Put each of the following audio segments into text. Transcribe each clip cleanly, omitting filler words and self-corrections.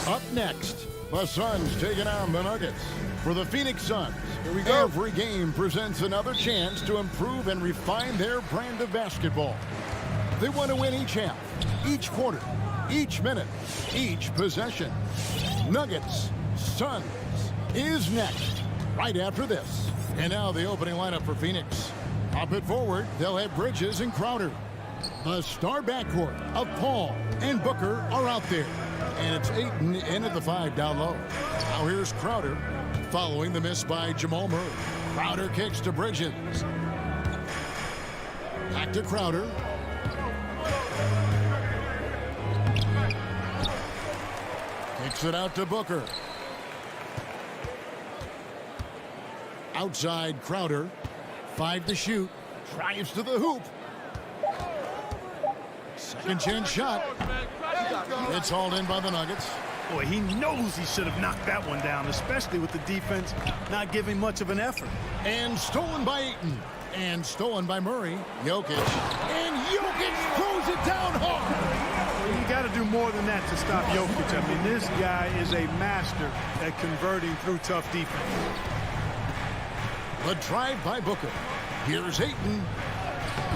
Up next, the Suns taking on the Nuggets. For the Phoenix Suns, here we go. Every game presents another chance to improve and refine their brand of basketball. They want to win each half, each quarter, each minute, each possession. Nuggets, Suns is next, right after this. And now the opening lineup for Phoenix. Up it forward, they'll have Bridges and Crowder. The star backcourt of Paul and Booker are out there. And it's Ayton in at the 5 down low. Now here's Crowder, following the miss by Jamal Murray. Crowder kicks to Bridges. Back to Crowder. Kicks it out to Booker. Outside Crowder. 5 to shoot. Drives to the hoop. Second chance shot. It's hauled in by the Nuggets. Boy, he knows he should have knocked that one down, especially with the defense not giving much of an effort. And stolen by Ayton. And stolen by Murray. Jokic. And Jokic throws it down hard. You got to do more than that to stop Jokic. I mean, this guy is a master at converting through tough defense. The drive by Booker. Here's Ayton.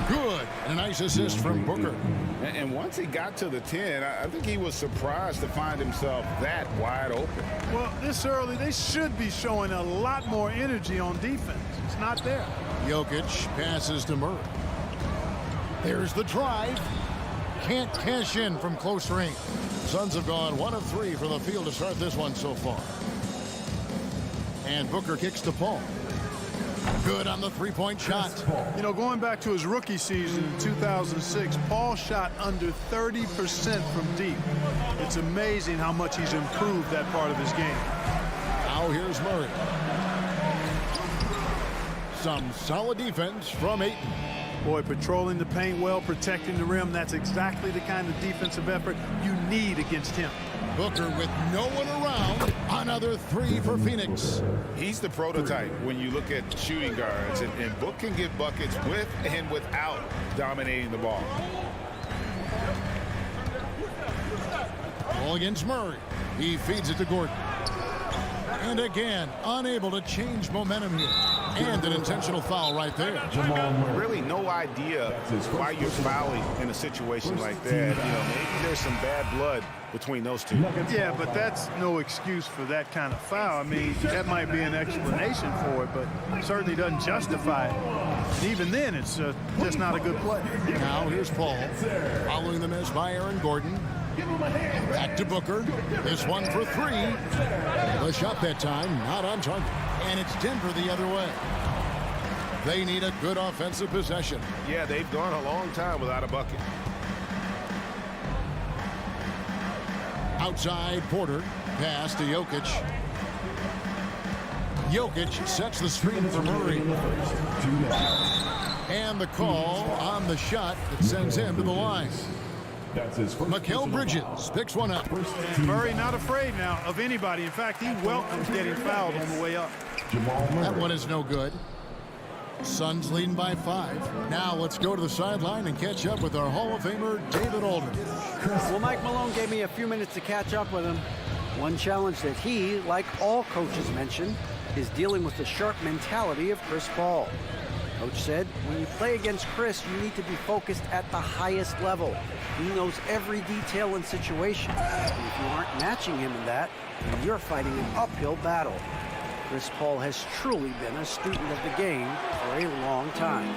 Good. A nice assist from Booker. And once he got to the 10, I think he was surprised to find himself that wide open. Well, this early, they should be showing a lot more energy on defense. It's not there. Jokic passes to Murray. There's the drive. Can't cash in from close range. Suns have gone 1 of 3 from the field to start this one so far. And Booker kicks to Paul. Good on the three-point shot. You know, going back to his rookie season in 2006, Paul shot under 30% from deep. It's amazing how much he's improved that part of his game. Now here's Murray. Some solid defense from Ayton. Boy, patrolling the paint well, protecting the rim. That's exactly the kind of defensive effort you need against him. Booker with no one around. Another 3 for Phoenix. He's the prototype when you look at shooting guards. And Book can get buckets with and without dominating the ball. Ball against Murray. He feeds it to Gordon. And again, unable to change momentum here. And an intentional foul right there. Jamal Murray. Really no idea why you're fouling in a situation like that. You know, maybe there's some bad blood between those two. Yeah, but that's no excuse for that kind of foul. I mean, that might be an explanation for it, but certainly doesn't justify it. And even then, it's just not a good play. Now here's Paul, following the miss by Aaron Gordon. Back to Booker. This one for 3. The shot that time, not on target. And it's Denver the other way. They need a good offensive possession. Yeah, they've gone a long time without a bucket. Outside Porter. Pass to Jokic. Jokic sets the screen for Murray. And the call on the shot that sends him to the line. That's his first. Mikal Bridges picks one up. Murray not afraid now of anybody. In fact, he welcomes getting fouled on the way up. Jamal Murray. That one is no good. Suns leading by 5. Now let's go to the sideline and catch up with our Hall of Famer, David Aldridge. Well, Mike Malone gave me a few minutes to catch up with him. One challenge that he, like all coaches mention, is dealing with the sharp mentality of Chris Paul. Coach said, when you play against Chris, you need to be focused at the highest level. He knows every detail and situation. And if you aren't matching him in that, then you're fighting an uphill battle. Chris Paul has truly been a student of the game for a long time.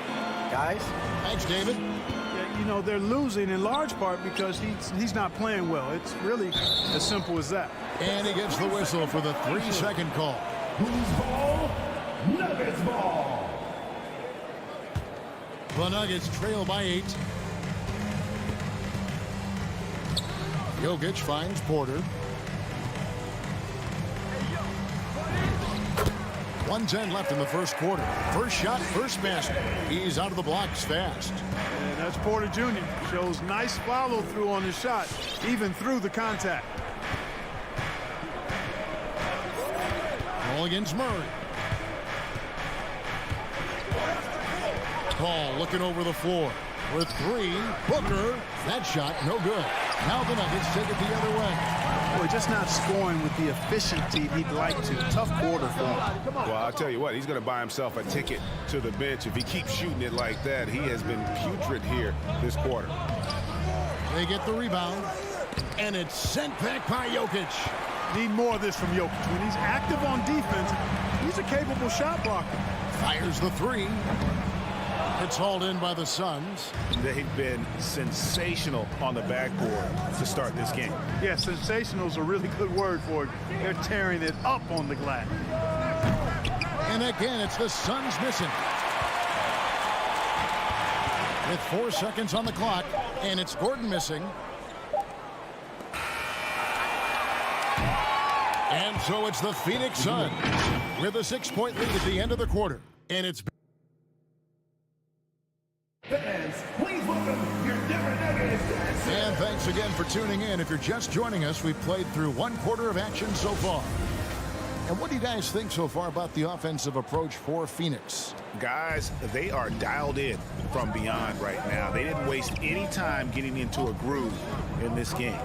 Guys? Thanks, David. Yeah, you know, they're losing in large part because he's not playing well. It's really as simple as that. And he gets the whistle for the 3-second call. Who's ball? Nuggets ball. The Nuggets trail by 8. Jokic finds Porter. 1:10 left in the first quarter. First shot, first basket. He's out of the blocks fast. And that's Porter Jr. Shows nice follow-through on his shot, even through the contact. Ball against Murray. Paul looking over the floor. For 3, Booker. That shot, no good. Now the Nuggets take it the other way. Boy, just not scoring with the efficiency he'd like to. Tough quarter for him. Well, I'll tell you what, he's going to buy himself a ticket to the bench. If he keeps shooting it like that, he has been putrid here this quarter. They get the rebound, and it's sent back by Jokic. Need more of this from Jokic. When he's active on defense, he's a capable shot blocker. Fires the three. It's hauled in by the Suns. They've been sensational on the backboard to start this game. Yeah, sensational is a really good word for it. They're tearing it up on the glass. And again, it's the Suns missing. With 4 seconds on the clock, and it's Gordon missing. And so it's the Phoenix Suns with a 6-point lead at the end of the quarter. And it's... Fans, please welcome your Denver Nuggets. And thanks again for tuning in. If you're just joining us, we've played through 1 quarter of action so far. And what do you guys think so far about the offensive approach for Phoenix? Guys, they are dialed in from beyond right now. They didn't waste any time getting into a groove in this game.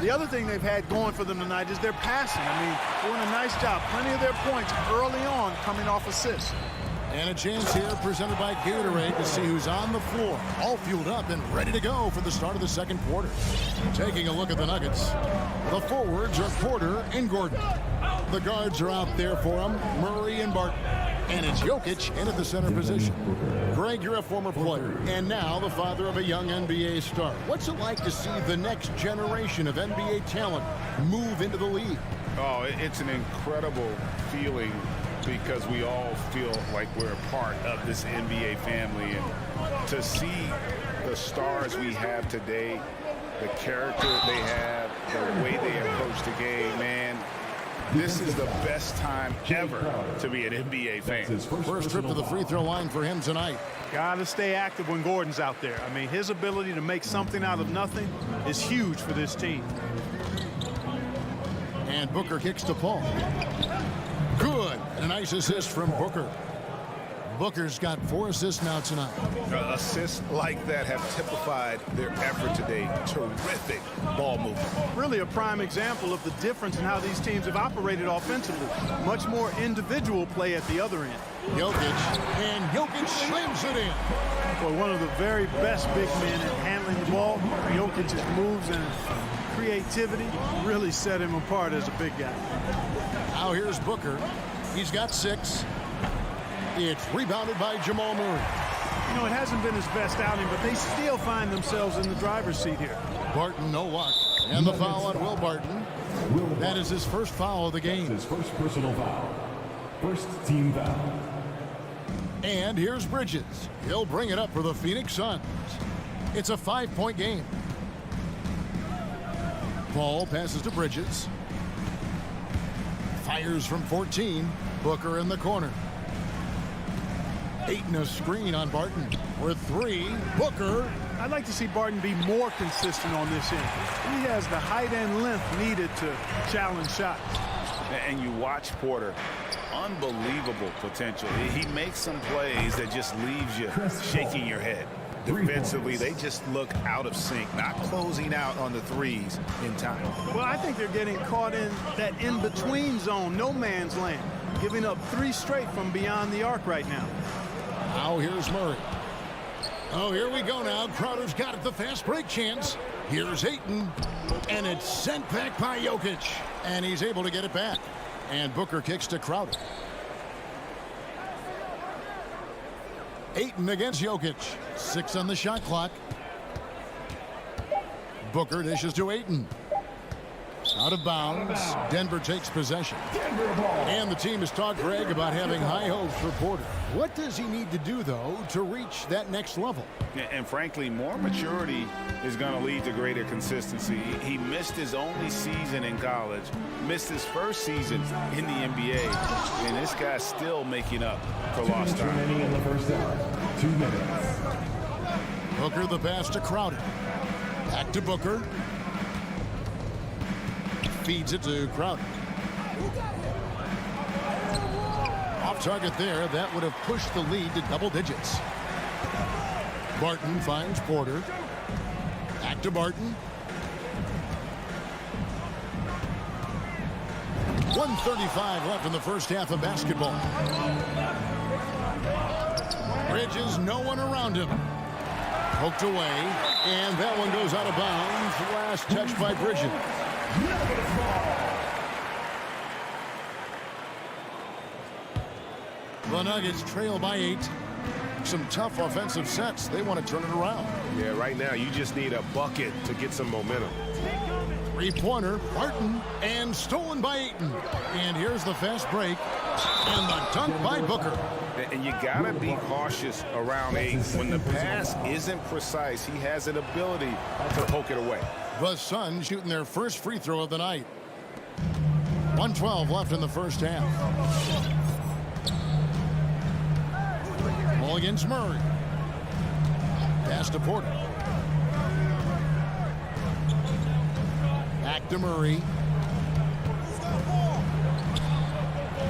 The other thing they've had going for them tonight is their passing. I mean, doing a nice job. Plenty of their points early on coming off assists. And a chance here presented by Gatorade to see who's on the floor, all fueled up and ready to go for the start of the second quarter. Taking a look at the Nuggets, the forwards are Porter and Gordon. The guards are out there for them, Murray and Barton. And it's Jokic in at the center position. Greg, you're a former player, and now the father of a young NBA star. What's it like to see the next generation of NBA talent move into the league? Oh, it's an incredible feeling because we all feel like we're a part of this NBA family. And to see the stars we have today, the character they have, the way they approach the game, man, this is the best time ever to be an NBA fan. First trip to the free throw line for him tonight. Got to stay active when Gordon's out there. I mean, his ability to make something out of nothing is huge for this team. And Booker kicks to Paul. Good. A nice assist from Booker. Booker's got 4 assists now tonight. Assists like that have typified their effort today. Terrific ball movement. Really a prime example of the difference in how these teams have operated offensively. Much more individual play at the other end. Jokic, and Jokic slams it in. Boy, one of the very best big men at handling the ball. Jokic's moves and creativity really set him apart as a big guy. Now here's Booker. He's got 6. It's rebounded by Jamal Murray. You know, it hasn't been his best outing, but they still find themselves in the driver's seat here. Barton, no luck. And the foul on Will Barton. That is his first foul of the game. His first personal foul. First team foul. And here's Bridges. He'll bring it up for the Phoenix Suns. It's a 5-point game. Paul passes to Bridges. Fires from 14. Booker in the corner. Ayton a screen on Barton. With 3. Booker. I'd like to see Barton be more consistent on this end. He has the height and length needed to challenge shots. And you watch Porter. Unbelievable potential. He makes some plays that just leaves you shaking your head. Defensively, they just look out of sync, not closing out on the threes in time. Well, I think they're getting caught in that in-between zone, no man's land, giving up 3 straight from beyond the arc right now. Now here's Murray. Oh, here we go now. Crowder's got it, the fast break chance. Here's Ayton, and it's sent back by Jokic, and he's able to get it back. And Booker kicks to Crowder. Ayton against Jokic. 6 on the shot clock. Booker dishes to Ayton. Out of bounds. Denver takes possession. And the team has talked, Greg, about having high hopes for Porter. What does he need to do, though, to reach that next level? And frankly, more maturity is going to lead to greater consistency. He missed his only season in college, missed his first season in the NBA, and this guy's still making up for lost time. Remaining in the first half. 2 minutes. Booker the pass to Crowder. Back to Booker. Feeds it to Crowder. Off target there. That would have pushed the lead to double digits. Barton finds Porter. Back to Barton. 1:35 left in the first half of basketball. Bridges, no one around him. Poked away, and that one goes out of bounds. Last touch by Bridges. The Nuggets trail by 8. Some tough offensive sets. They want to turn it around. Yeah, right now you just need a bucket to get some momentum. Three-pointer, Barton, and stolen by Ayton. And here's the fast break, and the dunk by Booker. And you gotta be cautious around Ayton. When the pass isn't precise, he has an ability to poke it away. The Suns shooting their first free throw of the night. 1:12 left in the first half. Ball against Murray. Pass to Porter. Back to Murray.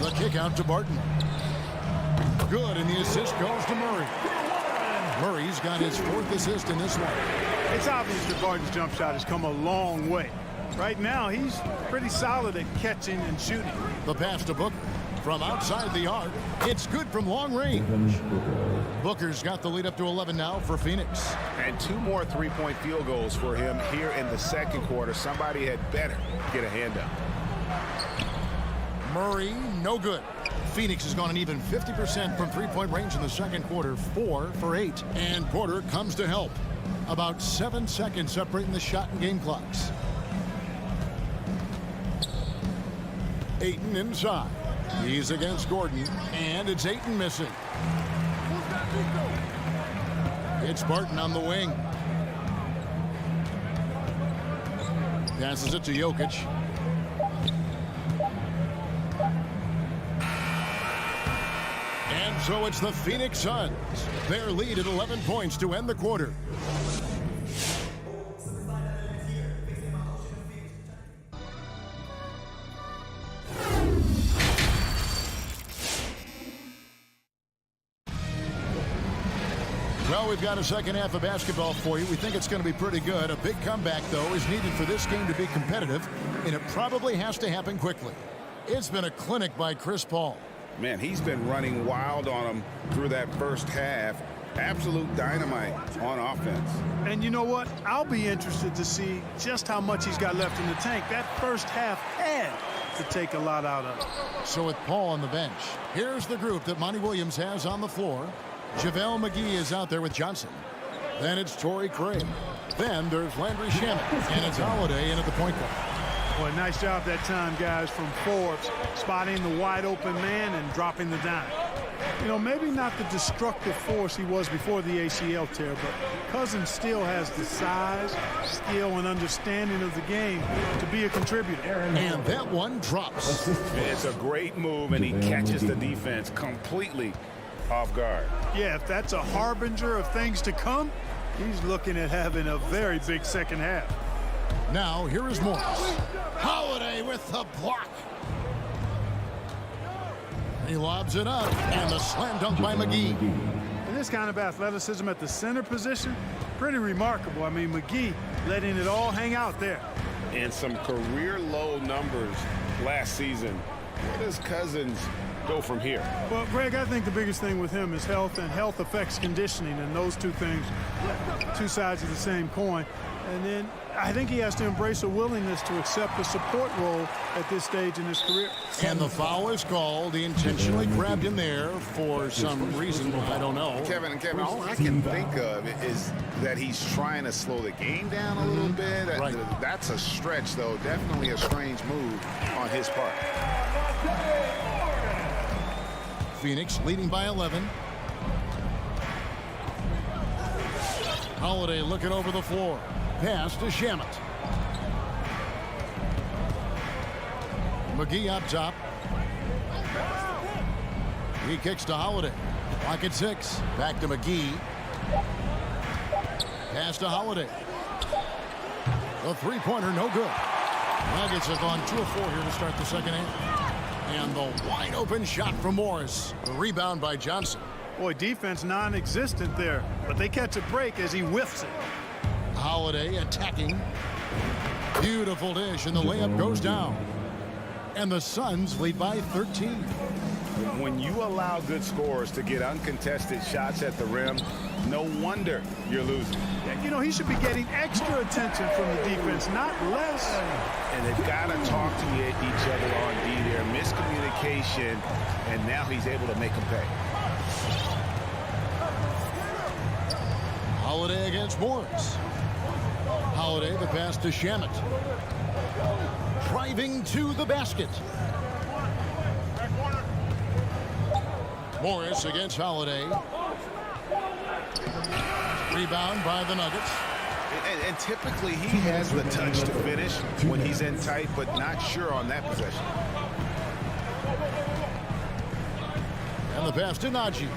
The kick out to Barton. Good, and the assist goes to Murray. Murray's got his 4th assist in this one. It's obvious that Barton's jump shot has come a long way. Right now, he's pretty solid at catching and shooting. The pass to Booker. From outside the arc, it's good from long range. Booker's got the lead up to 11 now for Phoenix. And 2 more three-point field goals for him here in the second quarter. Somebody had better get a hand up. Murray, no good. Phoenix has gone an even 50% from three-point range in the second quarter, 4 for 8. And Porter comes to help. About 7 seconds separating the shot and game clocks. Ayton inside. He's against Gordon, and it's Ayton missing. It's Barton on the wing. Passes it to Jokic. And so it's the Phoenix Suns. Their lead at 11 points to end the quarter. Well, we've got a second half of basketball for you. We think it's going to be pretty good. A big comeback, though, is needed for this game to be competitive, and it probably has to happen quickly. It's been a clinic by Chris Paul. Man, he's been running wild on him through that first half. Absolute dynamite on offense. And you know what? I'll be interested to see just how much he's got left in the tank. That first half had to take a lot out of it. So with Paul on the bench, here's the group that Monty Williams has on the floor. JaVale McGee is out there with Johnson. Then it's Torrey Craig. Then there's Landry Shamet. And it's Holiday in at the point guard. Boy, nice job that time, guys, from Forbes, spotting the wide open man and dropping the dime. You know, maybe not the destructive force he was before the ACL tear, but Cousins still has the size, skill, and understanding of the game to be a contributor. And that one drops. It's a great move, and he catches the defense completely off guard. Yeah, if that's a harbinger of things to come, he's looking at having a very big second half. Now, here is Morris. Holiday with the block. He lobs it up, and the slam dunk by McGee. And this kind of athleticism at the center position, pretty remarkable. I mean, McGee letting it all hang out there. And some career low numbers last season. Where does Cousins go from here? Well, Greg, I think the biggest thing with him is health, and health affects conditioning, and those two things, two sides of the same coin. And then I think he has to embrace a willingness to accept a support role at this stage in his career. And the foul is called. He intentionally grabbed him there for some reason. I don't know. Kevin, all I can think of is that he's trying to slow the game down a little bit. Right. That's a stretch, though. Definitely a strange move on his part. Phoenix leading by 11. Holiday looking over the floor. Pass to Shamet. McGee up top. He kicks to Holiday. Clock at 6. Back to McGee. Pass to Holiday. The three-pointer, no good. Nuggets have gone 2 of 4 here to start the second half. And the wide-open shot from Morris. The rebound by Johnson. Boy, defense non-existent there, but they catch a break as he whiffs it. Holiday attacking. Beautiful dish, and the layup goes down. and the Suns lead by 13. When you allow good scorers to get uncontested shots at the rim, no wonder you're losing. You know, he should be getting extra attention from the defense, not less. And they've got to talk to each other on D there. Miscommunication, and now he's able to make them pay. Holiday against Morris. Holiday, the pass to Shamet. Driving to the basket. Morris against Holiday. Rebound by the Nuggets. And typically he has the touch to finish when he's in tight, but not sure on that possession. And the pass to Najee.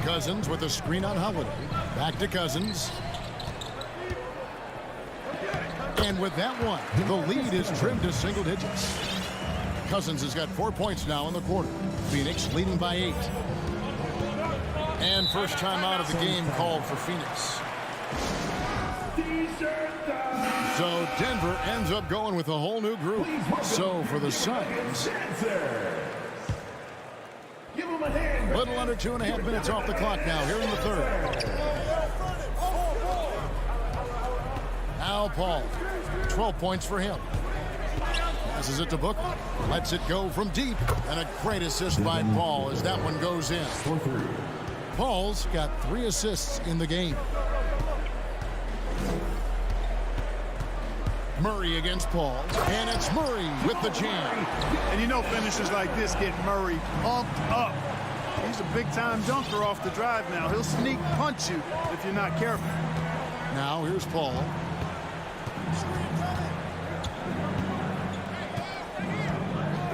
Cousins with a screen on Holiday. Back to Cousins. And with that one, the lead is trimmed to single digits. Cousins has got 4 points now in the quarter. Phoenix leading by 8. And first time out of the game called for Phoenix. So Denver ends up going with a whole new group. So for the Suns, a little under 2.5 minutes off the clock now here in the third. Al Paul, 12 points for him. Passes it to Booker. Lets it go from deep. And a great assist by Paul as that one goes in. Paul's got 3 assists in the game. Murray against Paul. And it's Murray with the jam. And you know finishers like this get Murray pumped up. He's a big-time dunker off the drive now. He'll sneak punch you if you're not careful. Now here's Paul.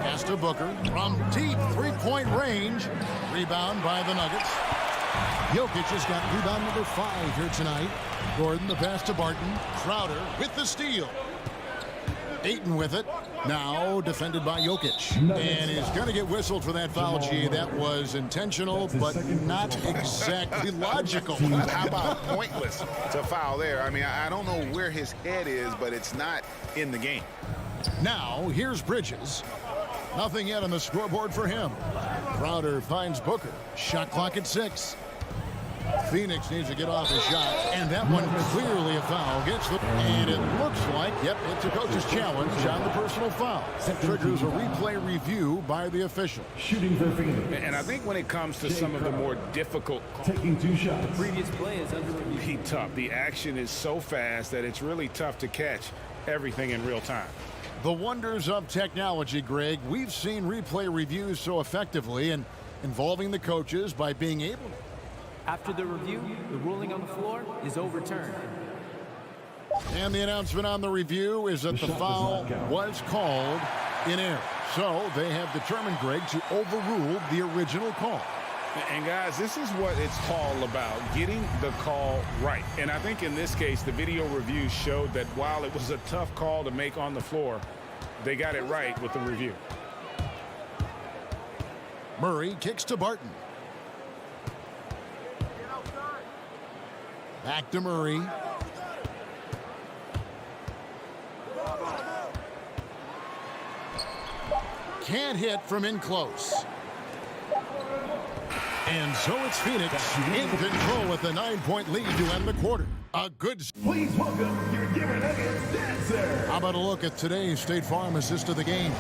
Pass to Booker from deep 3-point range. Rebound by the Nuggets. Jokic has got rebound number 5 here tonight. Gordon the pass to Barton. Crowder with the steal. Ayton with it. Now defended by Jokic. And he's going to get whistled for that foul, G. That was intentional, but not exactly logical. How about pointless to foul there? I mean, I don't know where his head is, but it's not in the game. Now, here's Bridges. Nothing yet on the scoreboard for him. Crowder finds Booker. Shot clock at 6. Phoenix needs to get off a shot, and that one clearly a foul. Gets the, and it looks like, yep, it's a coach's challenge on the personal foul. Triggers a replay review by the official. Shooting for Phoenix. And I think when it comes to some of the more difficult, Taking 2 shots. Previous play is under review. tough, the action is so fast that it's really tough to catch everything in real time. The wonders of technology, Greg. We've seen replay reviews so effectively and involving the coaches by being able to. After the review, the ruling on the floor is overturned. And the announcement on the review is that the foul was called in error. So they have determined, Greg, to overrule the original call. And guys, this is what it's all about, getting the call right. And I think in this case, the video review showed that while it was a tough call to make on the floor, they got it right with the review. Murray kicks to Barton. Back to Murray. Can't hit from in close. And so it's Phoenix in control with a 9-point lead to end the quarter. A good. Please welcome your Denver Nuggets dancer. How about a look at today's State Farm assist of the game?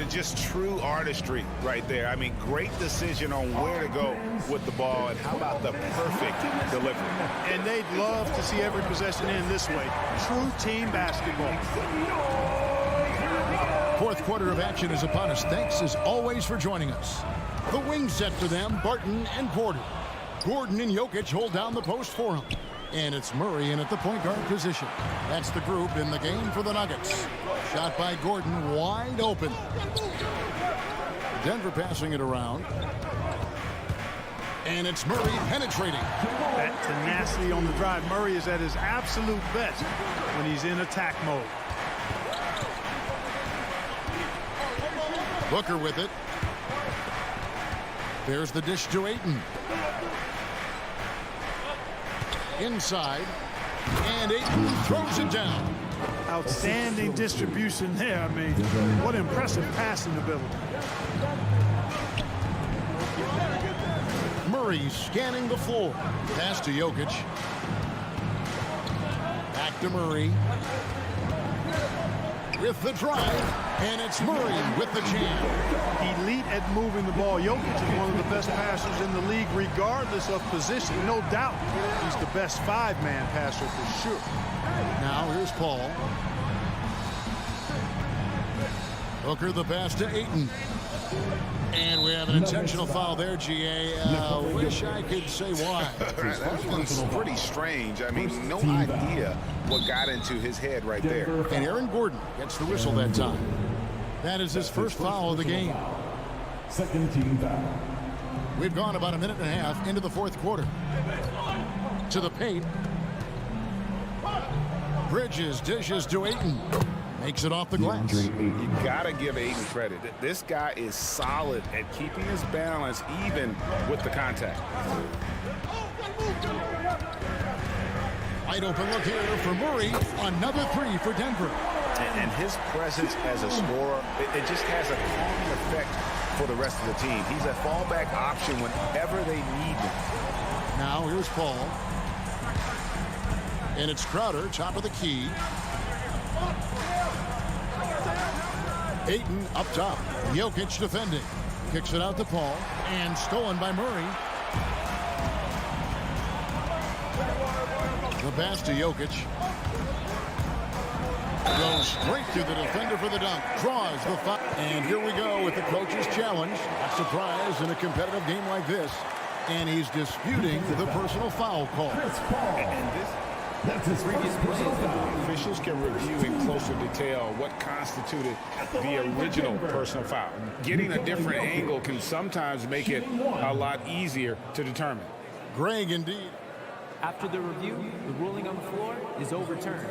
Just true artistry right there. I mean, great decision on where to go with the ball, and how about the perfect delivery. And they'd love to see every possession end this way. True team basketball. Fourth quarter of action is upon us. Thanks as always for joining us. The wing set for them, Barton and Porter. Gordon and Jokic hold down the post for him. And it's Murray in at the point guard position. That's the group in the game for the Nuggets. Shot by Gordon, wide open. Denver passing it around. And it's Murray penetrating. That tenacity on the drive. Murray is at his absolute best when he's in attack mode. Booker with it. There's the dish to Ayton. Inside. And Ayton throws it down. Outstanding distribution there. I mean, what impressive passing ability. Murray scanning the floor. Pass to Jokic. Back to Murray. With the drive, and it's Murray with the jam. Elite at moving the ball. Jokic is one of the best passers in the league, regardless of position. No doubt he's the best five-man passer for sure. Now here's Paul. Booker the pass to Ayton. And we have an intentional foul there, GA. Wish I could say why. That was pretty strange. I mean, no idea what got into his head right there. And Aaron Gordon gets the whistle that time. That is his first foul of the game. Second team foul. We've gone about a minute and a half into the fourth quarter. To the paint. Bridges dishes to Ayton. Makes it off the glass. You gotta give Ayton credit. This guy is solid at keeping his balance even with the contact. Wide open look here for Murray. Another three for Denver. And his presence as a scorer, it just has a calming effect for the rest of the team. He's a fallback option whenever they need him. Now here's Paul. And it's Crowder, top of the key. Ayton up top. Jokic defending. Kicks it out to Paul. And stolen by Murray. The pass to Jokic. Goes straight to the defender for the dunk. Draws the foul. And here we go with the coach's challenge. A surprise in a competitive game like this. And he's disputing the personal foul call. And this That's his previous personal foul. officials can review in closer detail what constituted the original personal foul. Getting a different angle can sometimes make it a lot easier to determine. Greg, indeed. After the review, the ruling on the floor is overturned.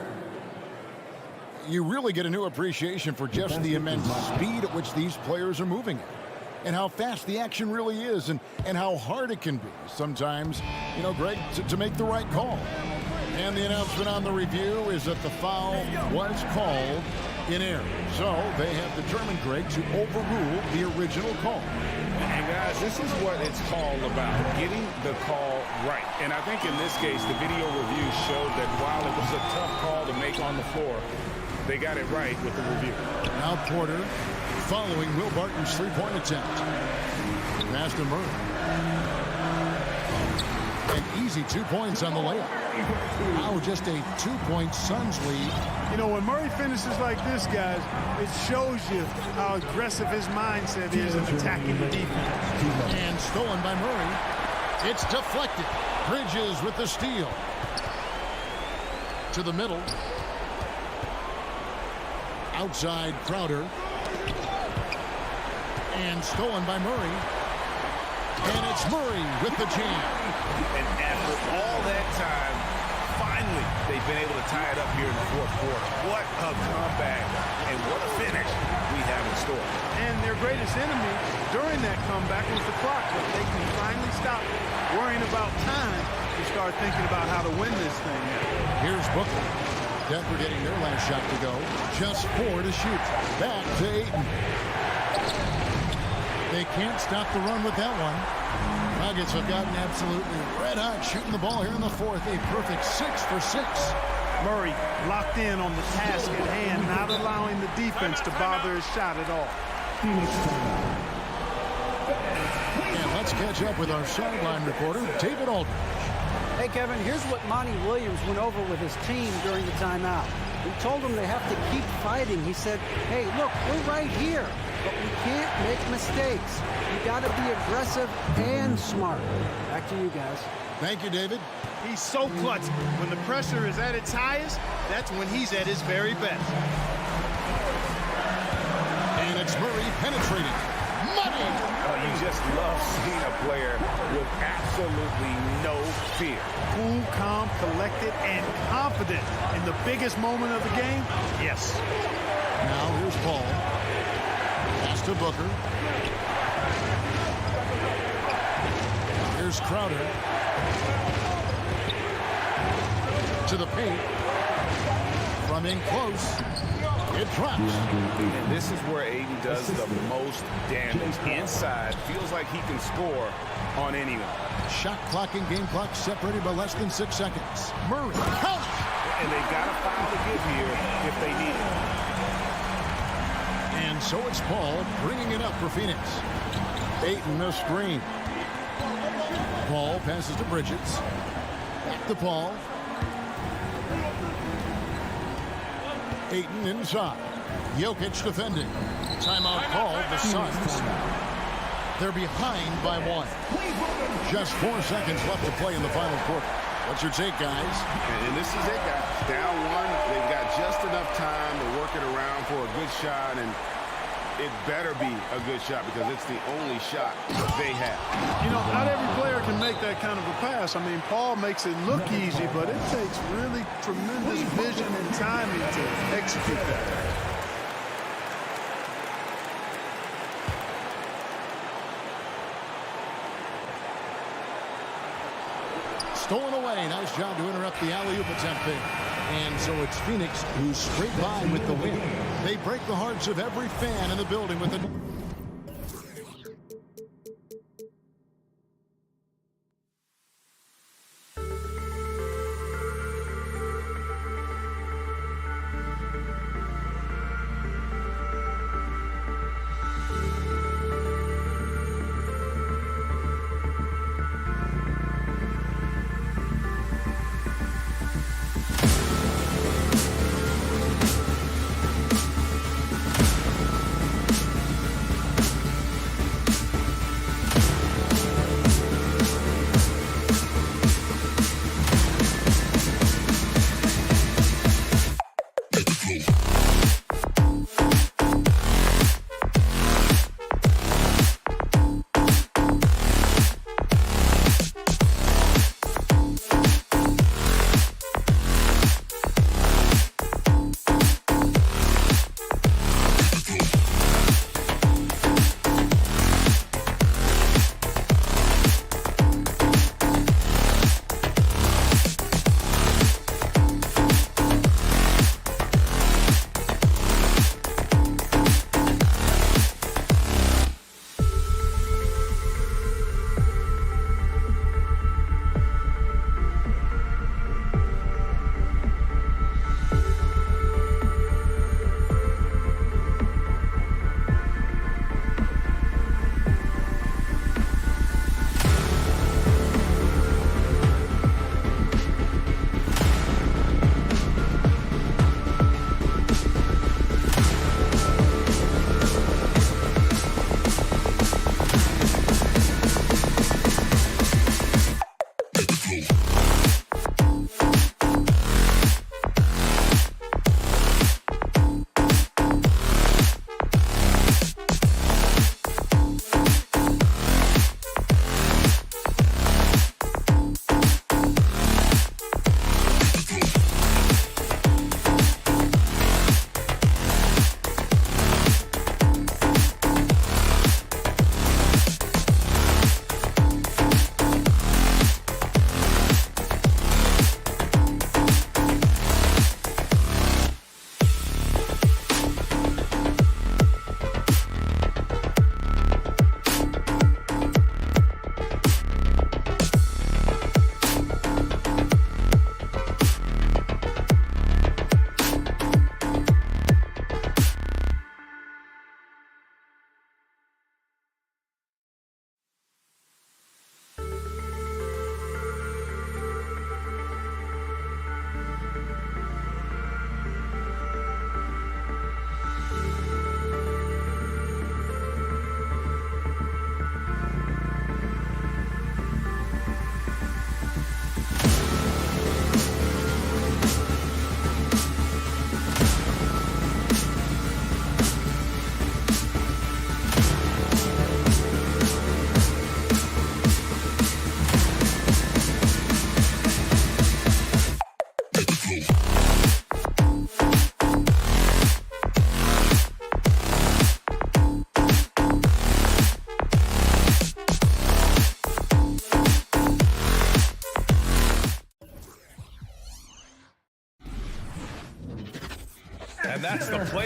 You really get a new appreciation for just the immense speed at which these players are moving at. And how fast the action really is, and how hard it can be sometimes, you know, Greg, to make the right call. And the announcement on the review is that the foul was called in error. So they have determined, Greg, to overrule the original call. And guys, this is what it's all about, getting the call right. And I think in this case, the video review showed that while it was a tough call to make on the floor, they got it right with the review. Now Porter following Will Barton's three-point attempt. Pass to Murray. An easy 2 points on the layup. Now just a 2-point Suns lead. You know, when Murray finishes like this, guys, it shows you how aggressive his mindset is in attacking the defense. And stolen by Murray. It's deflected. Bridges with the steal. To the middle. Outside Crowder. And stolen by Murray. And it's Murray with the jam. And after all that time, finally, they've been able to tie it up here in the fourth quarter. What a comeback and what a finish we have in store. And their greatest enemy during that comeback was the clock. But they can finally stop worrying about time and start thinking about how to win this thing. Here's Booker. Denver getting their last shot to go. Just 4 to shoot. Back to Ayton. They can't stop the run with that one. Nuggets have gotten absolutely red hot shooting the ball here in the fourth. A perfect 6 for 6. Murray locked in on the task at hand, not allowing the defense to bother his shot at all. And let's catch up with our sideline reporter, David Aldridge. Hey, Kevin, here's what Monty Williams went over with his team during the timeout. He told them they have to keep fighting. He said, hey, look, we're right here, but we can't make mistakes. You got to be aggressive and smart. Back to you guys. Thank you, David. He's so clutch. When the pressure is at its highest, that's when he's at his very best. And it's Murray penetrating. Money! You just love seeing a player with absolutely no fear. Cool, calm, collected, and confident in the biggest moment of the game. Yes. Now here's Paul. Pass to Booker. Here's Crowder. To the paint. from in close. It drops. And this is where Aiden does the most damage. Inside, feels like he can score on anyone. Shot clock and game clock separated by less than 6 seconds. Murray counts. And they've got a foul to give here if they need it. And so it's Paul bringing it up for Phoenix. Ayton a screen. Paul passes to Bridges. Back to Paul. Ayton inside. Jokic defending. Timeout called. The Suns. They're behind by 1. Just 4 seconds left to play in the final quarter. What's your take, guys? And this is it, guys. Down 1. They've got just enough time to work it around for a good shot, and it better be a good shot because it's the only shot they have. You know, not every player can make that kind of a pass. I mean, Paul makes it look easy, but it takes really tremendous vision and timing to execute that. Stolen away. Nice job to interrupt the alley-oop attempt there. And so it's Phoenix who scrape by with the win. They break the hearts of every fan in the building with a...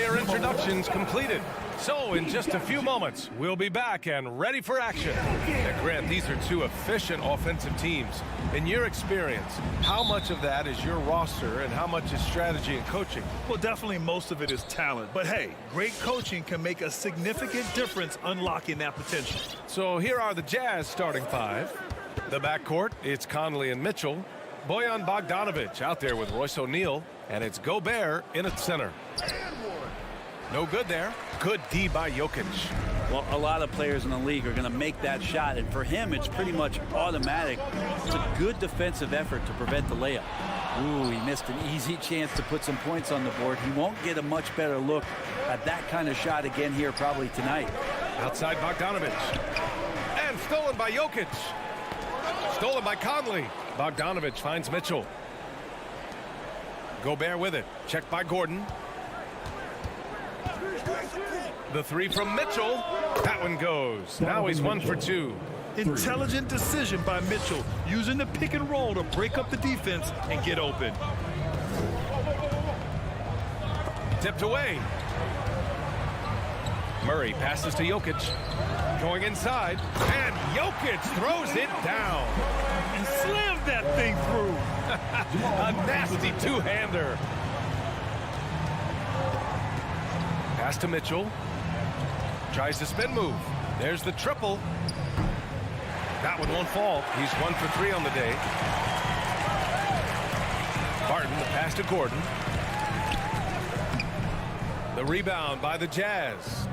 Player introductions completed. So in just a few moments, we'll be back and ready for action. Now, Grant, these are two efficient offensive teams. In your experience, how much of that is your roster and how much is strategy and coaching? Well, definitely most of it is talent. But hey, great coaching can make a significant difference unlocking that potential. So here are the Jazz starting five. The backcourt, it's Conley and Mitchell. Bojan Bogdanovic out there with Royce O'Neal. And it's Gobert in at center. No good there. Good D by Jokic. Well, a lot of players in the league are going to make that shot, and for him, it's pretty much automatic. It's a good defensive effort to prevent the layup. Ooh, he missed an easy chance to put some points on the board. He won't get a much better look at that kind of shot again here probably tonight. Outside Bogdanovic. And stolen by Jokic. Stolen by Conley. Bogdanovic finds Mitchell. Gobert with it. Checked by Gordon. The three from Mitchell. That one goes. Now he's 1 for 2. Intelligent decision by Mitchell, using the pick and roll to break up the defense and get open. Tipped away. Murray passes to Jokic. Going inside. And Jokic throws it down. And slammed that thing through. A nasty two-hander. Pass to Mitchell. Tries the spin move. There's the triple. That one won't fall. He's 1 for 3 on the day. Barton, the pass to Gordon. The rebound by the Jazz.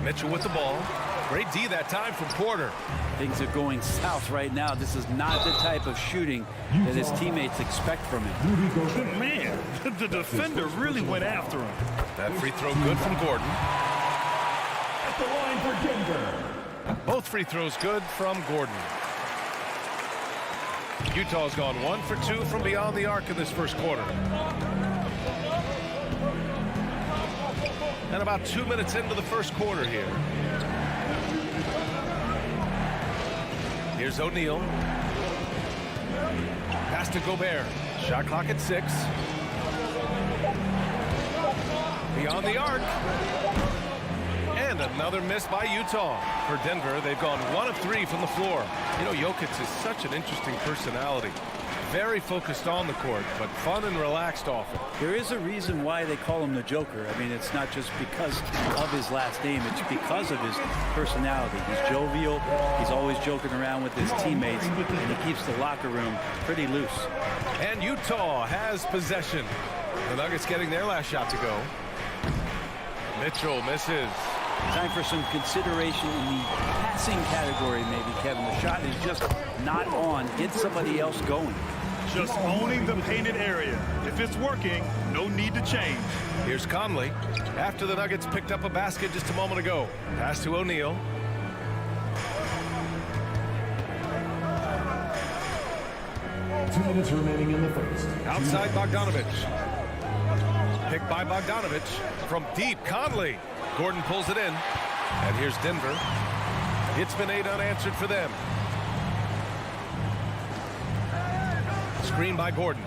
Mitchell with the ball. Great D that time from Porter. Things are going south right now. This is not the type of shooting that his teammates expect from him. Man, the defender really went after him. That free throw good from Gordon. At the line for Denver. Both free throws good from Gordon. Utah's gone 1 for 2 from beyond the arc in this first quarter. And about 2 minutes into the first quarter here. Here's O'Neal. Pass to Gobert. Shot clock at 6. Beyond the arc. And another miss by Utah. For Denver, they've gone 1 of 3 from the floor. You know, Jokic is such an interesting personality. Very focused on the court, but fun and relaxed off it. There is a reason why they call him the Joker. I mean, it's not just because of his last name. It's because of his personality. He's jovial. He's always joking around with his teammates, and he keeps the locker room pretty loose. And Utah has possession. The Nuggets getting their last shot to go. Mitchell misses. Time for some consideration in the passing category, maybe, Kevin. The shot is just not on. Get somebody else going. Just owning the painted area. If it's working, no need to change. Here's Conley. After the Nuggets picked up a basket just a moment ago. Pass to O'Neal. Two minutes remaining in the first. Outside Bogdanovic. Picked by Bogdanovic. From deep, Conley. Gordon pulls it in. And here's Denver. It's been 8 unanswered for them. Screen by Gordon.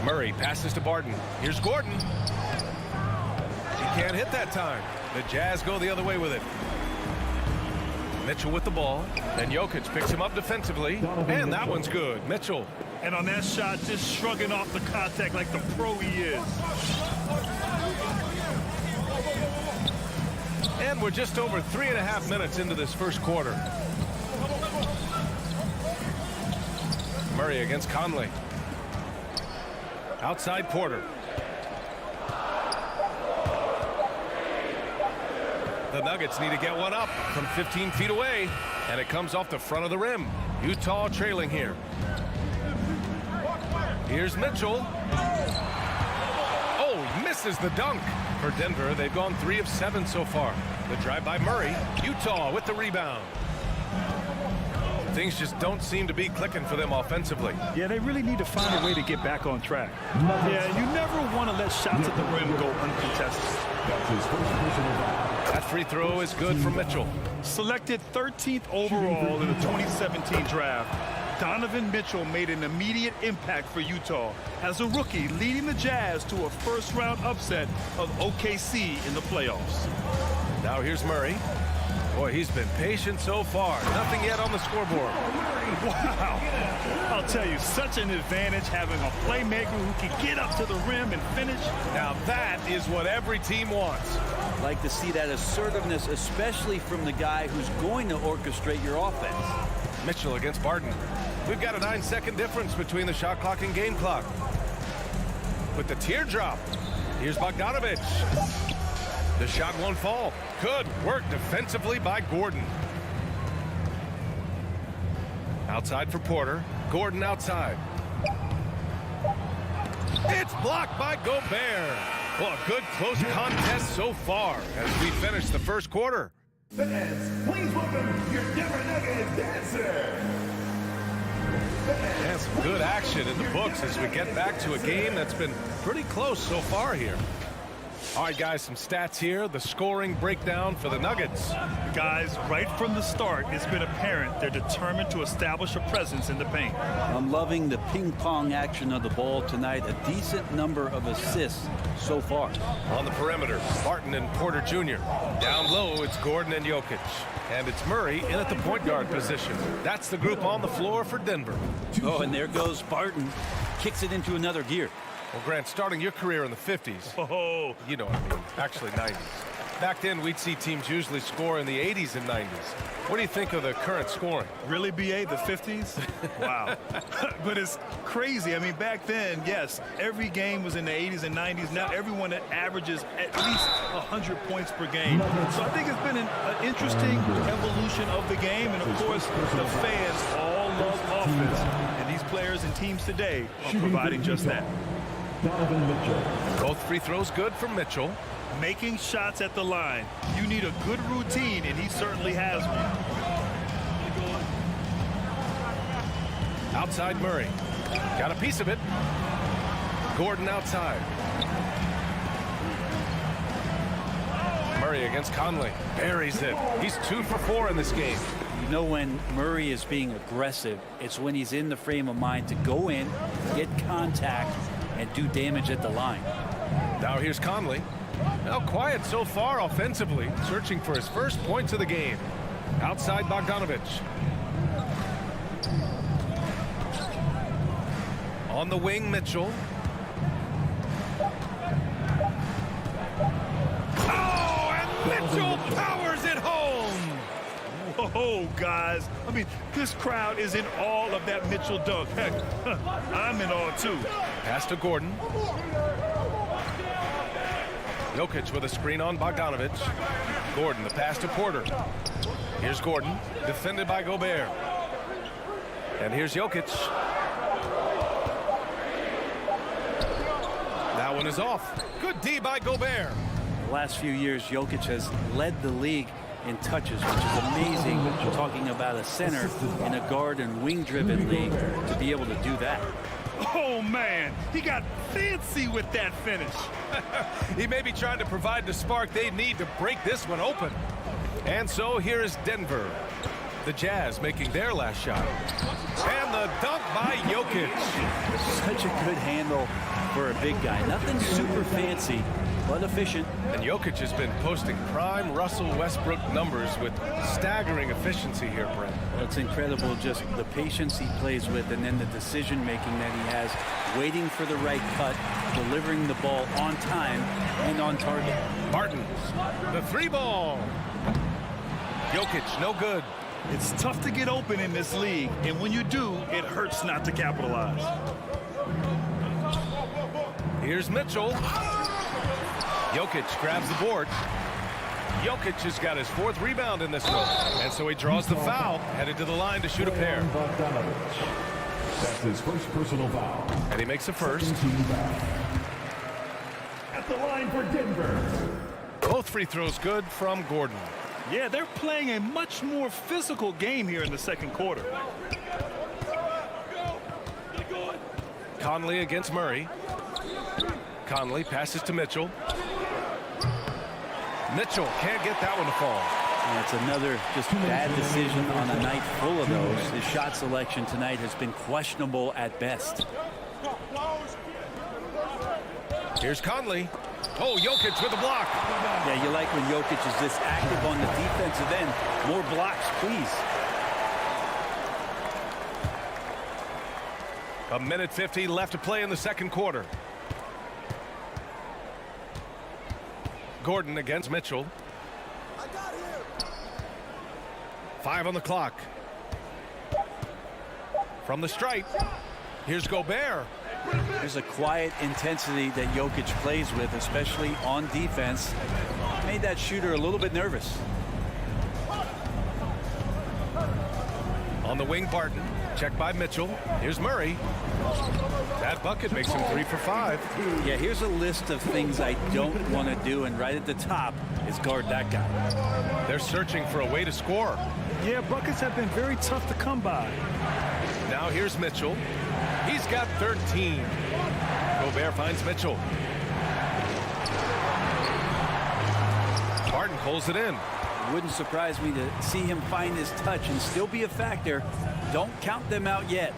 Murray passes to Barton. Here's Gordon. He can't hit that time. The Jazz go the other way with it. Mitchell with the ball. Then Jokic picks him up defensively. And that one's good. Mitchell. And on that shot, just shrugging off the contact like the pro he is. And we're just over 3.5 minutes into this first quarter. Murray against Conley. Outside Porter. The Nuggets need to get one up from 15 feet away, and it comes off the front of the rim. Utah trailing here. Here's Mitchell. Oh, he misses the dunk. For Denver, they've gone 3 of 7 so far. The drive by Murray. Utah with the rebound. Things just don't seem to be clicking for them offensively. Yeah, they really need to find a way to get back on track. Yeah, you never want to let shots at the rim go uncontested. That free throw is good for Mitchell. Selected 13th overall in the 2017 draft. Donovan Mitchell made an immediate impact for Utah as a rookie, leading the Jazz to a first-round upset of OKC in the playoffs. Now here's Murray. Boy, he's been patient so far. Nothing yet on the scoreboard. Wow. I'll tell you, such an advantage having a playmaker who can get up to the rim and finish. Now that is what every team wants. Like to see that assertiveness, especially from the guy who's going to orchestrate your offense. Mitchell against Barton. We've got a 9-second difference between the shot clock and game clock. With the teardrop, here's Bogdanovich. The shot won't fall. Good work defensively by Gordon. Outside for Porter. Gordon outside. It's blocked by Gobert. Well, a good close contest so far as we finish the first quarter. Fans, please welcome your Denver Nuggets dancer. And some good action in the books as we get back to a game that's been pretty close so far here. All right, guys, some stats here. The scoring breakdown for the Nuggets. Guys, right from the start, it's been apparent they're determined to establish a presence in the paint. I'm loving the ping-pong action of the ball tonight. A decent number of assists so far. On the perimeter, Barton and Porter Jr. Down low, it's Gordon and Jokic. And it's Murray in at the point guard position. That's the group on the floor for Denver. Oh, and there goes Barton. Kicks it into another gear. Well, Grant, starting your career in the 50s. Oh, You know what I mean. Actually, 90s. Back then, we'd see teams usually score in the 80s and 90s. What do you think of the current scoring? really, BA, the 50s? Wow. But it's crazy. I mean, back then, yes, every game was in the 80s and 90s. Now everyone averages at least 100 points per game. So I think it's been an interesting evolution of the game. And, of course, the fans all love offense. And these players and teams today are providing just that. Donovan Mitchell. Both free throws good for Mitchell. Making shots at the line. You need a good routine, and he certainly has one. Outside Murray. Got a piece of it. Gordon outside. Murray against Conley. Buries it. He's 2 for 4 in this game. You know when Murray is being aggressive, it's when he's in the frame of mind to go in, get contact, and do damage at the line. Now here's Conley. Now quiet so far offensively, searching for his first points of the game. Outside Bogdanovich. On the wing, Mitchell. Oh, and Mitchell powers it home. Whoa, guys. I mean, this crowd is in awe of that Mitchell dunk. Heck, I'm in awe, too. Pass to Gordon. Jokic with a screen on Bogdanovich. Gordon, the pass to Porter. Here's Gordon, defended by Gobert. And here's Jokic. That one is off. Good D by Gobert. The last few years, Jokic has led the league in touches, which is amazing. Talking about a center in a guard and wing-driven league to be able to do that. Oh, man. He got fancy with that finish. He may be trying to provide the spark they need to break this one open. And so here is Denver. The Jazz making their last shot. And the dunk by Jokic. Such a good handle for a big guy. Nothing super fancy, but efficient. And Jokic has been posting prime Russell Westbrook numbers with staggering efficiency here, Brent. Well, it's incredible just the patience he plays with and then the decision-making that he has, waiting for the right cut, delivering the ball on time and on target. Barton, the 3-ball. Jokic, no good. It's tough to get open in this league, and when you do, it hurts not to capitalize. Here's Mitchell. Jokic grabs the board. Jokic has got his 4th rebound in this one. And so he draws the foul, headed to the line to shoot a pair. That's his first personal foul. And he makes a first. At the line for Denver. Both free throws good from Gordon. Yeah, they're playing a much more physical game here in the second quarter. Conley against Murray. Conley passes to Mitchell. Mitchell can't get that one to fall. And it's another just bad decision on a night full of those. His shot selection tonight has been questionable at best. Here's Conley. Oh, Jokic with a block. Yeah, you like when Jokic is this active on the defensive end. More blocks, please. A minute 50 left to play in the second quarter. Gordon against Mitchell. 5 on the clock. From the stripe, here's Gobert. There's a quiet intensity that Jokic plays with, especially on defense. Made that shooter a little bit nervous. On the wing, Barton. Checked by Mitchell. Here's Murray. That bucket makes him 3 for 5. Yeah, here's a list of things I don't want to do, and right at the top is guard that guy. They're searching for a way to score. Yeah, buckets have been very tough to come by. Now here's Mitchell. He's got 13. Gobert finds Mitchell. Barton pulls it in. Wouldn't surprise me to see him find his touch and still be a factor. Don't count them out yet.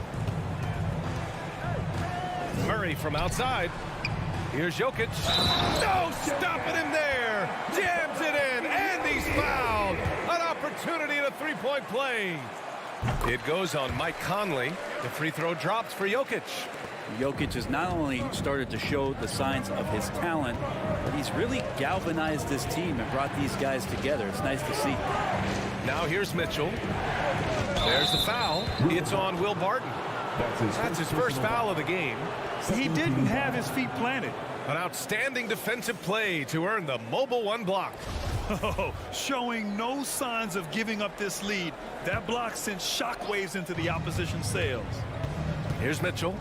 Murray from outside. Here's Jokic. No, stopping him there. Jams it in, and he's fouled. An opportunity at a three-point play. It goes on Mike Conley. The free throw drops for Jokic. Jokic has not only started to show the signs of his talent, but he's really galvanized this team and brought these guys together. It's nice to see. Now here's Mitchell. There's the foul. It's on Will Barton. That's his first foul of the game. He didn't have his feet planted. An outstanding defensive play to earn the mobile 1 block. Oh, showing no signs of giving up this lead. That block sent shockwaves into the opposition sails. Here's Mitchell.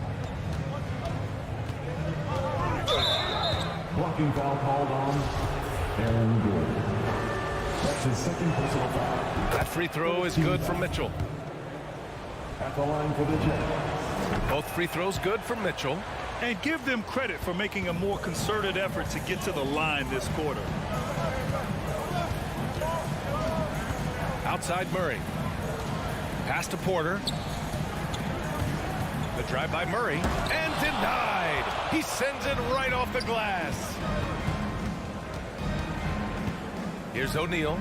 Blocking foul called on Aaron Gordon. That's his second personal foul. That free throw is good from Mitchell. At the line for the Jazz. Both free throws good from Mitchell. And give them credit for making a more concerted effort to get to the line this quarter. Outside Murray. Pass to Porter. The drive by Murray. And denied. He sends it right off the glass. Here's O'Neal.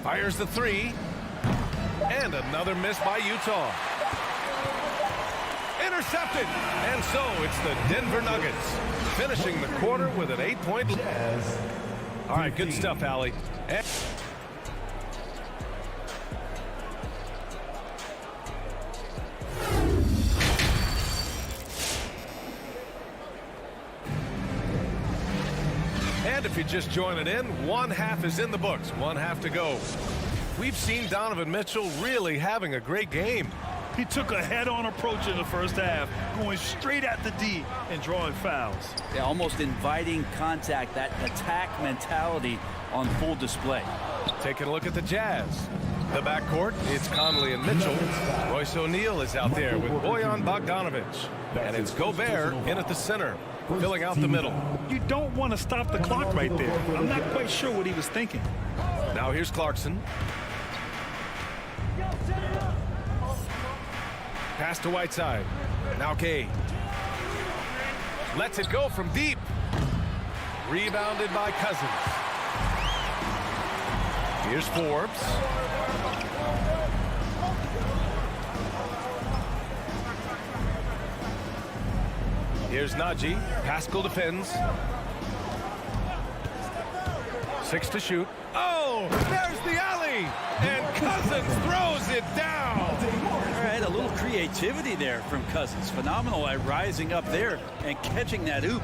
Fires the 3. And another miss by Utah. Intercepted. And so it's the Denver Nuggets finishing the quarter with an 8-point lead. All right, good stuff, Allie. And if you're just joining in, 1 half is in the books, 1 half to go. We've seen Donovan Mitchell really having a great game. He took a head-on approach in the first half, going straight at the D and drawing fouls. Yeah, almost inviting contact, that attack mentality on full display. Taking a look at the Jazz. The backcourt, it's Conley and Mitchell. Royce O'Neal is out there with Bojan Bogdanovic. And it's Gobert in at the center, filling out the middle. You don't want to stop the clock right there. I'm not quite sure what he was thinking. Now here's Clarkson. Pass to Whiteside. Now Kay. Lets it go from deep. Rebounded by Cousins. Here's Forbes. Here's Najee. Pascal defends. 6 to shoot. Oh, there's the alley. And Cousins throws it down. All right, a little creativity there from Cousins. Phenomenal at rising up there and catching that oop.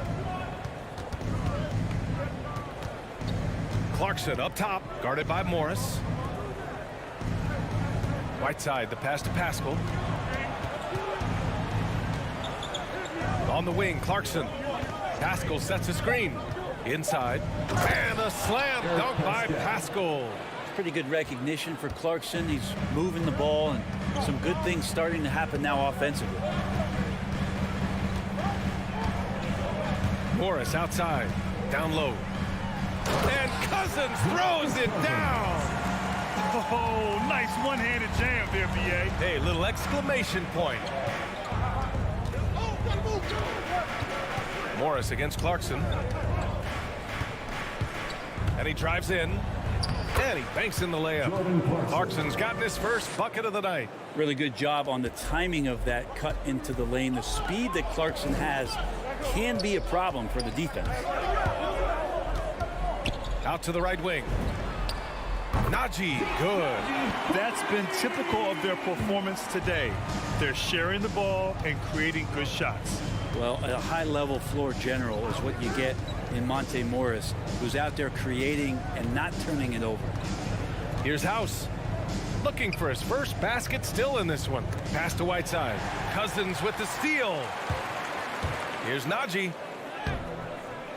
Clarkson up top, guarded by Morris. Whiteside, the pass to Pascal. On the wing, Clarkson. Pascal sets a screen. Inside. And a slam dunk by Pascal. Pretty good recognition for Clarkson. He's moving the ball and some good things starting to happen now offensively. Morris outside, down low. And Cousins throws it down. Oh, nice one-handed jam there, B.A. Hey, little exclamation point. Morris against Clarkson. And he drives in. And he banks in the layup. Clarkson's gotten his first bucket of the night. Really good job on the timing of that cut into the lane. The speed that Clarkson has can be a problem for the defense. Out to the right wing. Najee, good. That's been typical of their performance today. They're sharing the ball and creating good shots. Well, a high-level floor general is what you get in Monte Morris, who's out there creating and not turning it over. Here's House. Looking for his first basket still in this one. Pass to Whiteside. Cousins with the steal. Here's Najee.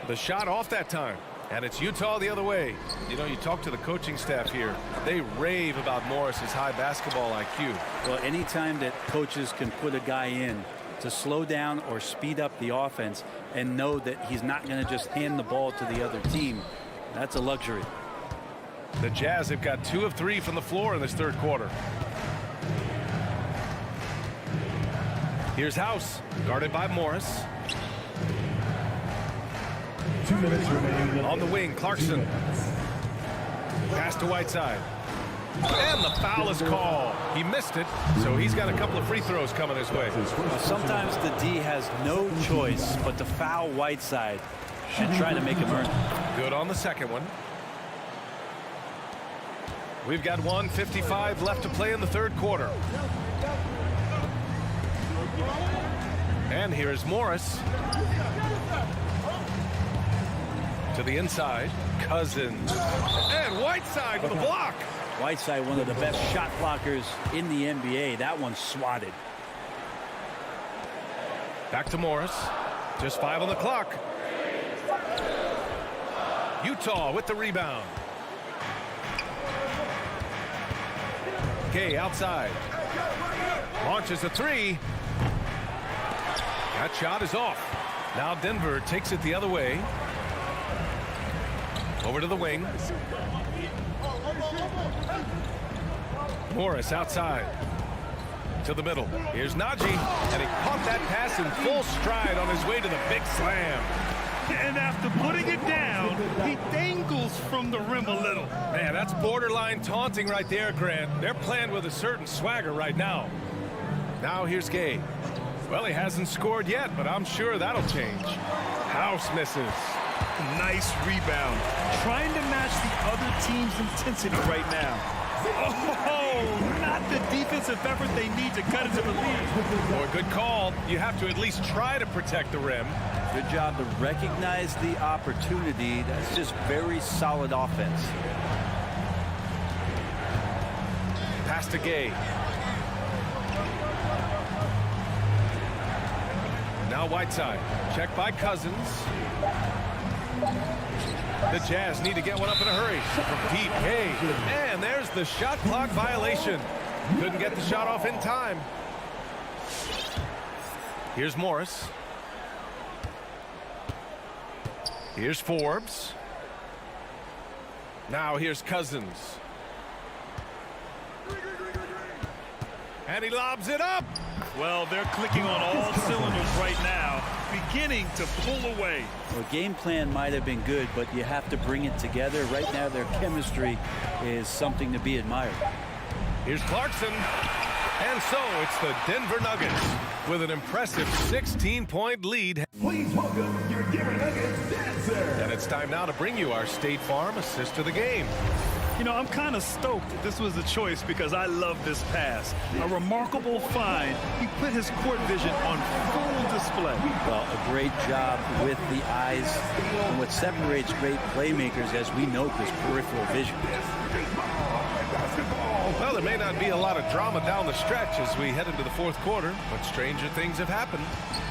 The shot off that time. And it's Utah the other way. You know, you talk to the coaching staff here. They rave about Morris's high basketball IQ. Well, anytime that coaches can put a guy in to slow down or speed up the offense and know that he's not going to just hand the ball to the other team, that's a luxury. The Jazz have got 2 of 3 from the floor in this third quarter. Here's House, guarded by Morris. 2 minutes remaining. On the wing, Clarkson. Pass to Whiteside. And the foul is called. He missed it, so he's got a couple of free throws coming his way. Sometimes the D has no choice but to foul Whiteside and try to make him earn. Good on the second one. We've got 1:55 left to play in the third quarter. And here is Morris. To the inside, Cousins. And Whiteside with a block. Whiteside, one of the best shot blockers in the NBA. That one swatted. Back to Morris. Just 5 on the clock. Utah with the rebound. Gay outside. Launches a 3. That shot is off. Now Denver takes it the other way. Over to the wing. Morris outside. To the middle. Here's Najee. And he caught that pass in full stride on his way to the big slam. And after putting it down, he dangles from the rim a little. Man, that's borderline taunting right there, Grant. They're playing with a certain swagger right now. Now here's Gay. Well, he hasn't scored yet, but I'm sure that'll change. House misses. Nice rebound. Trying to match the other team's intensity right now. Oh, not the defensive effort they need to cut into the lead. Boy, good call. You have to at least try to protect the rim. Good job to recognize the opportunity. That's just very solid offense. Pass to Gay. Now Whiteside. Check by Cousins. The Jazz need to get one up in a hurry. From deep, Gay. And there's the shot clock violation. Couldn't get the shot off in time. Here's Morris. Here's Forbes. Now here's Cousins. And he lobs it up. Well, they're clicking on all cylinders right now, beginning to pull away. Well, game plan might have been good, but you have to bring it together. Right now, their chemistry is something to be admired. Here's Clarkson. And so it's the Denver Nuggets with an impressive 16-point lead. Please welcome your Denver Nuggets dancer. And it's time now to bring you our State Farm assist of the game. You know, I'm kind of stoked that this was a choice because I love this pass. A remarkable find. He put his court vision on full display. Well, a great job with the eyes. And what separates great playmakers, as we note, is peripheral vision. Well, there may not be a lot of drama down the stretch as we head into the fourth quarter, but stranger things have happened.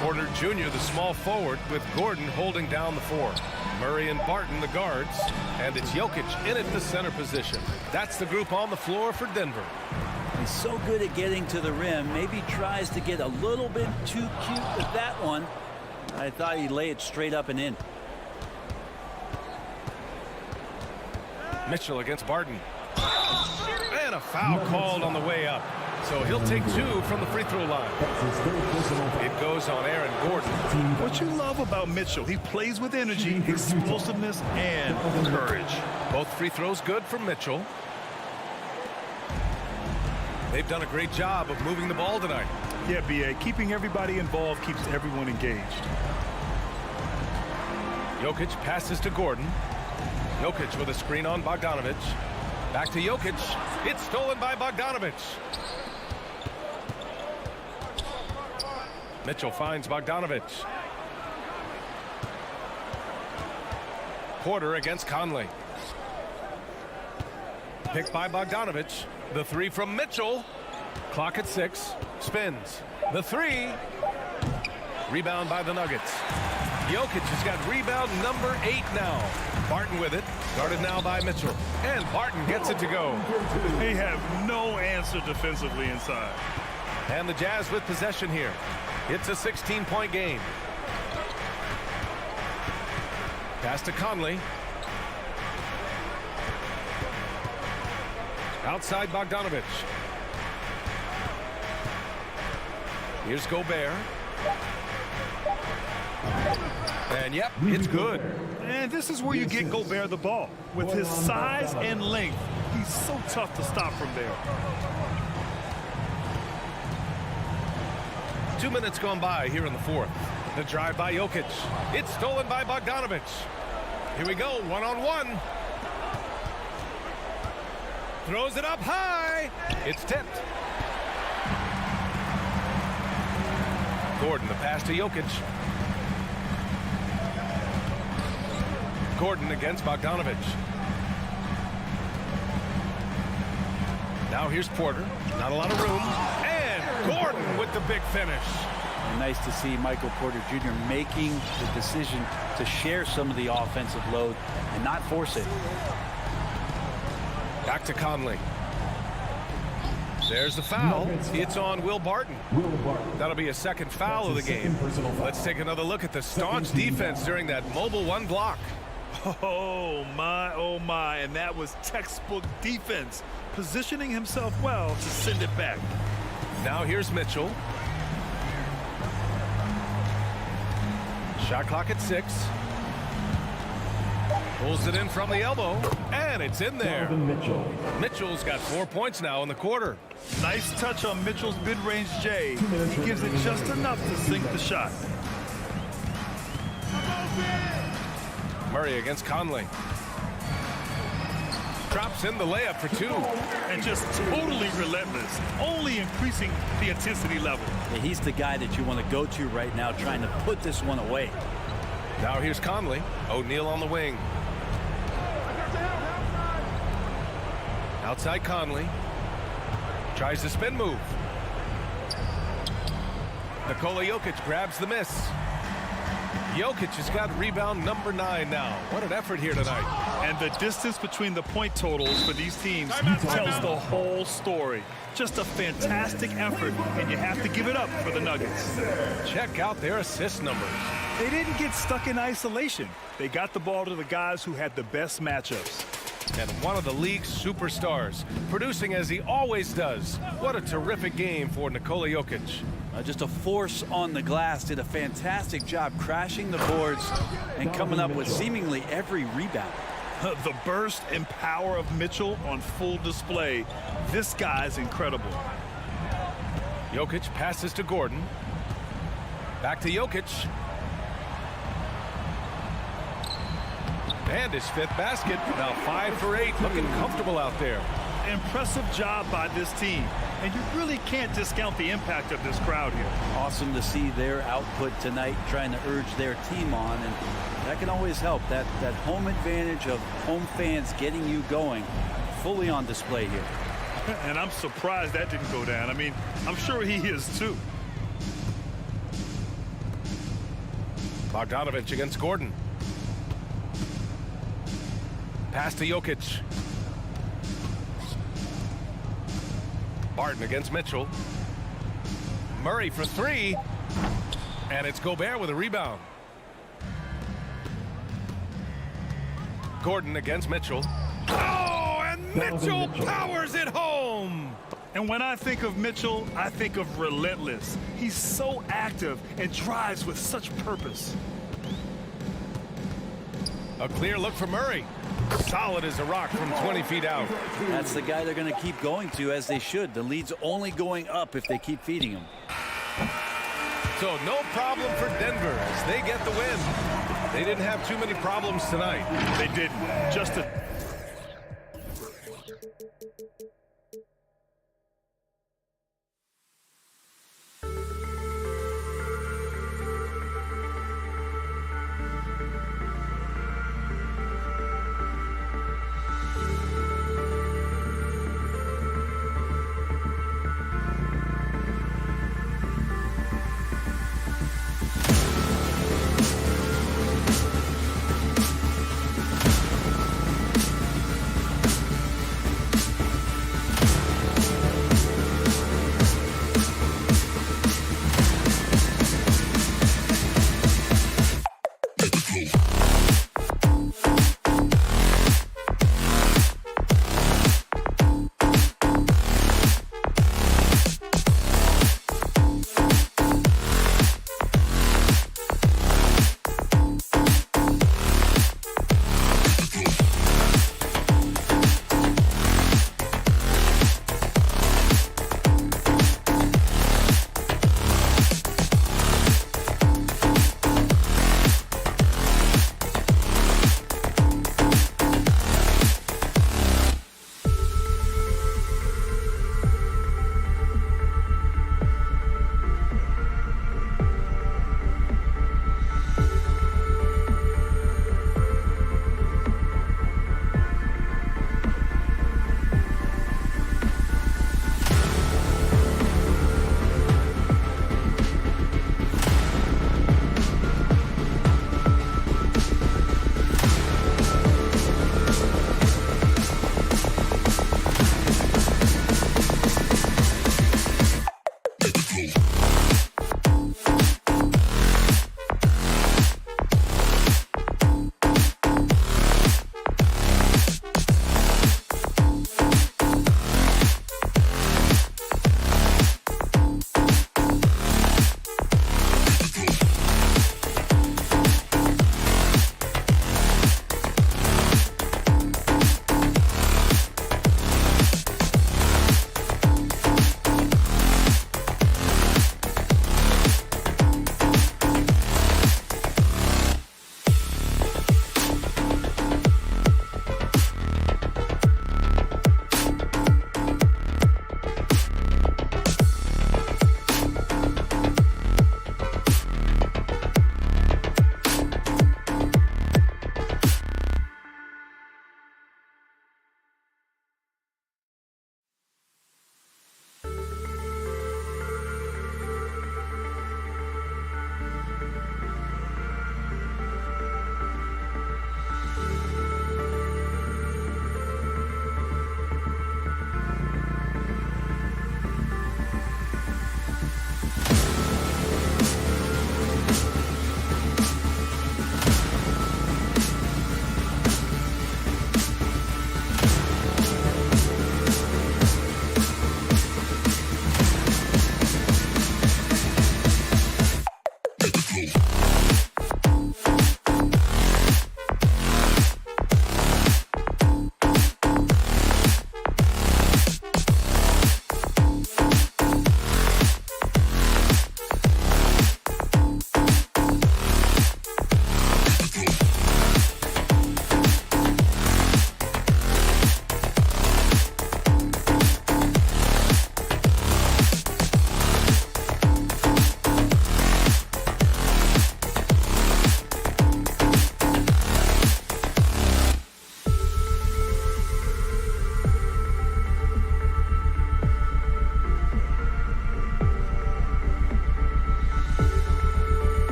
Porter Jr., the small forward, with Gordon holding down the 4. Murray and Barton, the guards, and it's Jokic in at the center position. That's the group on the floor for Denver. He's so good at getting to the rim. Maybe tries to get a little bit too cute with that one. I thought he'd lay it straight up and in. Mitchell against Barton. And a foul called on the way up. So he'll take 2 from the free throw line. It goes on Aaron Gordon. What you love about Mitchell, he plays with energy, explosiveness, and courage. Both free throws good for Mitchell. They've done a great job of moving the ball tonight. Yeah, B.A. Keeping everybody involved keeps everyone engaged. Jokic passes to Gordon. Jokic with a screen on Bogdanovic. Back to Jokic. It's stolen by Bogdanovic. Mitchell finds Bogdanovic. Porter against Conley. Picked by Bogdanovic. The 3 from Mitchell. Clock at 6. Spins. The 3. Rebound by the Nuggets. Jokic has got rebound number 8 now. Barton with it. Guarded now by Mitchell. And Barton gets it to go. They have no answer defensively inside. And the Jazz with possession here. It's a 16-point game. Pass to Conley. Outside Bogdanovic. Here's Gobert. And yep, it's good. And this is where you get Gobert the ball. With his size and length, he's so tough to stop from there. 2 minutes gone by here in the 4th. The drive by Jokic. It's stolen by Bogdanovic. Here we go, one-on-one. Throws it up high. It's tipped. Gordon, the pass to Jokic. Gordon against Bogdanovic. Now here's Porter. Not a lot of room. And Gordon with the big finish. And nice to see Michael Porter Jr. making the decision to share some of the offensive load and not force it. Back to Conley. There's the foul. It's on Will Barton. That'll be a second foul of the game. Let's take another look at the staunch defense during that mobile 1 block. Oh my, and that was textbook defense, positioning himself well to send it back. Now here's Mitchell. Shot clock at 6. Pulls it in from the elbow, and it's in there. Mitchell's got 4 points now in the quarter. Nice touch on Mitchell's mid-range J. He gives it just enough to sink the shot. Murray against Conley. Drops in the layup for 2. And just totally relentless, only increasing the intensity level. Yeah, he's the guy that you want to go to right now, trying to put this one away. Now here's Conley. O'Neal on the wing. Outside Conley. Tries the spin move. Nikola Jokic grabs the miss. Jokic has got rebound number 9 now. What an effort here tonight. And the distance between the point totals for these teams tells the whole story. Just a fantastic effort, and you have to give it up for the Nuggets. Check out their assist numbers. They didn't get stuck in isolation. They got the ball to the guys who had the best matchups. And one of the league's superstars, producing as he always does. What a terrific game for Nikola Jokic. Just a force on the glass, did a fantastic job crashing the boards and coming up with seemingly every rebound. The burst and power of Mitchell on full display. This guy's incredible. Jokic passes to Gordon. Back to Jokic. And his 5th basket. Now 5 for 8. Looking comfortable out there. Impressive job by this team. And you really can't discount the impact of this crowd here. Awesome to see their output tonight, trying to urge their team on, and that can always help. That home advantage of home fans getting you going, fully on display here. And I'm surprised that didn't go down. I mean, I'm sure he is too. Bogdanovic against Gordon. Pass to Jokic. Barton against Mitchell. Murray for 3. And it's Gobert with a rebound. Gordon against Mitchell. Oh! Mitchell powers it home. And when I think of Mitchell, I think of relentless. He's so active and drives with such purpose. A clear look for Murray. Solid as a rock from 20 feet out. That's the guy they're going to keep going to, as they should. The lead's only going up if they keep feeding him. So no problem for Denver as they get the win. They didn't have too many problems tonight. They didn't. Just a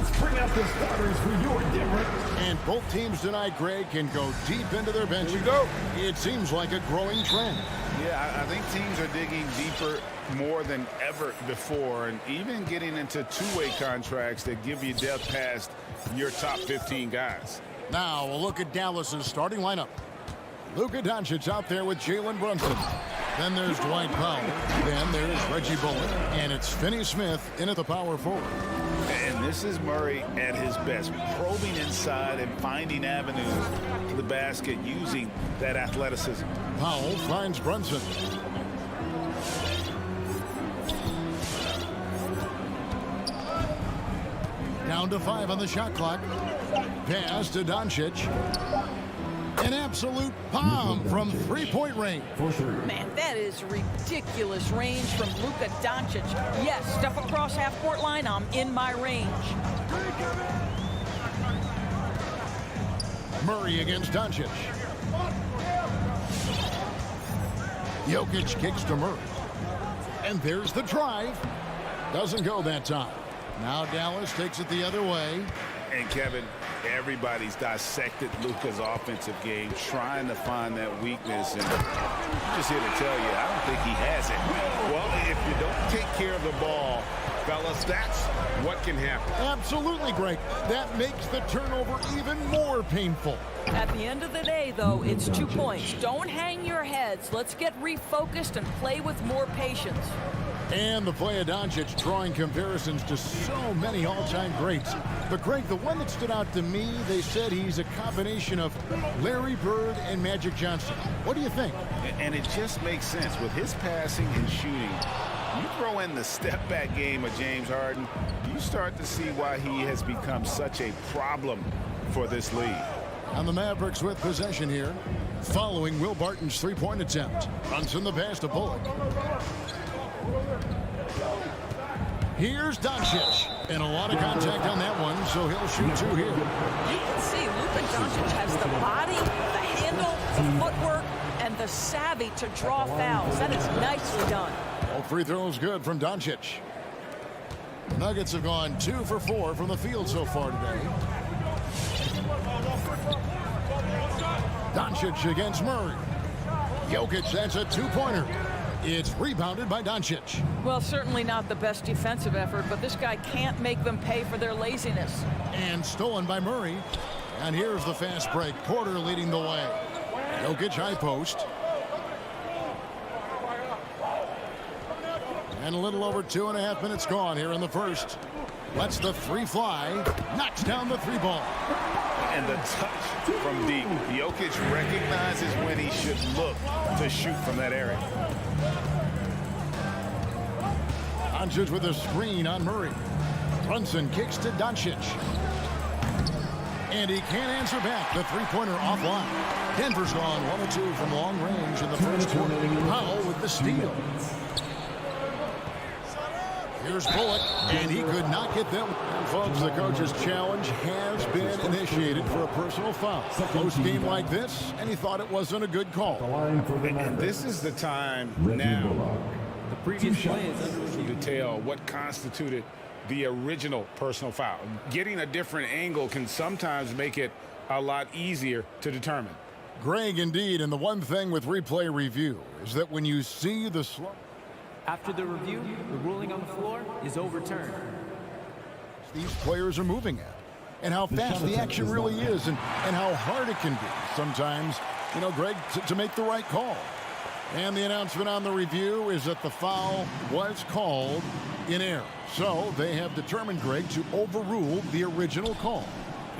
Let's bring out the starters for your different. And both teams tonight, Greg, can go deep into their benches. It seems like a growing trend. Yeah, I think teams are digging deeper more than ever before, and even getting into two-way contracts that give you depth past your top 15 guys. Now a look at Dallas's starting lineup. Luka Doncic out there with Jalen Brunson. Then there's Dwight Powell. Then there's Reggie Bullock. And it's Finney Smith in at the power forward. And this is Murray at his best, probing inside and finding avenues to the basket using that athleticism. Powell finds Brunson. Down to 5 on the shot clock. Pass to Doncic. An absolute bomb from three-point range. Man, that is ridiculous range from Luka Doncic. Yes, step across half-court line, I'm in my range. Murray against Doncic. Jokic kicks to Murray. And there's the drive. Doesn't go that time. Now Dallas takes it the other way. And Kevin, everybody's dissected Luka's offensive game, trying to find that weakness. And I'm just here to tell you, I don't think he has it. Well, if you don't take care of the ball, fellas, that's what can happen. Absolutely, Greg. That makes the turnover even more painful. At the end of the day, though, it's 2 points. Don't hang your heads. Let's get refocused and play with more patience. And the play of Doncic drawing comparisons to so many all-time greats. But, Greg, the one that stood out to me, they said he's a combination of Larry Bird and Magic Johnson. What do you think? And it just makes sense. With his passing and shooting, you throw in the step-back game of James Harden, you start to see why he has become such a problem for this league. And the Mavericks with possession here, following Will Barton's three-point attempt. Brunson the pass to Bullock. Here's Doncic. And a lot of contact on that one, so he'll shoot two here. You can see Luka Doncic has the body, the handle, the footwork, and the savvy to draw fouls. That is nicely done. All free throws good from Doncic. The Nuggets have gone 2 for 4 from the field so far today. Doncic against Murray. Jokic, that's a two-pointer. It's rebounded by Doncic. Well, certainly not the best defensive effort, but this guy can't make them pay for their laziness. And stolen by Murray. And here's the fast break. Porter leading the way. Jokic high post. And a little over 2.5 minutes gone here in the first. Lets the three fly. Knocks down the three ball. And the touch from deep. Jokic recognizes when he should look to shoot from that area. Doncic with a screen on Murray. Brunson kicks to Doncic. And he can't answer back. The three-pointer offline. Denver's gone 1 of 2 from long range in the first quarter. Powell with the steal. Here's Bullock, and he could not get them. And folks, the coach's challenge has been initiated for a personal foul. Close game like this, and he thought it wasn't a good call. And this is the time now The previous play is under review. to tell what constituted the original personal foul. Getting a different angle can sometimes make it a lot easier to determine. Greg, indeed, and the one thing with replay review is that when you see the slow... After the review, the ruling on the floor is overturned. these players are moving at, and how fast the action really is, and how hard it can be sometimes, you know, Greg, to make the right call. And the announcement on the review is that the foul was called in error. So they have determined, Greg, to overrule the original call.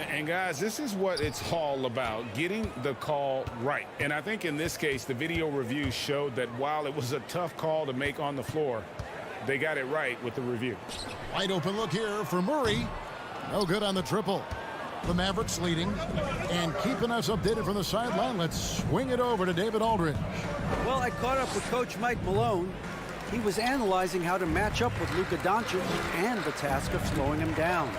And guys, this is what it's all about, getting the call right. And I think in this case, the video review showed that while it was a tough call to make on the floor, they got it right with the review. Wide open look here for Murray. No good on the triple. The Mavericks leading and keeping us updated from the sideline. Let's swing it over to David Aldridge. Well, I caught up with Coach Mike Malone. He was analyzing how to match up with Luka Doncic and the task of slowing him down.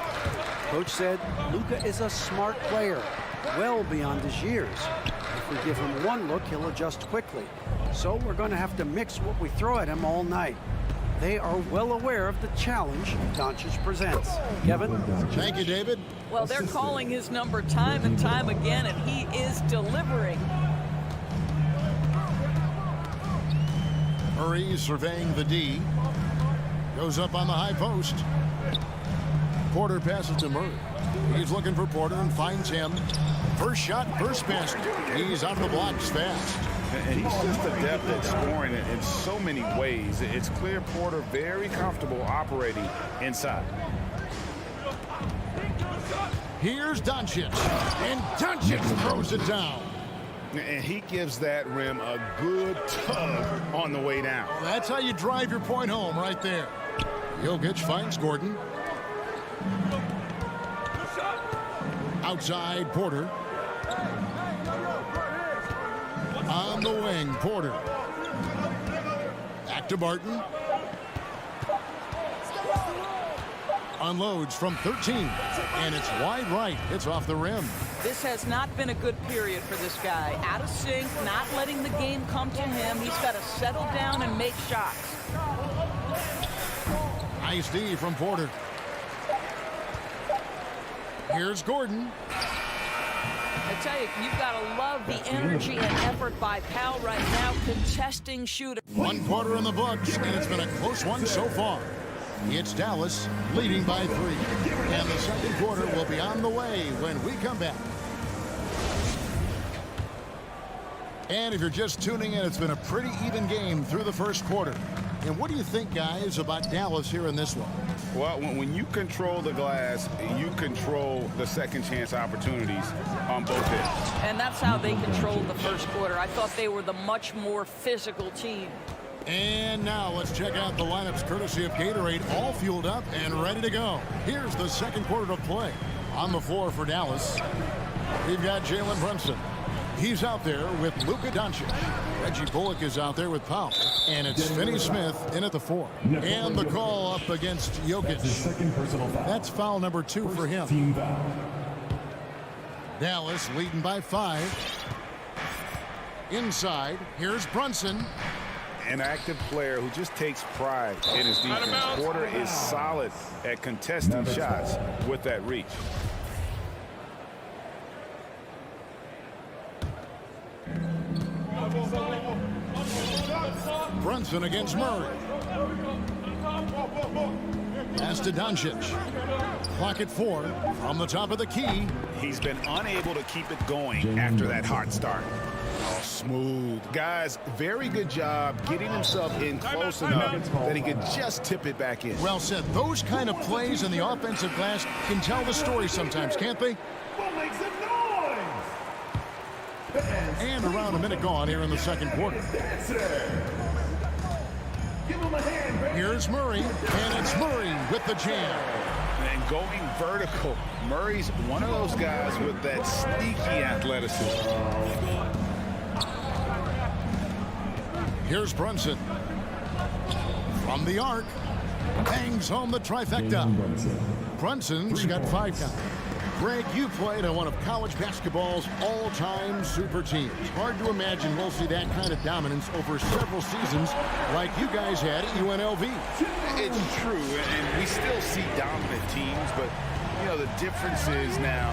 Coach said Luka is a smart player, well beyond his years. If we give him one look, he'll adjust quickly. So we're going to have to mix what we throw at him all night. They are well aware of the challenge Doncic presents. Kevin? Thank you, David. Well, they're calling his number time and time again, and he is delivering. Murray surveying the D. Goes up on the high post. Porter passes to Murray. He's looking for Porter and finds him. First shot, first basket. He's out of the blocks fast. And he's just adept at scoring it in so many ways. It's clear Porter very comfortable operating inside. Here's Doncic. And Doncic throws it down. And he gives that rim a good tug on the way down. That's how you drive your point home right there. Jokic finds Gordon. Outside, Porter. On the wing, Porter. Back to Barton. Unloads from 13. And it's wide right. It's off the rim. This has not been a good period for this guy. Out of sync, not letting the game come to him. He's got to settle down and make shots. Nice D from Porter. Here's Gordon. I tell you, you've got to love the energy and effort by Powell right now, contesting shooter. 1 quarter in the books, and it's been a close one so far. It's Dallas leading by 3. And the second quarter will be on the way when we come back. And if you're just tuning in, it's been a pretty even game through the first quarter. And what do you think, guys, about Dallas here in this one? Well, when you control the glass, you control the second chance opportunities on both ends. And that's how they controlled the first quarter. I thought they were the much more physical team. And now let's check out the lineups courtesy of Gatorade, all fueled up and ready to go. Here's the second quarter of play. On the floor for Dallas, we've got Jalen Brunson. He's out there with Luka Doncic. Reggie Bullock is out there with Powell. And it's Finney-Smith in at the 4. And the call up against Jokic. That's foul number 2 for him. Dallas leading by 5. Inside, here's Brunson. An active player who just takes pride in his defense. Porter is solid at contesting shots with that reach. Brunson against Murray. Pass to Doncic. Clock at 4 from the top of the key. He's been unable to keep it going after that hot start. Oh, smooth. Guys, very good job getting himself in close enough that he could just tip it back in. Well said. Those kind of plays in the offensive glass can tell the story sometimes, can't they? And around a minute gone here in the second quarter. Here's Murray, and it's Murray with the jam. And going vertical. Murray's one of those guys with that sneaky athleticism. Here's Brunson. From the arc, bangs home the trifecta. Brunson's got 5 now. Greg, you played on one of college basketball's all-time super teams. Hard to imagine we'll see that kind of dominance over several seasons like you guys had at UNLV. It's true, and we still see dominant teams, but, you know, the difference is now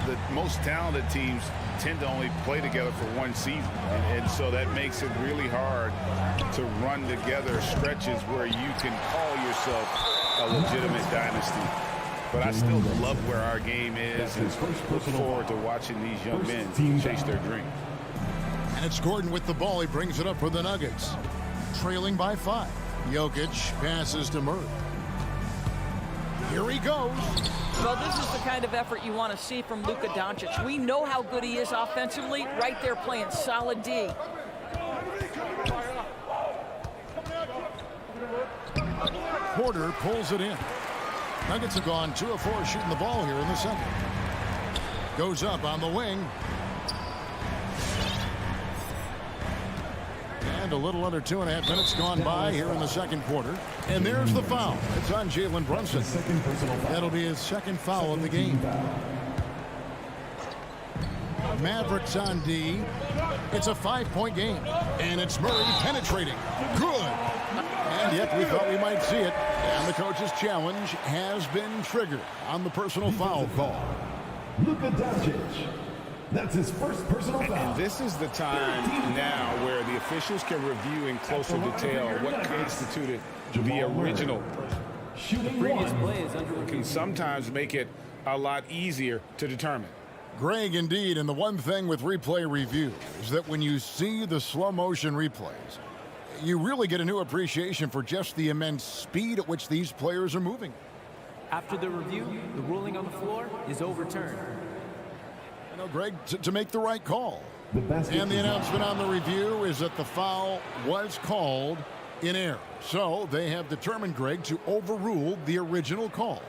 the most talented teams tend to only play together for one season, and so that makes it really hard to run together stretches where you can call yourself a legitimate dynasty. But I still love where our game is and look forward to watching these young men chase their dream. And it's Gordon with the ball. He brings it up for the Nuggets. Trailing by 5. Jokic passes to Murray. Here he goes. Well, this is the kind of effort you want to see from Luka Doncic. We know how good he is offensively. Right there playing solid D. Porter pulls it in. Nuggets have gone 2 of 4 shooting the ball here in the second. Goes up on the wing. And a little under 2.5 minutes gone by here in the second quarter. And there's the foul. It's on Jalen Brunson. That'll be his second foul of the game. Mavericks on D. It's a 5-point game. And it's Murray penetrating. Good. And yet we thought we might see it. And the coach's challenge has been triggered on the personal foul call. Luka Doncic. That's his first personal foul. And this is the time now where the officials can review in closer detail what constituted the original. Shooting Previous one. play is under Can sometimes make it a lot easier to determine. Greg, indeed, and the one thing with replay review is that when you see the slow motion replays, you really get a new appreciation for just the immense speed at which these players are moving. After the review, the ruling on the floor is overturned. You know, Greg, to make the right call. The basket And the is announcement on the review is that the foul was called in error. So they have determined, Greg, to overrule the original call.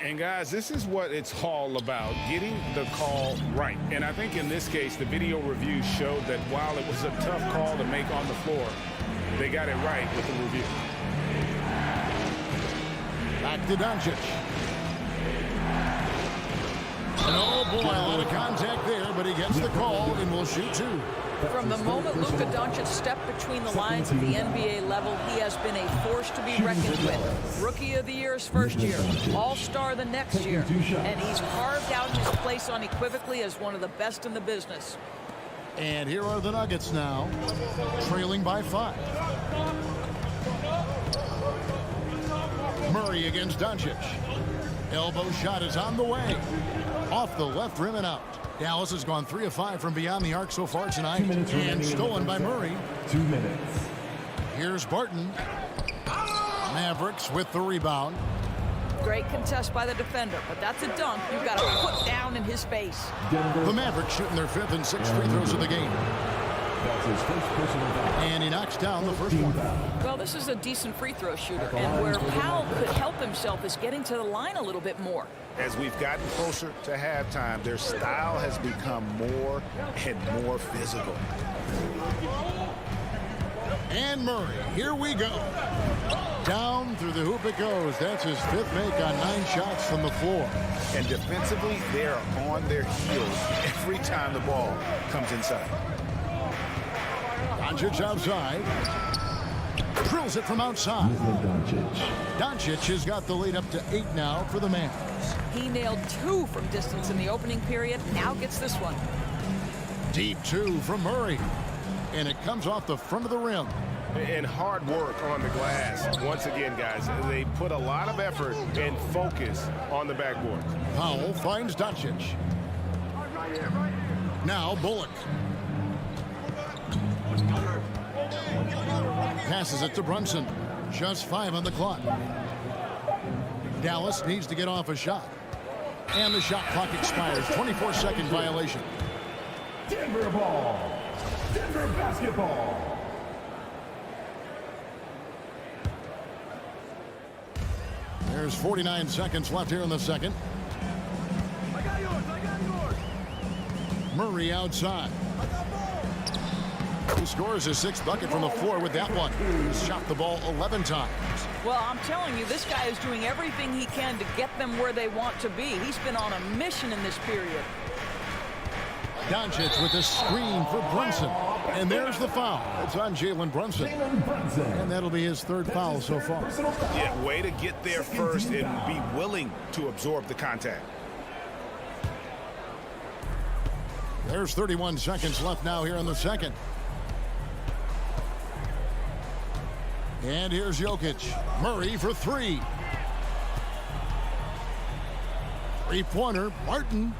And guys, this is what it's all about, getting the call right. And I think in this case, the video review showed that while it was a tough call to make on the floor, they got it right with the review. Back to Doncic. Oh boy, a lot of contact there, but he gets the call and will shoot two. From the moment Luka Doncic stepped between the lines of the NBA level, he has been a force to be reckoned with. Rookie of the Year his first year, All-Star the next year, and he's carved out his place unequivocally as one of the best in the business. And here are the Nuggets now, trailing by 5. Murray against Doncic. Elbow shot is on the way. Off the left rim and out. Dallas has gone 3 of 5 from beyond the arc so far tonight. And stolen by Murray. 2 minutes. Here's Barton. Mavericks with the rebound. Great contest by the defender, but that's a dunk you've got to put down in his face. The Mavericks shooting their 5th and 6th free throws of the game. That's his first personal foul. And he knocks down the first one. Well, this is a decent free throw shooter, and where Powell could help himself is getting to the line a little bit more. As we've gotten closer to halftime, their style has become more and more physical. And Murray, here we go. Down through the hoop it goes. That's his 5th make on 9 shots from the floor. And defensively, they are on their heels every time the ball comes inside. Doncic outside. Drills it from outside. Doncic has got the lead up to 8 now for the Mavs. He nailed 2 from distance in the opening period. Now gets this one. Deep 2 from Murray. And it comes off the front of the rim. And hard work on the glass. Once again, guys, they put a lot of effort and focus on the backboard. Powell finds Doncic. Now Bullock. Passes it to Brunson. Just 5 on the clock. Dallas needs to get off a shot. And the shot clock expires. 24-second violation. Denver ball. Denver basketball. There's 49 seconds left here in the second. I got yours. Murray outside. He scores his 6th bucket from the floor with that one. He's shot the ball 11 times. Well, I'm telling you, this guy is doing everything he can to get them where they want to be. He's been on a mission in this period. Doncic with a screen for Brunson. And there's the foul. It's on Jalen Brunson. And that'll be his 3rd foul so far. Yeah, way to get there first and be willing to absorb the contact. There's 31 seconds left now here in the second. And here's Jokic. Murray for 3. 3-pointer, Martin.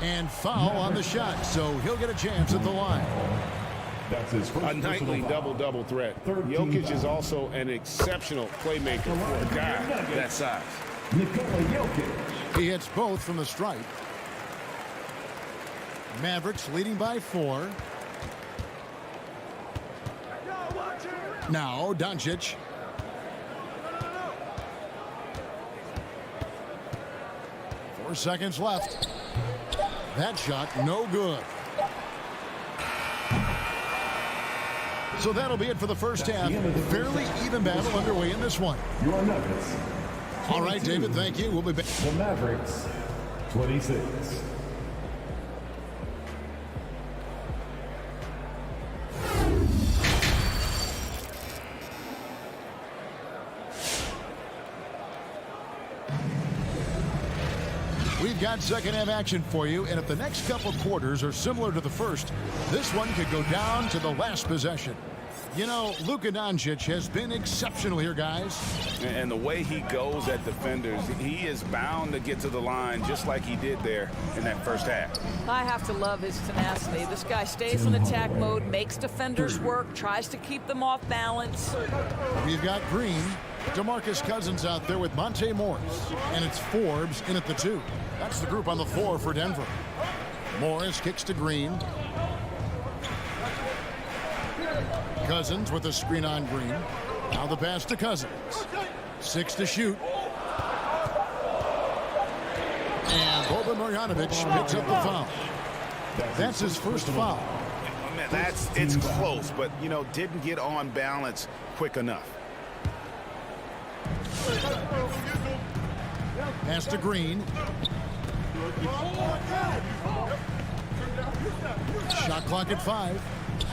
And foul on the shot, so he'll get a chance at the line. That's his first A nightly double-double threat. Jokic is also an exceptional playmaker for a guy that size. Nikola Jokic. He hits both from the stripe. Mavericks leading by 4. Now Doncic. Four seconds left. That shot no good. So that'll be it for the first half. Fairly even battle underway in this one. Your Nuggets. All right, David, thank you. We'll be back. The Mavericks, 26. got second half action for you, and if the next couple quarters are similar to the first, this one could go down to the last possession. You know, Luka Doncic has been exceptional here, guys. And the way he goes at defenders, he is bound to get to the line just like he did there in that first half. I have to love his tenacity. This guy stays in attack mode, makes defenders work, tries to keep them off balance. We've got Green, DeMarcus Cousins out there with Monte Morris, and it's Forbes in at the 2. That's the group on the floor for Denver. Morris kicks to Green. Cousins with a screen on Green. Now the pass to Cousins. 6 to shoot. And Boban Marjanovic picks up the foul. That's his first foul. Man, it's close, but, you know, didn't get on balance quick enough. Pass to Green. Shot clock at 5.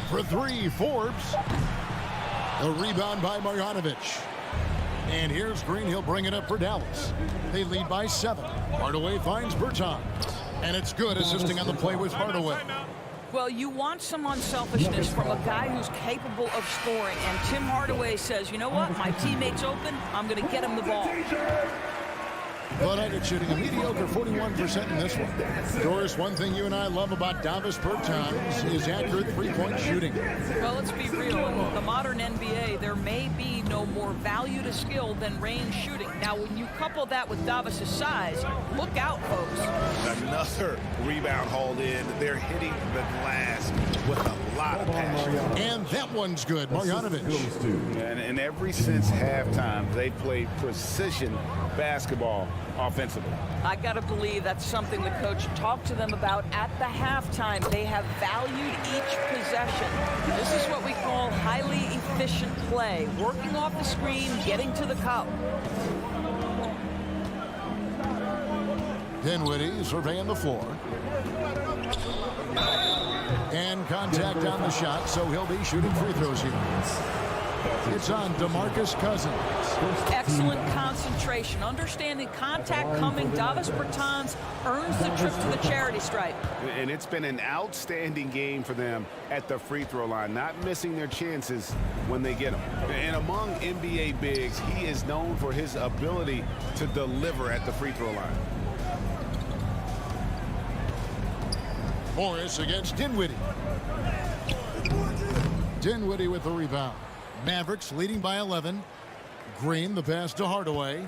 For 3, Forbes. The rebound by Marjanovic. And here's Green. He'll bring it up for Dallas. They lead by 7. Hardaway finds Bertans. And it's good, assisting on the play with Hardaway. Well, you want some unselfishness from a guy who's capable of scoring. And Tim Hardaway says, you know what? My teammate's open. I'm going to get him the ball. The Nuggets shooting a mediocre 41% in this one. Doris, one thing you and I love about Davis Bertans is accurate three-point shooting. Well, let's be real. In the modern NBA, there may be no more value to skill than range shooting. Now, when you couple that with Davis's size, look out, folks. Another rebound hauled in. They're hitting the glass with a lot of passion. And that one's good. Marjanovic. And ever since halftime, they played precision basketball offensively. I got to believe that's something the coach talked to them about at the halftime. They have valued each possession. This is what we call highly efficient play. Working off the screen, getting to the cup. Dinwiddie surveying the floor. And contact on the shot, so he'll be shooting free throws here. It's on DeMarcus Cousins. Excellent concentration. Understanding contact coming. Davis Bertans earns the trip to the charity stripe. And it's been an outstanding game for them at the free throw line, not missing their chances when they get them. And among NBA bigs, he is known for his ability to deliver at the free throw line. Morris against Dinwiddie. Dinwiddie with the rebound. Mavericks leading by 11. Green, the pass to Hardaway.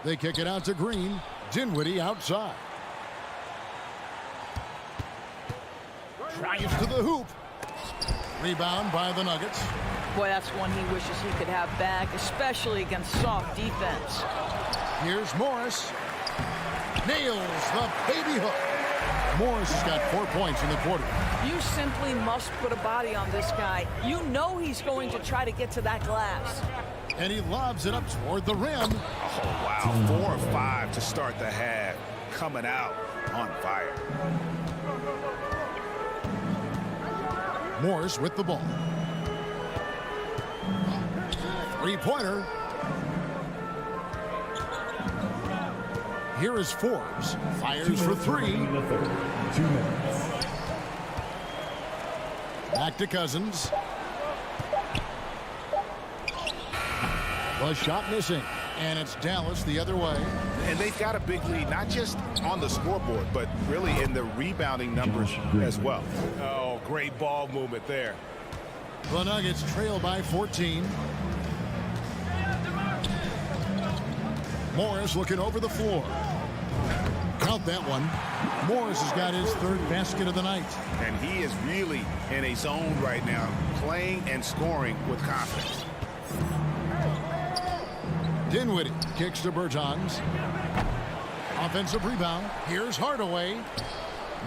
They kick it out to Green. Dinwiddie outside. Drives to the hoop. Rebound by the Nuggets. Boy, that's one he wishes he could have back, especially against soft defense. Here's Morris. Nails the baby hook. Morris has got 4 points in the quarter. You simply must put a body on this guy. You know he's going to try to get to that glass. And he lobs it up toward the rim. Oh, wow. 4 or 5 to start the half. Coming out on fire. Morris with the ball. Three-pointer. Here is Forbes. Fires for 3. 2 minutes. Back to Cousins. The shot missing. And it's Dallas the other way. And they've got a big lead, not just on the scoreboard, but really in the rebounding numbers as well. Oh, great ball movement there. The Nuggets trail by 14. Morris looking over the floor. Count that one. Morris has got his 3rd basket of the night. And he is really in a zone right now, playing and scoring with confidence. Dinwiddie kicks to Bertans. Offensive rebound. Here's Hardaway.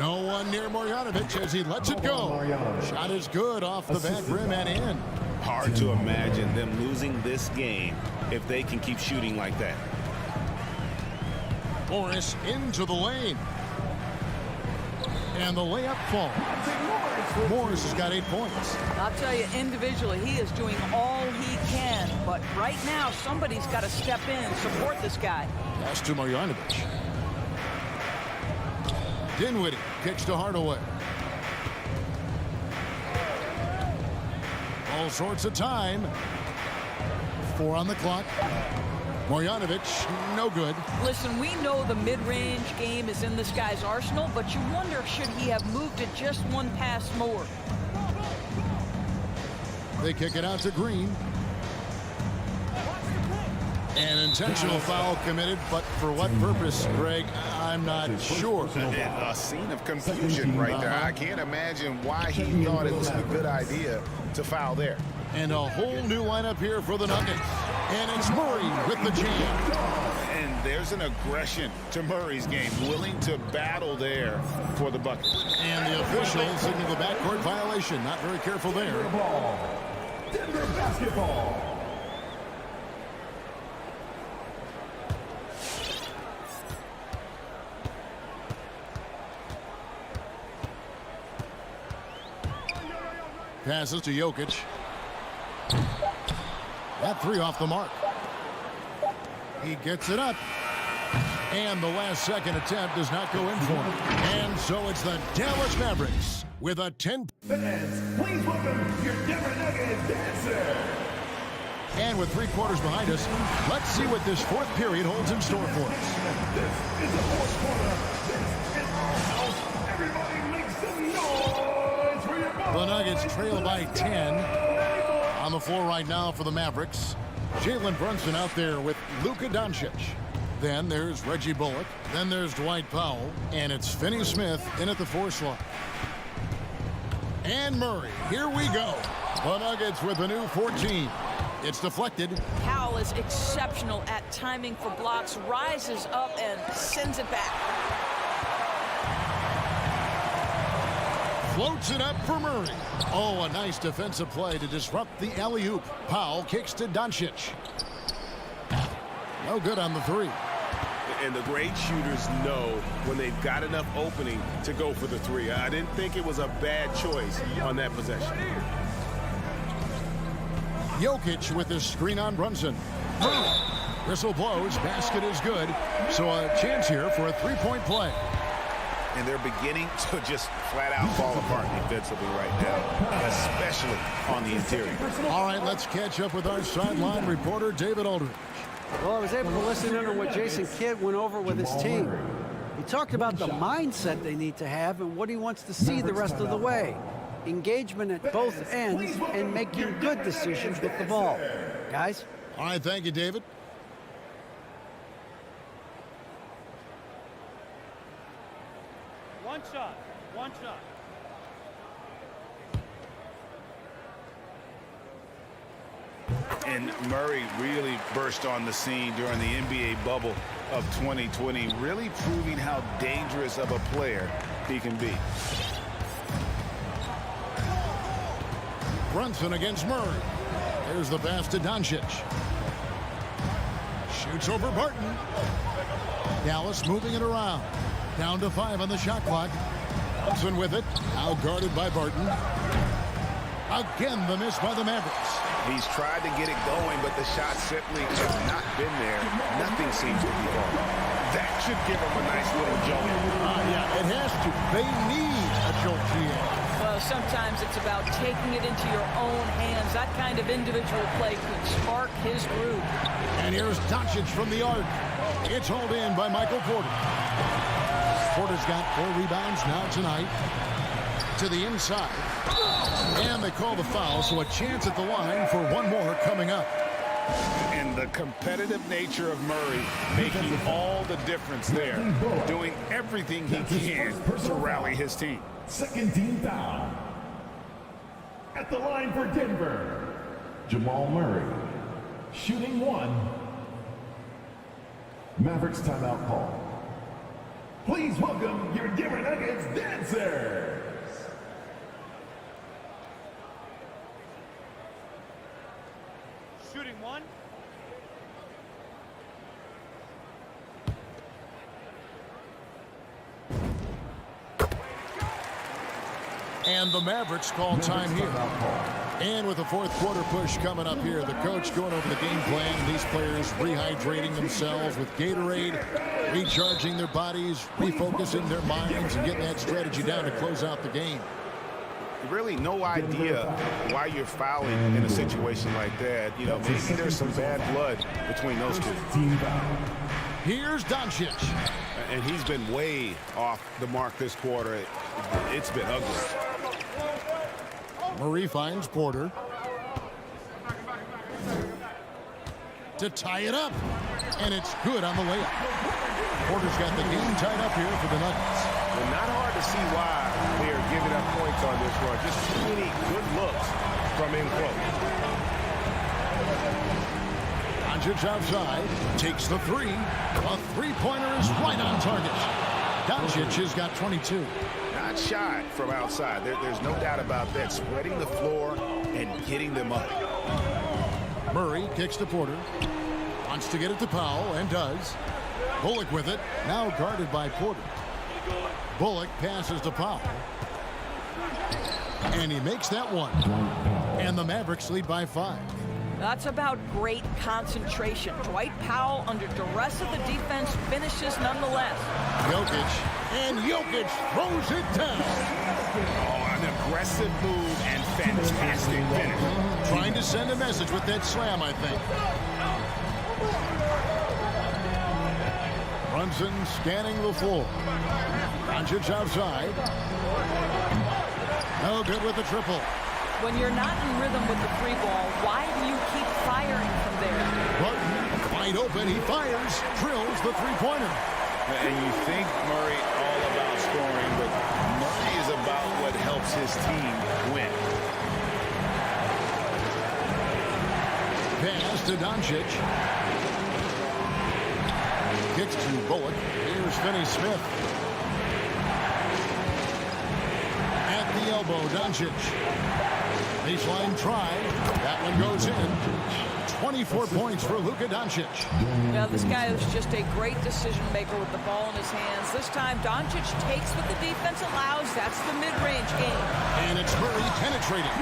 No one near Marjanovic as he lets it go. Shot is good off the back rim and in. Hard to imagine them losing this game if they can keep shooting like that. Morris into the lane. And the layup falls. Morris has got 8 points. I'll tell you, individually, he is doing all he can. But right now, somebody's got to step in and support this guy. Pass to Marjanovic. Dinwiddie kicks to Hardaway. All sorts of time. 4 on the clock. Marjanovic, no good. Listen, we know the mid-range game is in this guy's arsenal, but you wonder, should he have moved it just one pass more? They kick it out to Green. An intentional foul committed, but for what purpose, Greg, I'm not sure. A scene of confusion right there. I can't imagine why he thought it was a good idea to foul there. And a whole new lineup here for the Nuggets. And it's Murray with the jam. And there's an aggression to Murray's game, willing to battle there for the bucket. And the official signaled the backcourt violation. Not very careful there. Denver basketball. Passes to Jokic. That 3 off the mark. He gets it up. And the last second attempt does not go in for him. And so it's the Dallas Mavericks with a 10. Fans, please welcome your Denver Nuggets dancer. And with 3 quarters behind us, let's see what this 4th period holds in store for us. This is the 4th quarter. This is our house. Everybody make some noise for your boy. The Nuggets trail by 10. On the floor right now for the Mavericks. Jalen Brunson out there with Luka Doncic. Then there's Reggie Bullock. Then there's Dwight Powell. And it's Finney-Smith in at the 4 slot. And Murray. Here we go. The Nuggets with a new 14. It's deflected. Powell is exceptional at timing for blocks, rises up and sends it back. Floats it up for Murray. Oh, a nice defensive play to disrupt the alley-oop. Powell kicks to Doncic. No good on the 3. And the great shooters know when they've got enough opening to go for the 3. I didn't think it was a bad choice on that possession. Jokic with his screen on Brunson. Murray. Whistle blows. Basket is good. So a chance here for a 3-point play. And they're beginning to just flat out fall apart defensively right now, especially on the interior. All right, let's catch up with our sideline reporter, David Aldridge. Well, I was able to listen in on what Jason Kidd went over with his team. He talked about the mindset they need to have and what he wants to see the rest of the way. Engagement at both ends and making good decisions with the ball. Guys? All right, thank you, David. One shot. One shot. And Murray really burst on the scene during the NBA bubble of 2020, really proving how dangerous of a player he can be. Brunson against Murray. There's the pass to Doncic. Shoots over Barton. Dallas moving it around. Down to 5 on the shot clock. Brunson with it. Now guarded by Barton. Again, the miss by the Mavericks. He's tried to get it going, but the shot simply has not been there. Nothing seems to be going. That should give him a nice little jolt. Yeah, it has to. They need a jolt here. Well, sometimes it's about taking it into your own hands. That kind of individual play could spark his groove. And here's Doncic from the arc. It's hauled in by Michael Porter. Porter's got 4 rebounds now tonight. To the inside. And they call the foul, so a chance at the line for one more coming up. And the competitive nature of Murray making all the difference there. Doing everything he can to rally his team. Second team foul. At the line for Denver, Jamal Murray. Shooting 1. Mavericks timeout call. Please welcome your Denver Nuggets dancers. Shooting 1. And the Mavericks call time here. And with the fourth quarter push coming up here, the coach going over the game plan, and these players rehydrating themselves with Gatorade, recharging their bodies, refocusing their minds, and getting that strategy down to close out the game. Really no idea why you're fouling in a situation like that. You know, maybe there's some bad blood between those two. Here's Doncic. And he's been way off the mark this quarter. It's been ugly. Murray finds Porter to tie it up, and it's good on the layup. Porter's got the game tied up here for the Nuggets. Well, not hard to see why they are giving up points on this run. Just too many good looks from in close. Doncic outside, takes the three. A three-pointer is right on target. Doncic has got 22. Not shy from outside. There's no doubt about that. Spreading the floor and getting them up. Murray kicks to Porter. Wants to get it to Powell, and does. Bullock with it, now guarded by Porter. Bullock passes to Powell. And he makes that one. And the Mavericks lead by 5. That's about great concentration. Dwight Powell, under duress of the defense, finishes nonetheless. Jokic, and Jokic throws it down. Oh, an aggressive move and fantastic finish. Trying to send a message with that slam, I think. Brunson scanning the floor. Doncic outside. No good with the triple. When you're not in rhythm with the free ball, why do you keep firing from there? Barton, wide open, he fires, drills the three-pointer. And you think Murray all about scoring, but Murray is about what helps his team win. Pass to Doncic. Kicks to Bullock. Here's Finney-Smith. At the elbow, Doncic. Baseline try. That one goes in. 24 points for Luka Doncic. Now, this guy is just a great decision maker with the ball in his hands. This time, Doncic takes what the defense allows. That's the mid-range game. And it's Murray penetrating.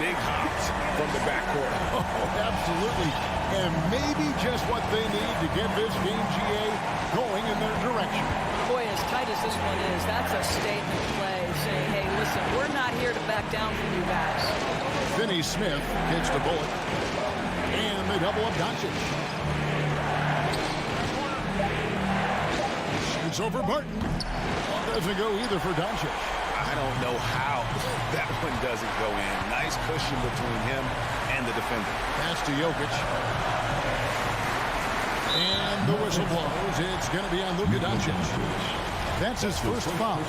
Big hops from the backcourt. Oh, absolutely. And maybe just what they need to get this game, GA, going in their direction. Boy, as tight as this one is, that's a statement play saying, hey, listen, we're not here to back down from you guys. Finney-Smith kicks to Bullock. And they double up Doncic. Shoots over Barton. Doesn't go either for Doncic. I don't know how that one doesn't go in. Nice cushion between him and the defender. Pass to Jokic. And the whistle blows. It's going to be on Luka Doncic. That's his first foul.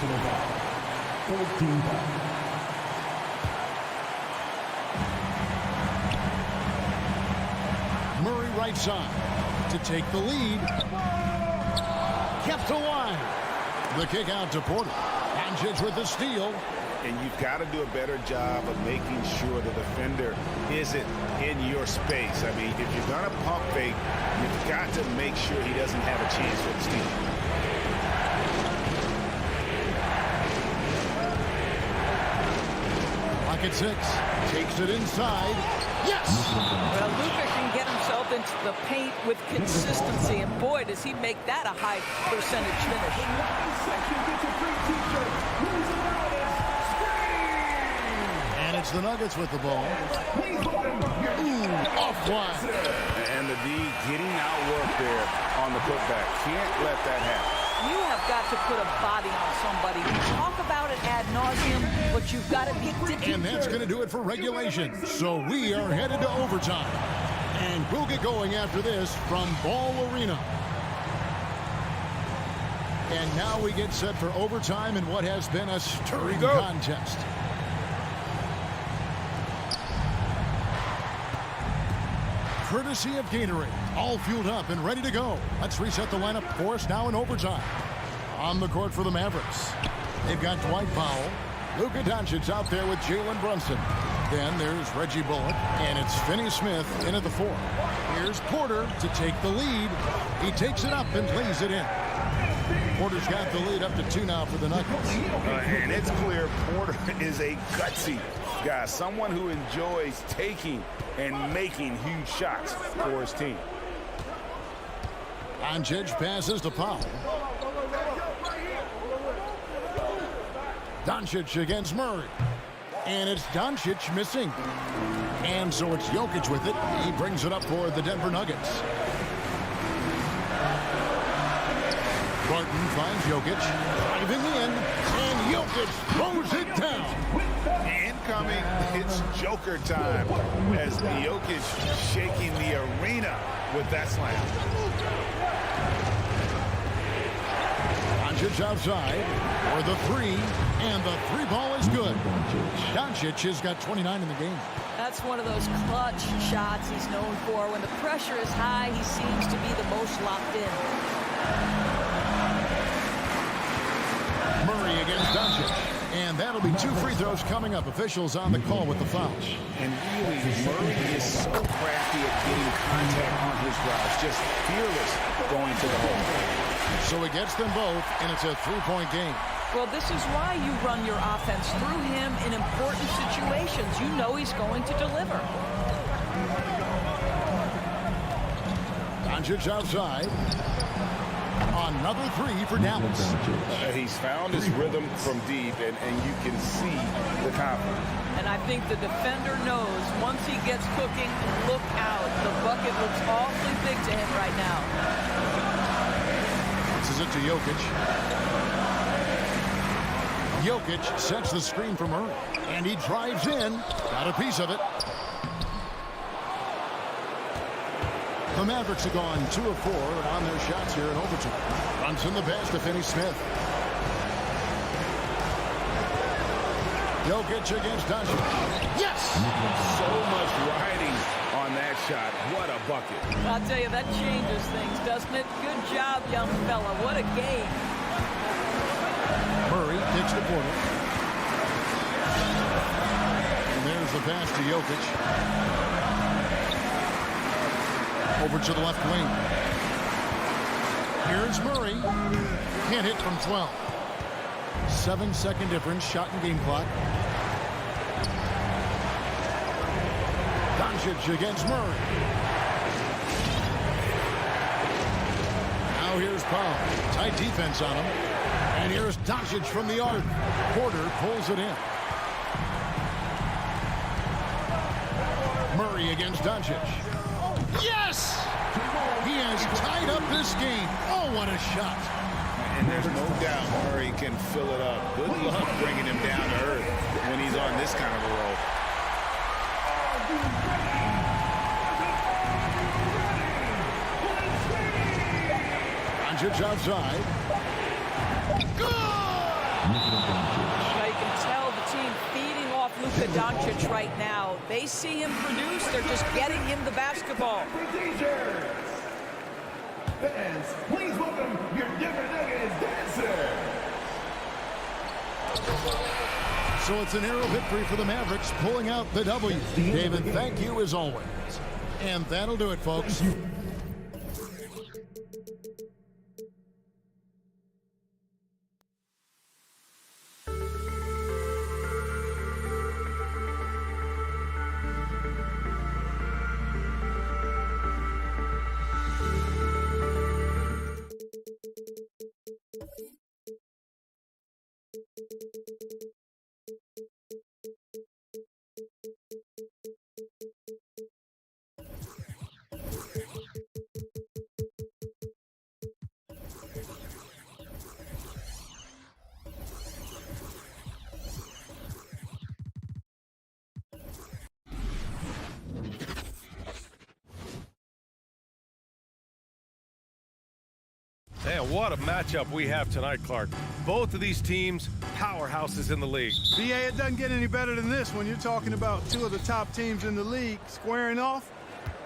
Murray right side to take the lead. Kept alive. The kick out to Porter. Doncic with the steal. And you've got to do a better job of making sure the defender isn't in your space. I mean, if you're going to pump fake, you've got to make sure he doesn't have a chance for the steal. Pocket 6. Takes it inside. Yes! Well, Luka can get himself into the paint with consistency, and boy, does he make that a high percentage finish. And it's the Nuggets with the ball. Ooh, off one. And the D getting outworked there on the putback. Can't let that happen. You have got to put a body on somebody. You talk about it ad nauseum, but you've got to be And that's going to do it for regulation. So we are headed to overtime. And we'll get going after this from Ball Arena. And now we get set for overtime in what has been a stirring contest. Courtesy of Gatorade, all fueled up and ready to go. Let's reset the lineup for us now in overtime. On the court for the Mavericks, they've got Dwight Powell. Luka Doncic out there with Jalen Brunson. Then there's Reggie Bullock, and it's Finney-Smith in at the 4. Here's Porter to take the lead. He takes it up and lays it in. Porter's got the lead up to 2 now for the Nuggets. And it's clear Porter is a gutsy guy, someone who enjoys taking and making huge shots for his team. Doncic passes to Powell. Doncic against Murray. And it's Doncic missing. And so it's Jokic with it. He brings it up for the Denver Nuggets. Barton finds Jokic. Driving in. And Jokic throws it down. Incoming, it's Joker time as Jokic shaking the arena with that slam. Doncic outside for the 3, and the 3 ball is good. Doncic has got 29 in the game. That's one of those clutch shots he's known for. When the pressure is high, he seems to be the most locked in. Murray against Doncic. And that'll be 2 free throws coming up. Officials on the call with the foul. And really, Murray is so crafty at getting contact on his drives. Just fearless going to the hole. So he gets them both, and it's a 3-point game. Well, this is why you run your offense through him in important situations. You know he's going to deliver. Doncic outside. Another 3 for Dallas. He's found his rhythm from deep, and you can see the confidence. And I think the defender knows once he gets cooking, look out. The bucket looks awfully big to him right now. This is it to Jokic. Jokic sets the screen for Murray. And he drives in. Got a piece of it. The Mavericks have gone 2 of 4 on their shots here in overtime. Runs in the pass to Finney-Smith. Jokic against Doncic. Yes! So much riding on that shot. What a bucket. I'll tell you, that changes things, doesn't it? Good job, young fella. What a game. Murray takes the Porter. And there's the pass to Jokic. Over to the left wing. Here's Murray. Can't hit from 12. 7-second difference. Shot and game clock. Doncic against Murray. Now here's Powell. Tight defense on him. And here's Doncic from the arc. Porter pulls it in. Murray against Doncic. Yes! He has tied up this game. Oh, what a shot. And there's no doubt Murray can fill it up. Good luck bringing him down to earth when he's on this kind of a roll. Doncic outside. Good! Now you can tell the team feeding off Luka Doncic right now. They see him produce. They're just getting him the basketball. Fans, please welcome your Denver Nuggets dancer. So it's a narrow victory for the Mavericks, pulling out the W. David, thank you as always. And that'll do it, folks. Man, what a matchup we have tonight, Clark. Both of these teams, powerhouses in the league. BA, it doesn't get any better than this when you're talking about 2 of the top teams in the league squaring off.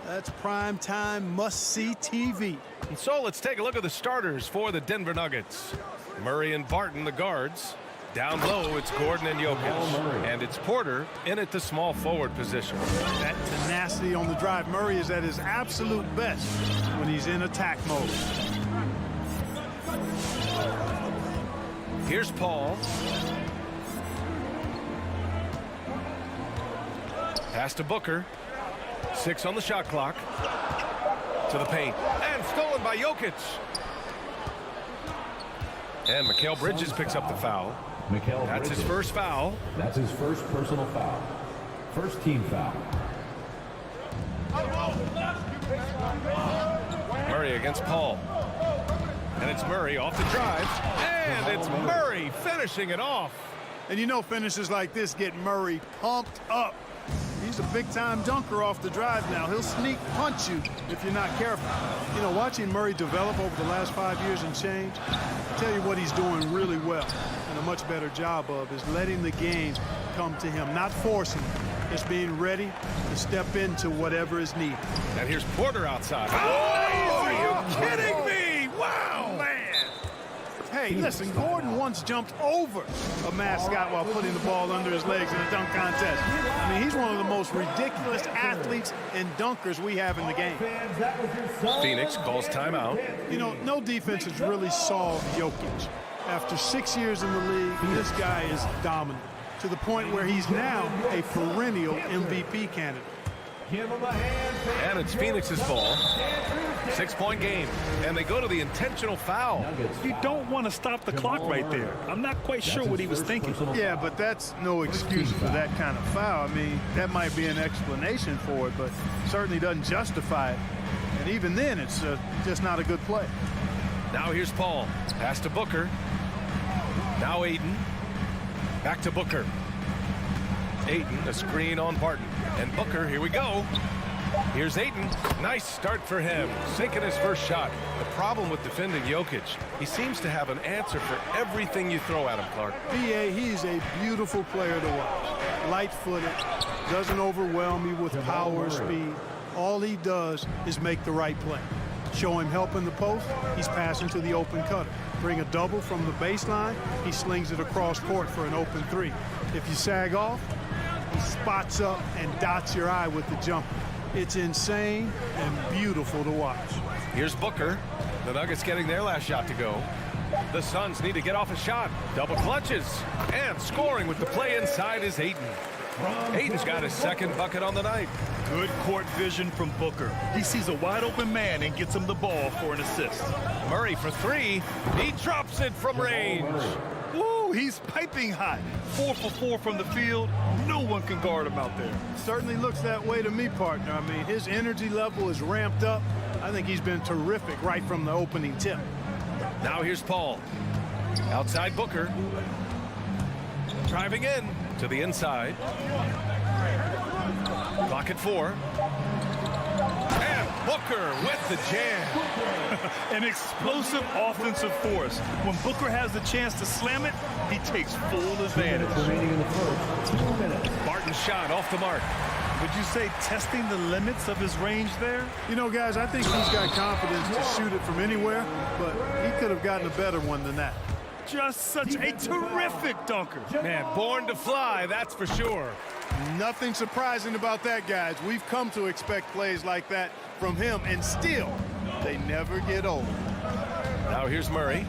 That's prime time must-see TV. And so let's take a look at the starters for the Denver Nuggets. Murray and Barton, the guards. Down low, it's Gordon and Jokic. And it's Porter in at the small forward position. That tenacity on the drive. Murray is at his absolute best when he's in attack mode. Here's Paul. Pass to Booker. 6 on the shot clock. To the paint. And stolen by Jokic. And Mikal Bridges picks up the foul. That's his first foul. That's his first personal foul. First team foul. Murray against Paul. And it's Murray off the drive. And it's Murray finishing it off. And you know finishes like this get Murray pumped up. He's a big-time dunker off the drive now. He'll sneak punch you if you're not careful. You know, watching Murray develop over the last 5 years and change, I tell you what he's doing really well and a much better job of is letting the game come to him, not forcing it, just being ready to step into whatever is needed. And here's Porter outside. Oh, are you kidding me? Wow, man. Hey, listen, Gordon once jumped over a mascot while putting the ball under his legs in a dunk contest. I mean, he's one of the most ridiculous athletes and dunkers we have in the game. Phoenix calls timeout. You know, no defense has really solved Jokic. After 6 years in the league, this guy is dominant to the point where he's now a perennial MVP candidate. And it's Phoenix's ball. 6-point game. And they go to the intentional foul. You don't want to stop the clock right there. I'm not quite sure what he was thinking. Yeah, but that's no excuse for that kind of foul. I mean, that might be an explanation for it, but certainly doesn't justify it. And even then, it's just not a good play. Now here's Paul. Pass to Booker. Now Ayton. Back to Booker. Ayton, a screen on Barton. And Booker, here we go. Here's Ayton. Nice start for him. Sinking his first shot. The problem with defending Jokic, he seems to have an answer for everything you throw at him, Clark. B.A., he's a beautiful player to watch. Light-footed, doesn't overwhelm you with power or speed. All he does is make the right play. Show him help in the post, he's passing to the open cutter. Bring a double from the baseline, he slings it across court for an open three. If you sag off, he spots up and dots your eye with the jumper. It's insane and beautiful to watch. Here's Booker. The Nuggets getting their last shot to go. The Suns need to get off a shot. Double clutches. And scoring with the play inside is Ayton. Ayton's got his second bucket on the night. Good court vision from Booker. He sees a wide open man and gets him the ball for an assist. Murray for three. He drops it from range. Woo, he's piping hot. 4 for 4 from the field. No one can guard him out there. Certainly looks that way to me, partner. I mean, his energy level is ramped up. I think he's been terrific right from the opening tip. Now here's Paul. Outside Booker. Driving in to the inside. Clock at 4. And Booker with the jam. An explosive offensive force. When Booker has the chance to slam it, he takes full advantage. Barton's shot off the mark. Would you say testing the limits of his range there? You know, guys, I think he's got confidence to shoot it from anywhere, but he could have gotten a better one than that. Just such a terrific dunker. Man, born to fly, that's for sure. Nothing surprising about that, guys. We've come to expect plays like that from him, and still, they never get old. Now here's Murray.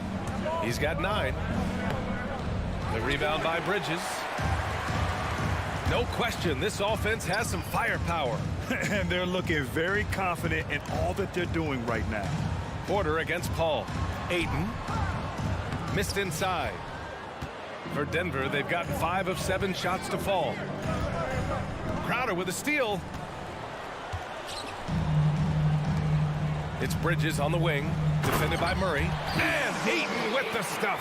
He's got 9. The rebound by Bridges. No question, this offense has some firepower. And they're looking very confident in all that they're doing right now. Porter against Paul. Ayton. Missed inside. For Denver, they've gotten 5 of 7 shots to fall. Crowder with a steal. It's Bridges on the wing, defended by Murray. And Ayton with the stuff.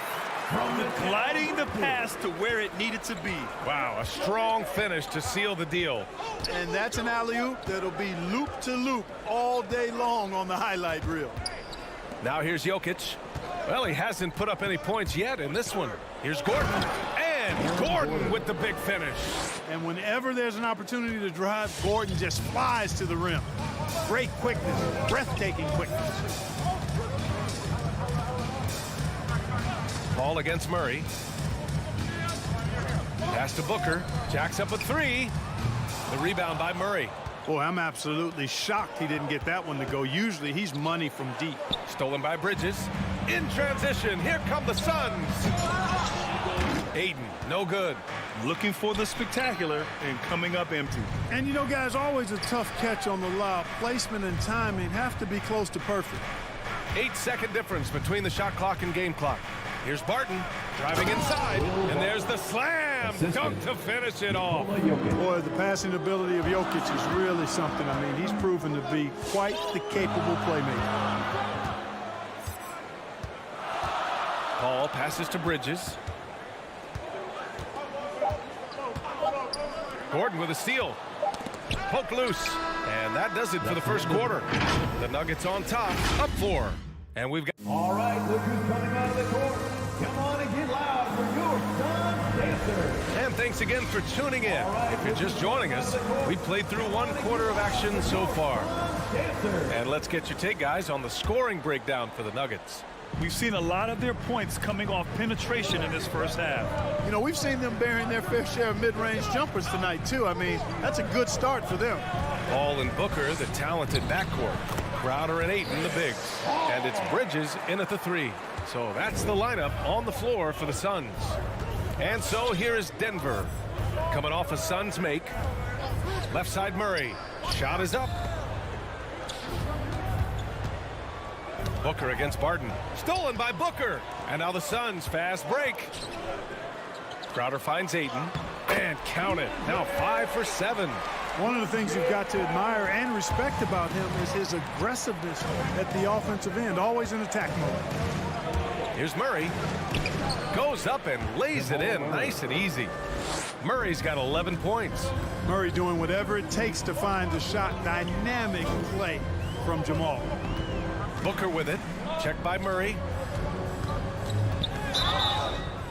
Gliding the pass to where it needed to be. Wow, a strong finish to seal the deal. And that's an alley-oop that'll be loop to loop all day long on the highlight reel. Now here's Jokic. Well, he hasn't put up any points yet in this one. Here's Gordon. And Gordon with the big finish. And whenever there's an opportunity to drive, Gordon just flies to the rim. Great quickness, breathtaking quickness. Ball against Murray. Pass to Booker. Jacks up a 3. The rebound by Murray. Boy, I'm absolutely shocked he didn't get that one to go. Usually he's money from deep. Stolen by Bridges. In transition, here come the Suns. Ayton, no good. Looking for the spectacular and coming up empty. And you know, guys, always a tough catch on the lob. Placement and timing have to be close to perfect. 8-second difference between the shot clock and game clock. Here's Barton driving inside, and there's the slam dunk to finish it off. Boy, the passing ability of Jokic is really something. I mean, he's proven to be quite the capable playmaker. Paul passes to Bridges. Gordon with a steal. Poke loose. And that does it for the first quarter. The Nuggets on top, up 4. And we've got... All right, look who's coming out of the court. Come on and get loud for your Suns dancers. And thanks again for tuning in. If you're just joining us, we've played through 1 quarter of action so far. And let's get your take, guys, on the scoring breakdown for the Nuggets. We've seen a lot of their points coming off penetration in this first half. You know, we've seen them bearing their fair share of mid-range jumpers tonight, too. I mean, that's a good start for them. Paul and Booker, the talented backcourt. Crowder and Ayton, the bigs. And it's Bridges in at the 3. So that's the lineup on the floor for the Suns. And so here is Denver. Coming off a Suns make. Left side Murray. Shot is up. Booker against Barton. Stolen by Booker. And now the Suns fast break. Crowder finds Ayton. And count it. Now 5 for 7. One of the things you've got to admire and respect about him is his aggressiveness at the offensive end, always in attack mode. Here's Murray. Goes up and lays it in nice and easy. Murray's got 11 points. Murray doing whatever it takes to find the shot. Dynamic play from Jamal. Booker with it. Checked by Murray.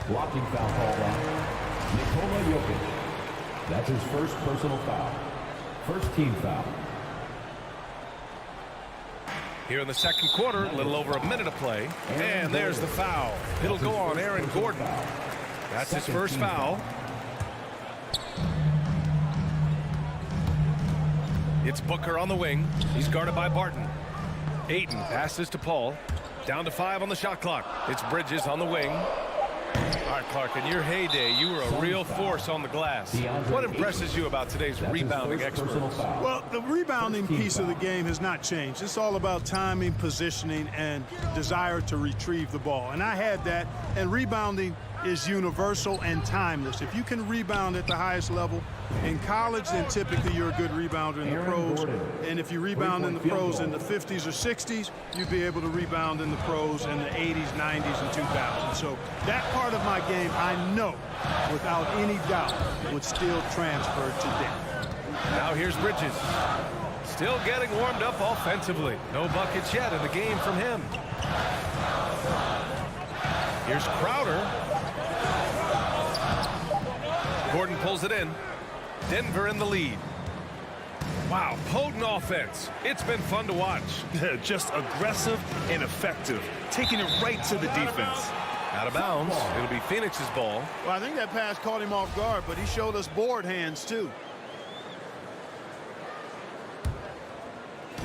Blocking foul called on Nikola Jokic. That's his first personal foul. First team foul. Here in the second quarter, a little over a minute of play. And there's the foul. It'll go on Aaron Gordon. That's his first foul. It's Booker on the wing. He's guarded by Barton. Ayton passes to Paul. Down to 5 on the shot clock. It's Bridges on the wing. All right, Clark, in your heyday, you were a real force on the glass. What impresses you about today's rebounding experts? Well, the rebounding piece of the game has not changed. It's all about timing, positioning, and desire to retrieve the ball. And I had that, and rebounding is universal and timeless. If you can rebound at the highest level in college, then typically you're a good rebounder in the pros. And if you rebound in the pros in the 50s or 60s, you'd be able to rebound in the pros in the 80s, 90s, and 2000s. So that part of my game, I know, without any doubt, would still transfer today. Now here's Bridges. Still getting warmed up offensively. No buckets yet in the game from him. Here's Crowder. Gordon pulls it in. Denver in the lead. Wow, potent offense. It's been fun to watch. Just aggressive and effective, taking it right to the defense. Out of bounds. It'll be Phoenix's ball. Well, I think that pass caught him off guard, but he showed us board hands, too.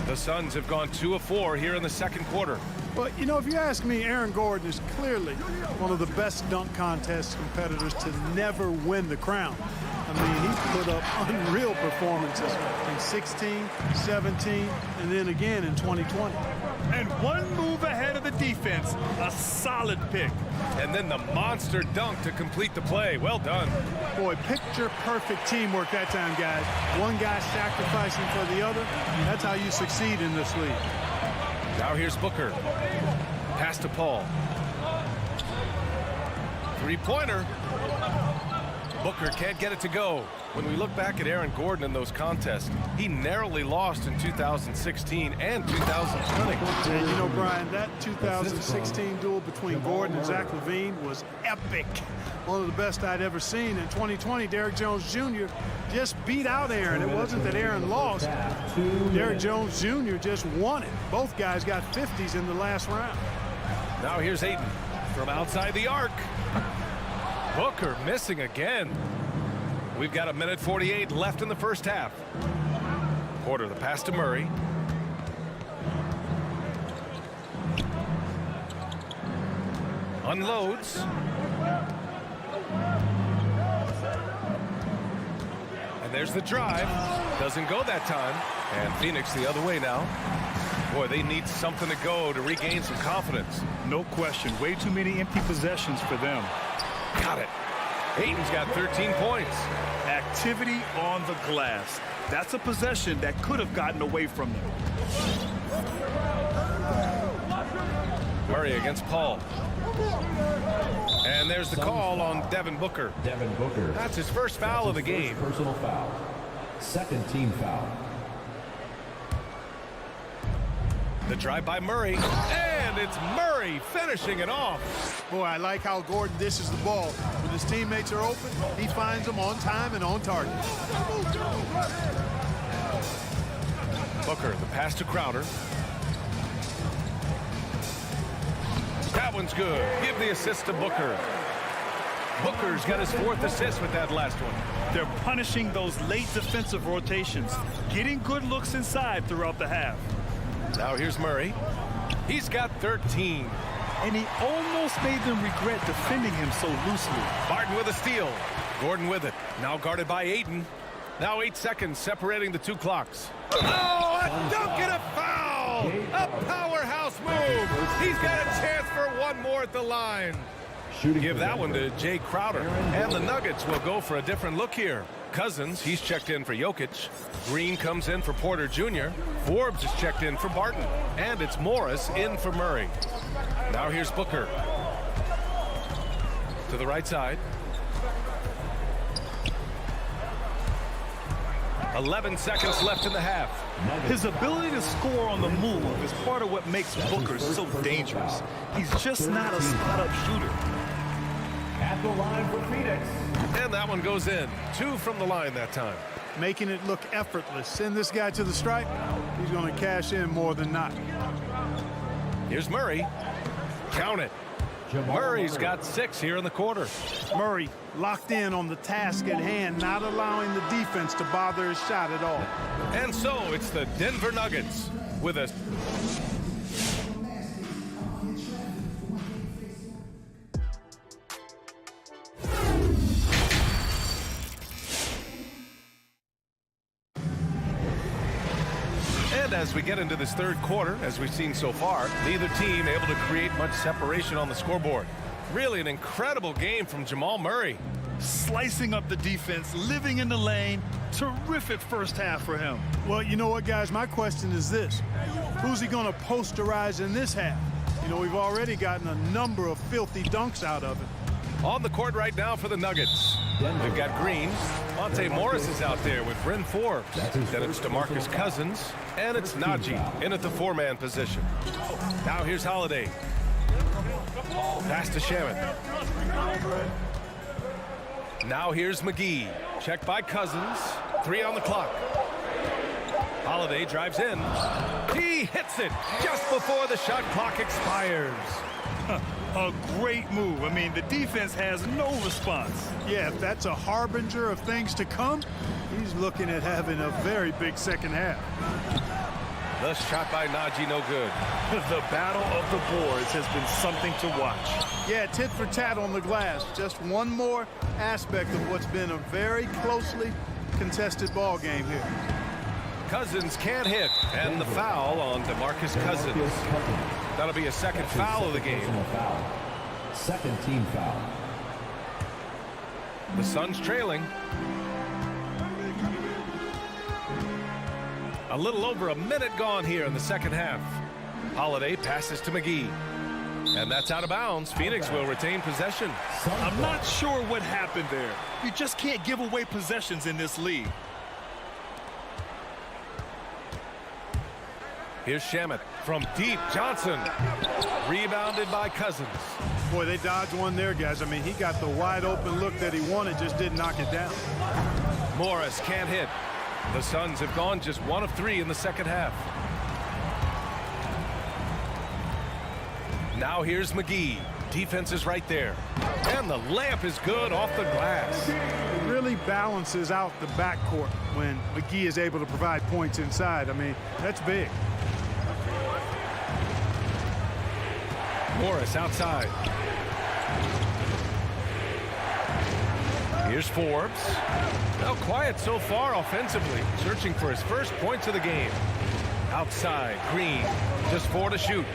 The Suns have gone 2 of 4 here in the second quarter. But, you know, if you ask me, Aaron Gordon is clearly one of the best dunk contest competitors to never win the crown. I mean, he's put up unreal performances in 16, 17, and then again in 2020. And one move ahead of the defense, a solid pick. And then the monster dunk to complete the play. Well done. Boy, picture-perfect teamwork that time, guys. One guy sacrificing for the other. That's how you succeed in this league. Now here's Booker. Pass to Paul. Three-pointer. Booker can't get it to go. When we look back at Aaron Gordon in those contests, he narrowly lost in 2016 and 2020. And you know, Brian, that 2016 duel between Gordon and Zach LaVine was epic. One of the best I'd ever seen. In 2020, Derrick Jones Jr. just beat out Aaron. It wasn't that Aaron lost. Derrick Jones Jr. just won it. Both guys got 50s in the last round. Now here's Ayton from outside the arc. Booker missing again. We've got 1:48 left in the first half. Porter, the pass to Murray. Unloads. And there's the drive. Doesn't go that time. And Phoenix the other way now. Boy, they need something to go to regain some confidence. No question. Way too many empty possessions for them. Got it. Ayton's got 13 points. Activity on the glass. That's a possession that could have gotten away from them. Murray against Paul. And there's the call on Devin Booker. Devin Booker. That's his first foul of the game. Personal foul. Second team foul. The drive by Murray. And it's Murray finishing it off. Boy, I like how Gordon dishes the ball. When his teammates are open, he finds them on time and on target. Booker, the pass to Crowder. That one's good. Give the assist to Booker. Booker's got his 4th assist with that last one. They're punishing those late defensive rotations, getting good looks inside throughout the half. Now here's Murray. He's got 13. And he almost made them regret defending him so loosely. Barton with a steal. Gordon with it. Now guarded by Ayton. Now 8 seconds separating the 2 clocks. Oh, a dunk and a foul! A powerhouse move. He's got a chance for one more at the line. Give that one to Jay Crowder. And the Nuggets will go for a different look here. Cousins, he's checked in for Jokic. Green comes in for Porter Jr. Forbes is checked in for Barton. And it's Morris in for Murray. Now here's Booker. To the right side. 11 seconds left in the half. His ability to score on the move is part of what makes Booker so dangerous. He's just not a spot-up shooter. At the line for Phoenix. And that one goes in. 2 from the line that time. Making it look effortless. Send this guy to the stripe. He's going to cash in more than not. Here's Murray. Count it. Murray's got 6 here in the quarter. Murray locked in on the task at hand, not allowing the defense to bother his shot at all. And so it's the Denver Nuggets with a... And as we get into this 3rd quarter, as we've seen so far, neither team able to create much separation on the scoreboard. Really an incredible game from Jamal Murray. Slicing up the defense, living in the lane. Terrific first half for him. Well, you know what, guys? My question is this. Who's he going to posterize in this half? You know, we've already gotten a number of filthy dunks out of it. On the court right now for the Nuggets. They've got Green. Monte Morris is out there with Bryn Forbes. Then it's DeMarcus Cousins. And it's Najee in at the 4-man position. Now here's Holiday. Pass to Shaman. Now here's McGee. Checked by Cousins. 3 on the clock. Holiday drives in. He hits it just before the shot clock expires. A great move. I mean, the defense has no response. Yeah, if that's a harbinger of things to come, he's looking at having a very big second half. The shot by Najee, no good. The battle of the boards has been something to watch. Yeah, tit for tat on the glass. Just one more aspect of what's been a very closely contested ball game here. Cousins can't hit, and the foul on DeMarcus Cousins. That'll be a second foul of the game. Second team foul. The Suns trailing. A little over a minute gone here in the second half. Holiday passes to McGee. And that's out of bounds. Phoenix will retain possession. I'm not sure what happened there. You just can't give away possessions in this league. Here's Shamet from deep. Johnson. Rebounded by Cousins. Boy, they dodged one there, guys. I mean, he got the wide open look that he wanted, just didn't knock it down. Morris can't hit. The Suns have gone just 1 of 3 in the second half. Now here's McGee. Defense is right there. And the layup is good off the glass. It really balances out the backcourt when McGee is able to provide points inside. I mean, that's big. Morris outside. Here's Forbes. Now quiet so far offensively, searching for his first points of the game. Outside, Green, just 4 to shoot.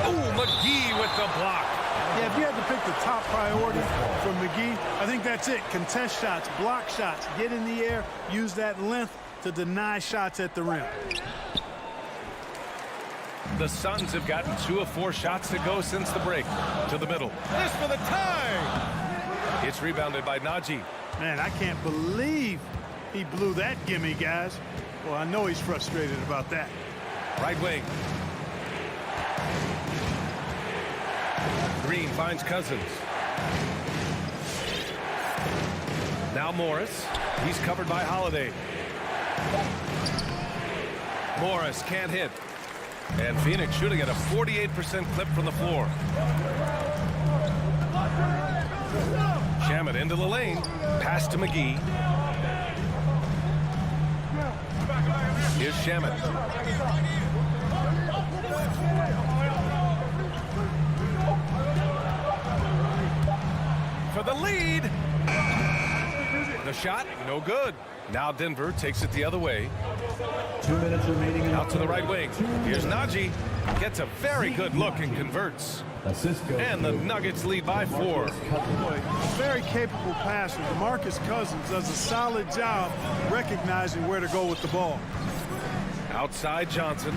Oh, McGee with the block. Yeah, if you had to pick the top priority for McGee, I think that's it. Contest shots, block shots, get in the air, use that length to deny shots at the rim. The Suns have gotten 2 of 4 shots to go since the break. To the middle. This for the tie. It's rebounded by Najee. Man, I can't believe he blew that gimme, guys. Well, I know he's frustrated about that. Right wing. Green finds Cousins. Now Morris. He's covered by Holiday. Morris can't hit. And Phoenix shooting at a 48% clip from the floor. Shamet into the lane. Pass to McGee. Here's Shamet. For the lead. The shot, no good. Now Denver takes it the other way. 2 minutes remaining. Out to the right wing. Here's Najee. Gets a very good look and converts. And the Nuggets lead by 4. Boy, very capable passer. DeMarcus Cousins does a solid job recognizing where to go with the ball. Outside Johnson.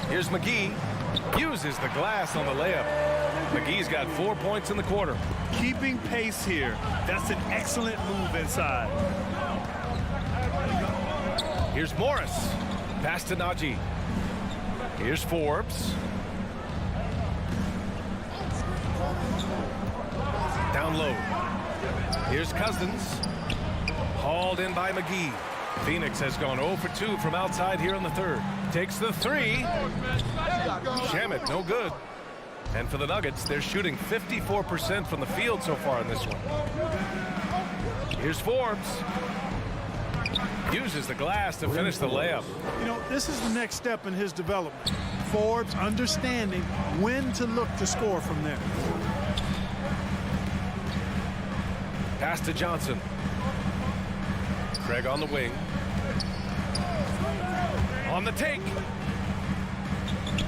Here's McGee. Uses the glass on the layup. McGee's got 4 points in the quarter. Keeping pace here. That's an excellent move inside. Here's Morris. Pass to Najee. Here's Forbes. Down low. Here's Cousins. Hauled in by McGee. Phoenix has gone 0 for 2 from outside here in the third. Takes the 3. Shamet, no good. And for the Nuggets, they're shooting 54% from the field so far in this one. Here's Forbes. Uses the glass to finish the layup. You know, this is the next step in his development. Forbes understanding when to look to score from there. Pass to Johnson. Craig on the wing. On the take.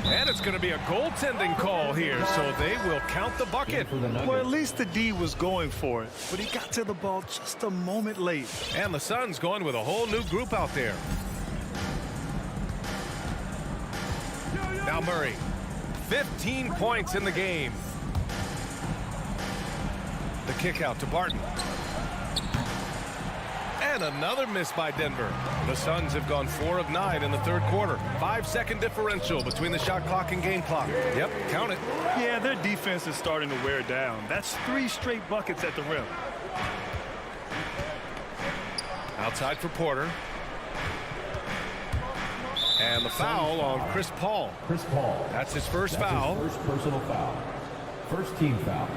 And it's going to be a goaltending call here, so they will count the bucket. Well, at least the D was going for it, but he got to the ball just a moment late. And the Suns going with a whole new group out there. Now Murray. 15 points in the game. The kick out to Barton. And another miss by Denver. The Suns have gone 4 of 9 in the third quarter. 5-second differential between the shot clock and game clock. Yep, count it. Yeah, their defense is starting to wear down. That's 3 straight buckets at the rim. Outside for Porter. And the foul on Chris Paul. Chris Paul. That's his first foul. His first personal foul. First team foul.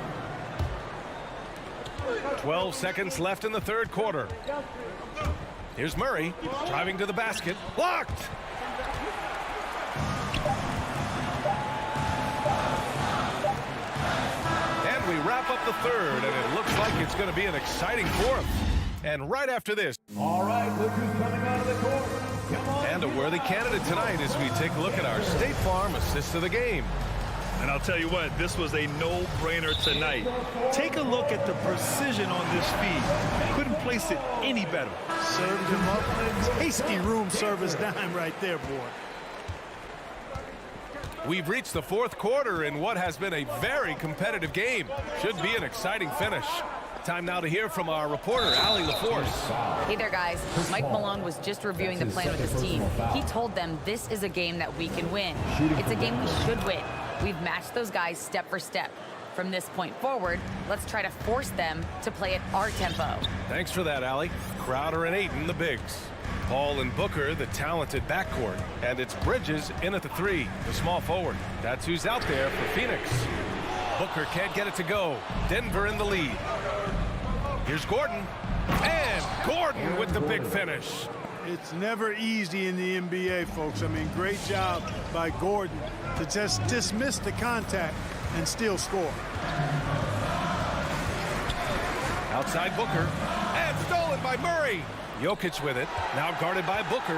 12 seconds left in the third quarter. Here's Murray driving to the basket. Blocked! And we wrap up the third, and it looks like it's going to be an exciting fourth. And right after this. All right, look who's coming out of the court. Come on. And a worthy candidate tonight as we take a look at our State Farm assist of the game. And I'll tell you what, this was a no-brainer tonight. Take a look at the precision on this feed. Couldn't place it any better. Served him up. Tasty room service dime right there, boy. We've reached the fourth quarter in what has been a very competitive game. Should be an exciting finish. Time now to hear from our reporter, Allie LaForce. Hey there, guys. Mike Malone was just reviewing the plan with his team. He told them this is a game that we can win. It's a game we should win. We've matched those guys step for step. From this point forward, let's try to force them to play at our tempo. Thanks for that, Allie. Crowder and Ayton, the bigs. Paul and Booker, the talented backcourt. And it's Bridges in at the 3, the small forward. That's who's out there for Phoenix. Booker can't get it to go. Denver in the lead. Here's Gordon. And Gordon with the big finish. It's never easy in the NBA, folks. I mean, great job by Gordon to just dismiss the contact and still score. Outside Booker. And stolen by Murray. Jokic with it. Now guarded by Booker.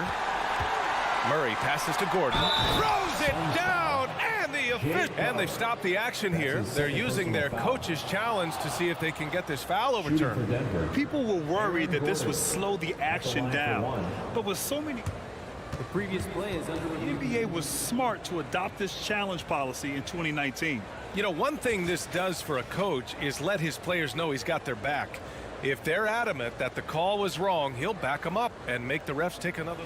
Murray passes to Gordon. Throws it down. And they stop the action here. They're using their coach's challenge to see if they can get this foul overturned. People were worried that this would slow the action down. But with so many... The previous play is under review. The NBA was smart to adopt this challenge policy in 2019. You know, one thing this does for a coach is let his players know he's got their back. If they're adamant that the call was wrong, he'll back them up and make the refs take another.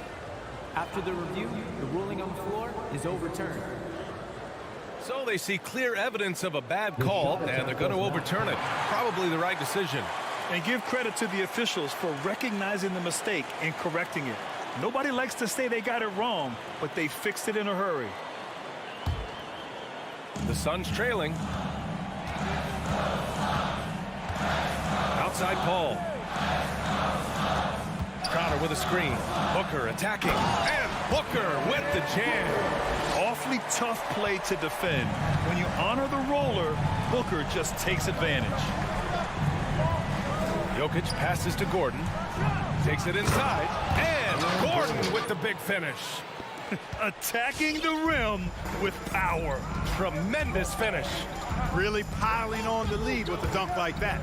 After the review, the ruling on the floor is overturned. So they see clear evidence of a bad call, and they're going to overturn it. Probably the right decision. And give credit to the officials for recognizing the mistake and correcting it. Nobody likes to say they got it wrong, but they fixed it in a hurry. The Suns trailing. Outside Paul. Crowder with a screen. Booker attacking. And Booker with the jam. Awfully tough play to defend. When you honor the roller, Booker just takes advantage. Jokic passes to Gordon. Takes it inside. And Gordon with the big finish. Attacking the rim with power. Tremendous finish. Really piling on the lead with a dunk like that.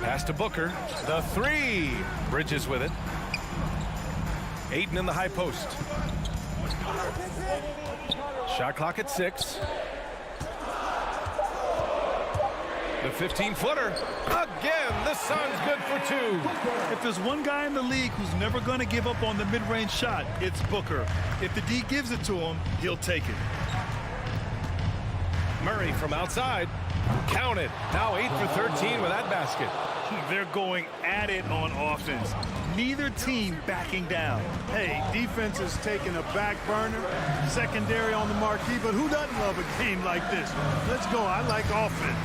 Pass to Booker. The three. Bridges with it. Ayton in the high post. Shot clock at 6. The 15-footer. Again, the Suns good for 2. If there's one guy in the league who's never going to give up on the mid-range shot, it's Booker. If the D gives it to him, he'll take it. Murray from outside. Counted. Now 8 for 13 with that basket. They're going at it on offense. Neither team backing down. Hey, defense is taking a back burner, secondary on the marquee, but who doesn't love a game like this? Let's go. I like offense.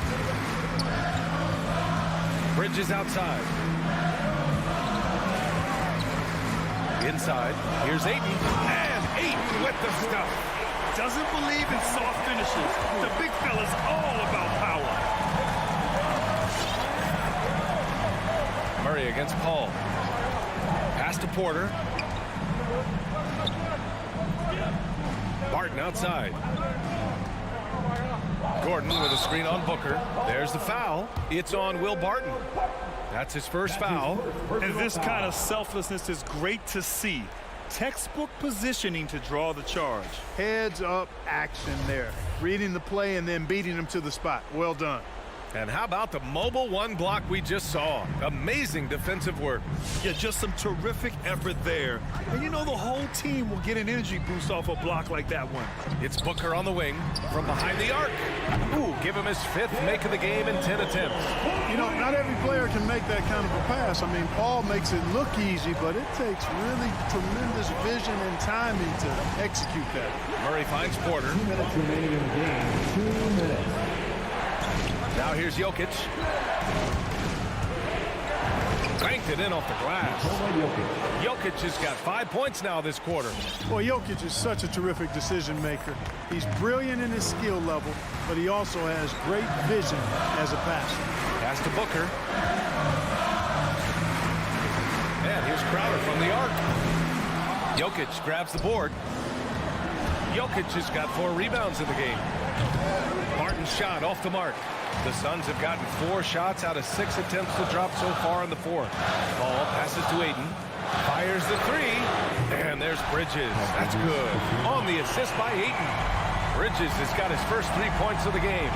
Bridges outside. Inside. Here's Ayton. And Ayton with the stuff. Doesn't believe in soft finishes. The big fella's all about power. Murray against Paul. Pass to Porter. Barton outside. Gordon with a screen on Booker. There's the foul. It's on Will Barton. That's his first foul. And this kind of selflessness is great to see. Textbook positioning to draw the charge. Heads up action there. Reading the play and then beating them to the spot. Well done. And how about the mobile one block we just saw? Amazing defensive work. Yeah, just some terrific effort there. And you know the whole team will get an energy boost off a block like that one. It's Booker on the wing from behind the arc. Ooh, give him his 5th make of the game in 10 attempts. You know, not every player can make that kind of a pass. I mean, Paul makes it look easy, but it takes really tremendous vision and timing to execute that. Murray finds Porter. 2 minutes remaining in the game. 2 minutes. Now here's Jokic. Banked it in off the glass. Jokic has got 5 points now this quarter. Well, Jokic is such a terrific decision maker. He's brilliant in his skill level, but he also has great vision as a passer. Pass to Booker. And here's Crowder from the arc. Jokic grabs the board. Jokic has got 4 rebounds in the game. Barton's shot off the mark. The Suns have gotten 4 shots out of 6 attempts to drop so far in the 4th. Ball passes to Ayton. Fires the 3. And there's Bridges. That's good. On the assist by Ayton. Bridges has got his first 3 points of the game.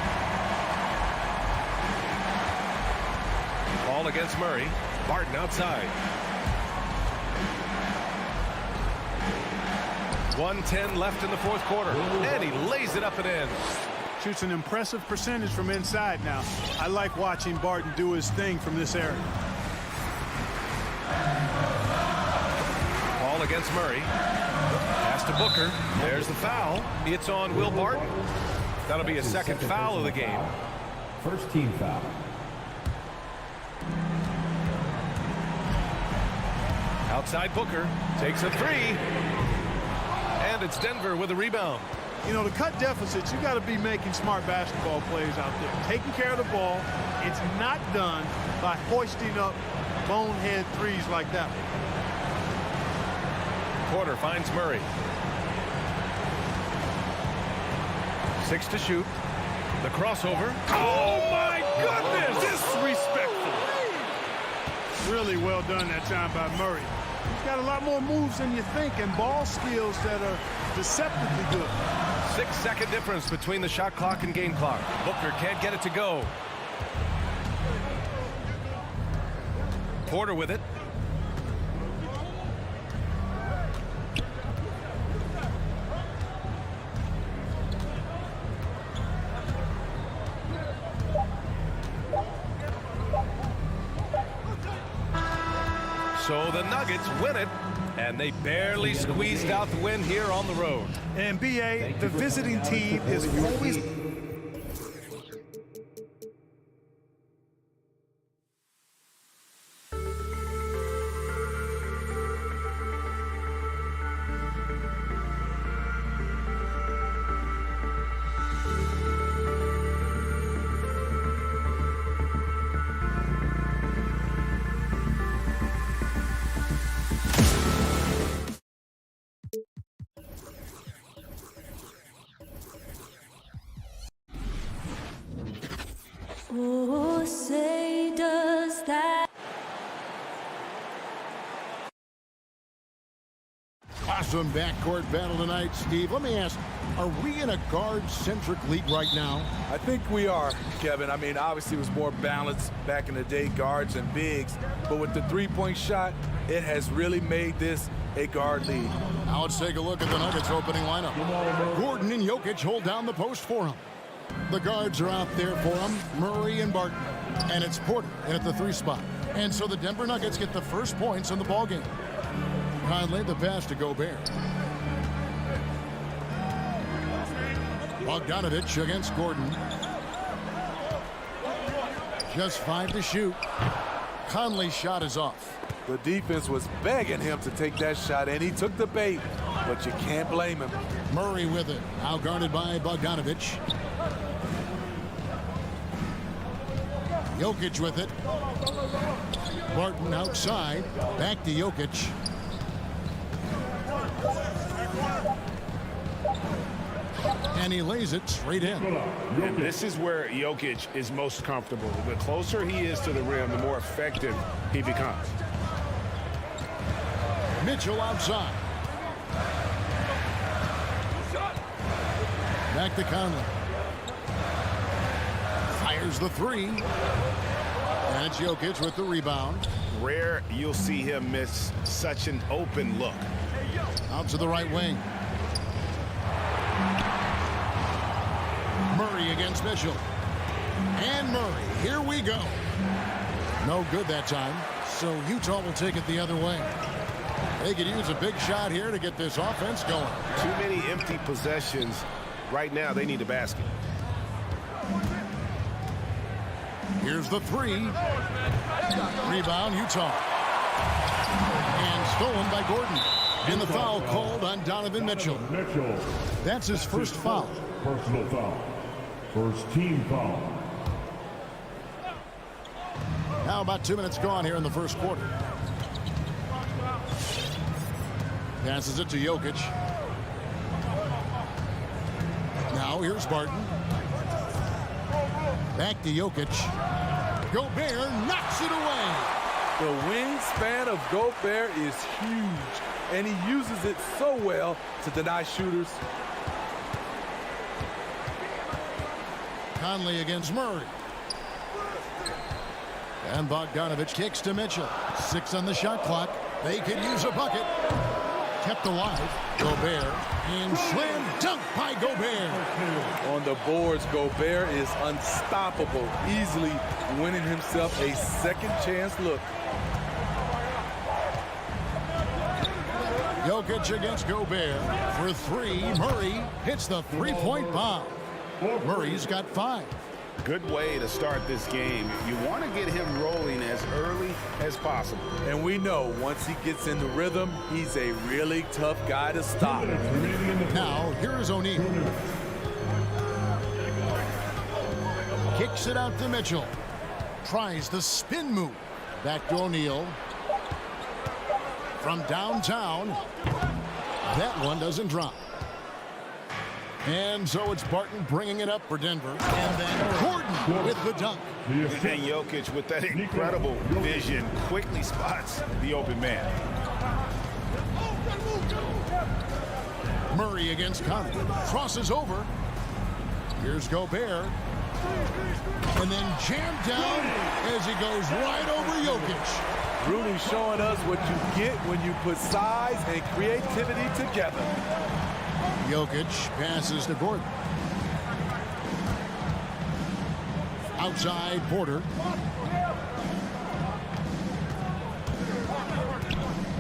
Ball against Murray. Barton outside. 1:10 left in the 4th quarter. And he lays it up and in. Shoots an impressive percentage from inside now. I like watching Barton do his thing from this area. Ball against Murray. Pass to Booker. There's the foul. It's on Will Barton. That'll be a second foul of the game. First team foul. Outside Booker. Takes a 3. And it's Denver with a rebound. You know, to cut deficits, you got to be making smart basketball plays out there. Taking care of the ball. It's not done by hoisting up bonehead threes like that. Porter finds Murray. 6 to shoot. The crossover. Oh, my goodness! Disrespectful. Really well done that time by Murray. He's got a lot more moves than you think and ball skills that are deceptively good. 6-second difference between the shot clock and game clock. Booker can't get it to go. Porter with it. So the Nuggets win it, and they barely squeezed out the win here on the road. And BA, the visiting team is always... Oh, say does that. Awesome backcourt battle tonight, Steve. Let me ask, are we in a guard-centric league right now? I think we are, Kevin. I mean, obviously it was more balanced back in the day, guards and bigs. But with the three-point shot, it has really made this a guard league. Now let's take a look at the Nuggets opening lineup. Gordon and Jokic hold down the post for him. The guards are out there for him, Murray and Barton. And it's Porter in at the 3 spot. And so the Denver Nuggets get the first points in the ballgame. Conley, the pass to Gobert. Bogdanovich against Gordon. Just 5 to shoot. Conley's shot is off. The defense was begging him to take that shot, and he took the bait, but you can't blame him. Murray with it, now guarded by Bogdanovich. Jokic with it. Barton outside, back to Jokic. And he lays it straight in. And this is where Jokic is most comfortable. The closer he is to the rim, the more effective he becomes. Mitchell outside. Back to Conley. Fires the 3. And it's Jokic with the rebound. Rare you'll see him miss such an open look. Out to the right wing. Murray against Mitchell. And Murray, here we go. No good that time, so Utah will take it the other way. They could use a big shot here to get this offense going. Too many empty possessions. Right now, they need a basket. Here's the 3. Rebound, Utah. And stolen by Gordon. And the foul called on Donovan Mitchell. That's his first foul. Personal foul. First team foul. Now about 2 minutes gone here in the first quarter. Passes it to Jokic. Now here's Barton. Back to Jokic. Gobert knocks it away. The wingspan of Gobert is huge, and he uses it so well to deny shooters. Conley against Murray. And Bogdanovich kicks to Mitchell. 6 on the shot clock. They could use a bucket. Kept alive. Gobert. And slam dunk by Gobert. On the boards, Gobert is unstoppable, easily winning himself a second chance look. Jokic against Gobert for 3. Murray hits the 3-point bomb. Murray's got 5. Good way to start this game. You want to get him rolling as early as possible. And we know once he gets in the rhythm, he's a really tough guy to stop. Now, here's O'Neal. Kicks it out to Mitchell. Tries the spin move. Back to O'Neal. From downtown. That one doesn't drop. And so it's Barton bringing it up for Denver. And then Gordon with the dunk. And Jokic, with that incredible vision, quickly spots the open man. Murray against Conley. Crosses over. Here's Gobert. And then jammed down as he goes right over Jokic. Really showing us what you get when you put size and creativity together. Jokic passes to Gordon. Outside Porter.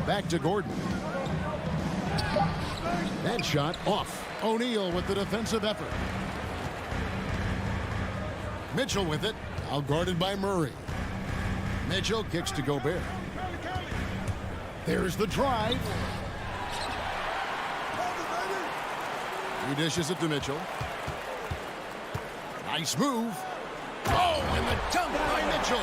Back to Gordon. That shot off. O'Neal with the defensive effort. Mitchell with it. Outguarded by Murray. Mitchell kicks to Gobert. There's the drive. He dishes it to Mitchell. Nice move. Oh, and the dunk by Mitchell.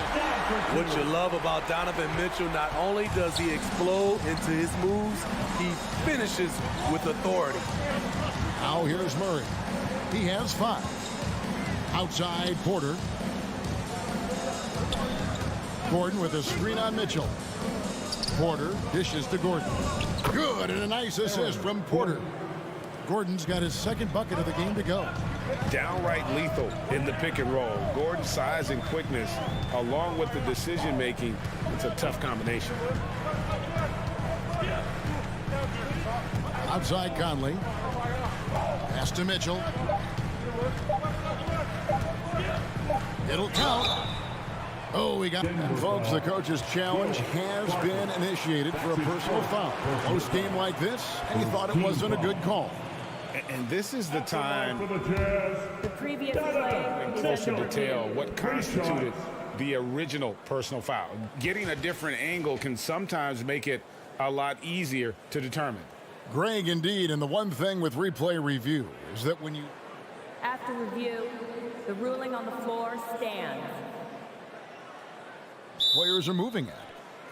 What you love about Donovan Mitchell, not only does he explode into his moves, he finishes with authority. Now here's Murray. He has 5. Outside Porter. Gordon with a screen on Mitchell. Porter dishes to Gordon. Good, and a nice assist from Porter. Gordon's got his second bucket of the game to go. Downright lethal in the pick and roll. Gordon's size and quickness, along with the decision making, it's a tough combination. Outside Conley. Pass to Mitchell. It'll count. Oh, we got... And folks, the coach's challenge has been initiated for a personal foul. Close game like this, and he thought it wasn't a good call. And this is the time, The previous play. in closer detail, what constituted the original personal foul. Getting a different angle can sometimes make it a lot easier to determine. Greg, indeed, and the one thing with replay review is that when you... After review, the ruling on the floor stands. Players are moving at,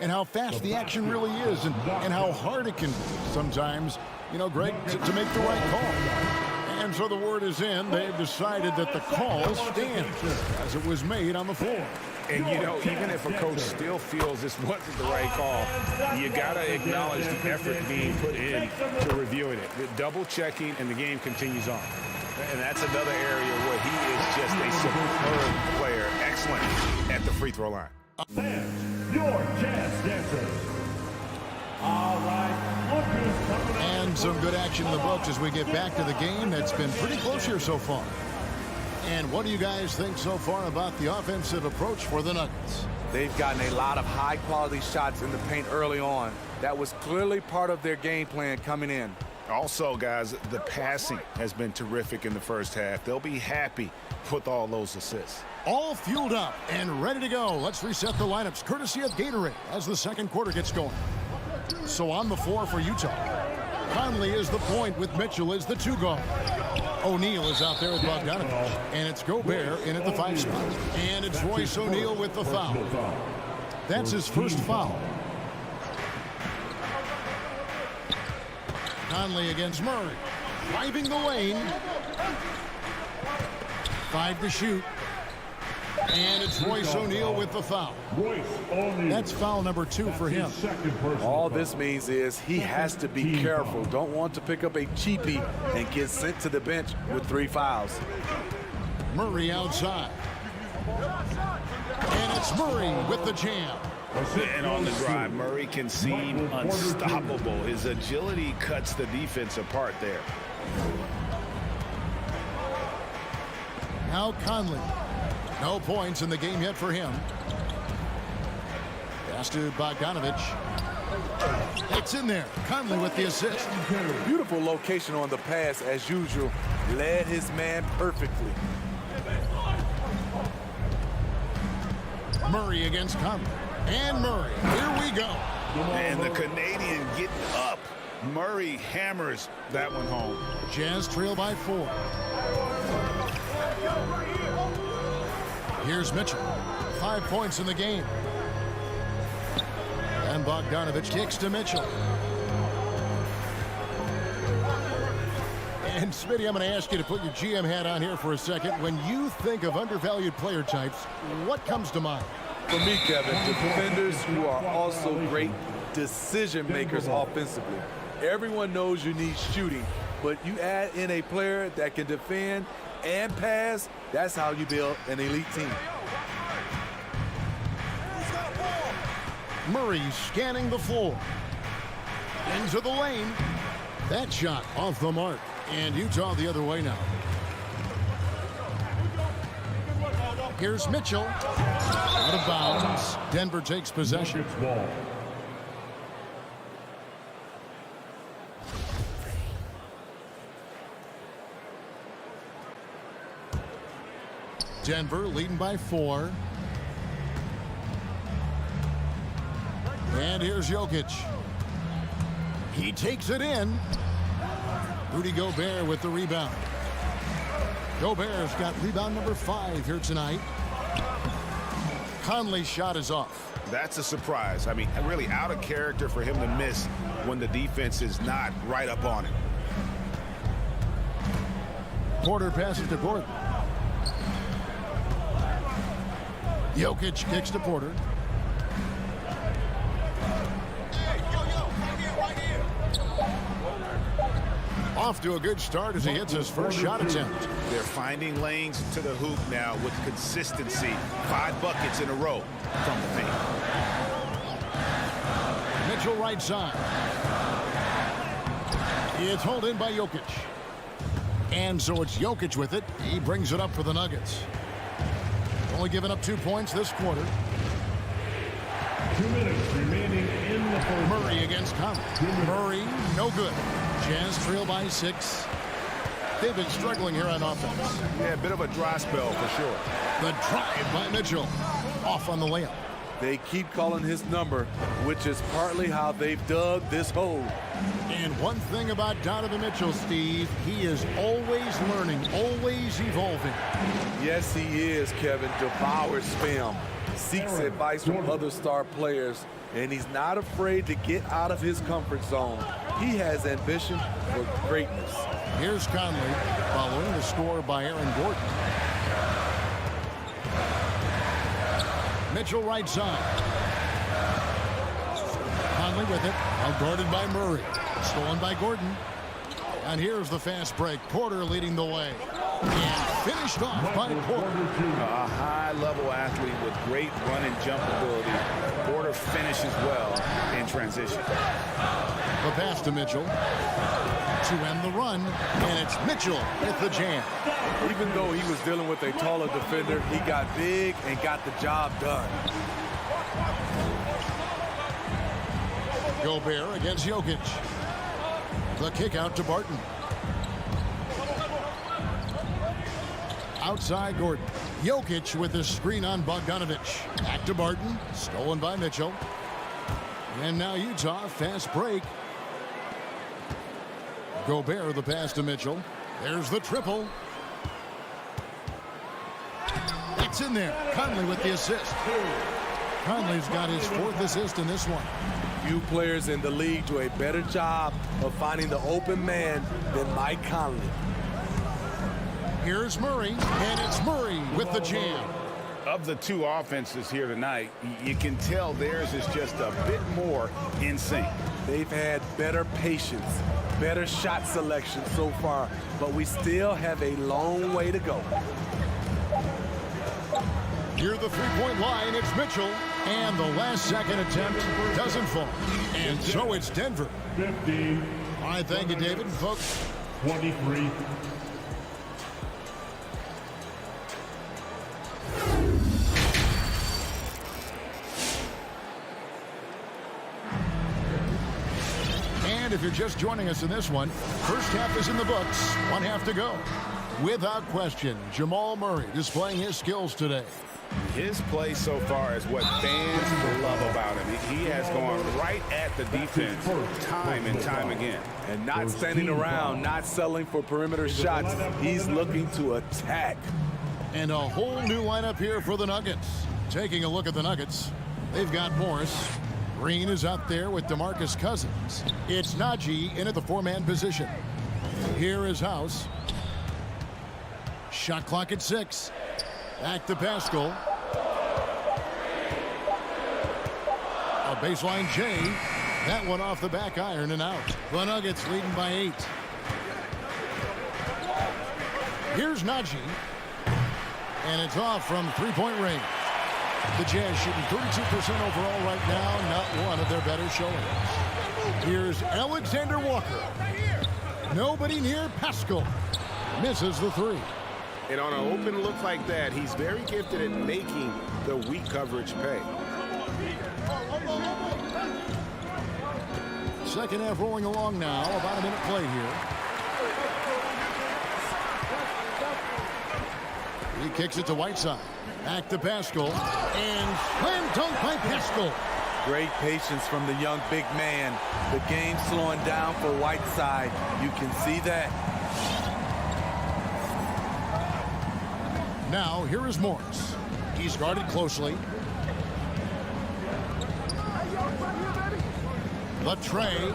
and how fast the action really is, and how hard it can be sometimes, you know, Greg, to make the right call. And so the word is in. They've decided that the call stands as it was made on the floor. And, you know, even if a coach still feels this wasn't the right call, you got to acknowledge the effort being put in to reviewing it. The double checking, and the game continues on. And that's another area where he is just a superb player. Excellent at the free throw line. Your chance dancers. All right. And some good action in the books as we get back to the game that's been pretty close here so far. And what do you guys think so far about the offensive approach for the Nuggets? They've gotten a lot of high-quality shots in the paint early on. That was clearly part of their game plan coming in. Also, guys, the passing has been terrific in the first half. They'll be happy with all those assists. All fueled up and ready to go. Let's reset the lineups courtesy of Gatorade as the second quarter gets going. So on the floor for Utah, Conley is the point with Mitchell as the 2 guard. O'Neal is out there with Bogdanovich, and it's Gobert in at the 5 spot. And it's Royce O'Neal with the foul. That's his first foul. Conley against Murray, driving the lane. 5 to shoot. And it's Royce O'Neal with the foul. That's foul number 2 for him. All this means is he has to be careful. Don't want to pick up a cheapie and get sent to the bench with 3 fouls. Murray outside. And it's Murray with the jam. And on the drive, Murray can seem unstoppable. His agility cuts the defense apart there. Now Conley. No points in the game yet for him. Pass to Bogdanovich. It's in there. Conley with the assist. Beautiful location on the pass as usual. Led his man perfectly. Murray against Conley. And Murray. Here we go. And the Canadian getting up. Murray hammers that one home. Jazz trail by 4. Here's Mitchell. 5 points in the game. And Bogdanovich kicks to Mitchell. And Smitty, I'm going to ask you to put your GM hat on here for a second. When you think of undervalued player types, what comes to mind? For me, Kevin, defenders who are also great decision makers offensively. Everyone knows you need shooting, but you add in a player that can defend and pass, that's how you build an elite team. Murray scanning the floor. Into the lane. That shot off the mark. And Utah the other way now. Here's Mitchell. Out of bounds. Denver takes possession. Denver leading by 4. And here's Jokic. He takes it in. Rudy Gobert with the rebound. Gobert's got rebound number 5 here tonight. Conley's shot is off. That's a surprise. I mean, really out of character for him to miss when the defense is not right up on him. Porter passes to Gordon. Jokic kicks to Porter. Off to a good start as he hits his first shot attempt. They're finding lanes to the hoop now with consistency. 5 buckets in a row from the paint. Mitchell right side. It's hauled in by Jokic. And so it's Jokic with it. He brings it up for the Nuggets. Only giving up 2 points this quarter. 2 minutes remaining in the first. Murray against Conley. Murray, no good. Jazz trail by 6. They've been struggling here on offense. Yeah, a bit of a dry spell for sure. The drive by Mitchell. Off on the layup. They keep calling his number, which is partly how they've dug this hole. And one thing about Donovan Mitchell, Steve, he is always learning, always evolving. Yes, he is, Kevin. Devours film, seeks advice from other star players, and he's not afraid to get out of his comfort zone. He has ambition for greatness. Here's Conley following the score by Aaron Gordon. Mitchell right side. Conley with it, now guarded by Murray. Stolen by Gordon. And here's the fast break. Porter leading the way. And finished off by Porter. A high-level athlete with great run and jump ability. Porter finishes well in transition. The pass to Mitchell. To end the run. And it's Mitchell with the jam. Even though he was dealing with a taller defender, he got big and got the job done. Gobert against Jokic. The kick out to Barton. Outside Gordon. Jokic with the screen on Bogdanovich. Back to Barton. Stolen by Mitchell. And now Utah, fast break. Gobert the pass to Mitchell. There's the triple. It's in there. Conley with the assist. Conley's got his 4th assist in this one. Few players in the league do a better job of finding the open man than Mike Conley. Here's Murray, and it's Murray with the jam. Of the 2 offenses here tonight, you can tell theirs is just a bit more in sync. They've had better patience, better shot selection so far, but we still have a long way to go. Near the 3-point line, it's Mitchell, and the last second attempt doesn't fall. And so it's Denver. 15. All right, thank you, David. Folks, 23. and if you're just joining us in this one, first half is in the books, 1 half to go. Without question, Jamal Murray displaying his skills today. His play so far is what fans love about him. He has gone right at the defense time and time again. And not standing around, not settling for perimeter shots. He's looking to attack. And a whole new lineup here for the Nuggets. Taking a look at the Nuggets, they've got Morris. Green is out there with DeMarcus Cousins. It's Najee in at the 4-man position. Here is House. Shot clock at 6. Back to Pascal. A baseline J. That one off the back iron and out. The Nuggets leading by 8. Here's Najee. And it's off from three-point range. The Jazz shooting 32% overall right now. Not one of their better showings. Here's Alexander Walker. Nobody near Pascal. Misses the 3. And on an open look like that, he's very gifted at making the weak coverage pay. Second half rolling along now. About a minute play here. He kicks it to Whiteside. Back to Pascal. And slam dunk by Pascal. Great patience from the young big man. The game slowing down for Whiteside. You can see that. Now, here is Morris. He's guarded closely. The tray.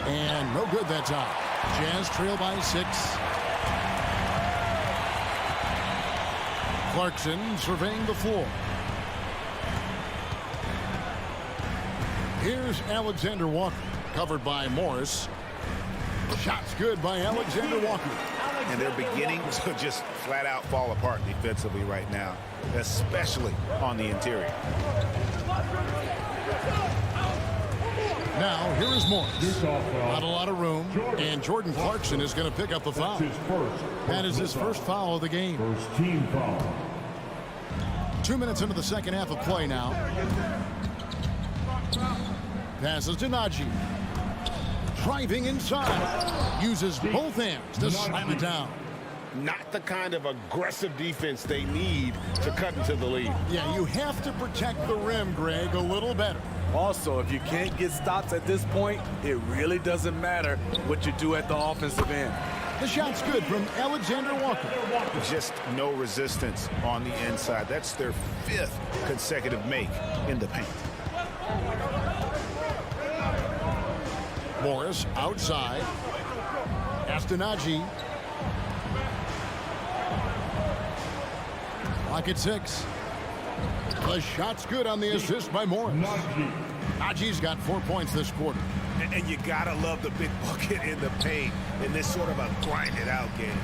And no good that time. Jazz trail by 6. Clarkson surveying the floor. Here's Alexander Walker, covered by Morris. Shots good by Alexander Walker. And they're beginning to just flat out fall apart defensively right now, especially on the interior. Now, here is Morris. Not a lot of room, and Jordan Clarkson is going to pick up the foul. That is his first foul of the game. First team foul. 2 minutes into the second half of play now. Passes to Najee. Driving inside. Uses both hands to slam it down. Not the kind of aggressive defense they need to cut into the lead. Yeah, you have to protect the rim, Greg, a little better. Also, if you can't get stops at this point, it really doesn't matter what you do at the offensive end. The shot's good from Alexander Walker. Just no resistance on the inside. That's their 5th consecutive make in the paint. Morris outside. Najee. Clock at 6. The shot's good on the assist by Morris. Najee's got 4 points this quarter. And you gotta love the big bucket in the paint in this sort of a grinded out game.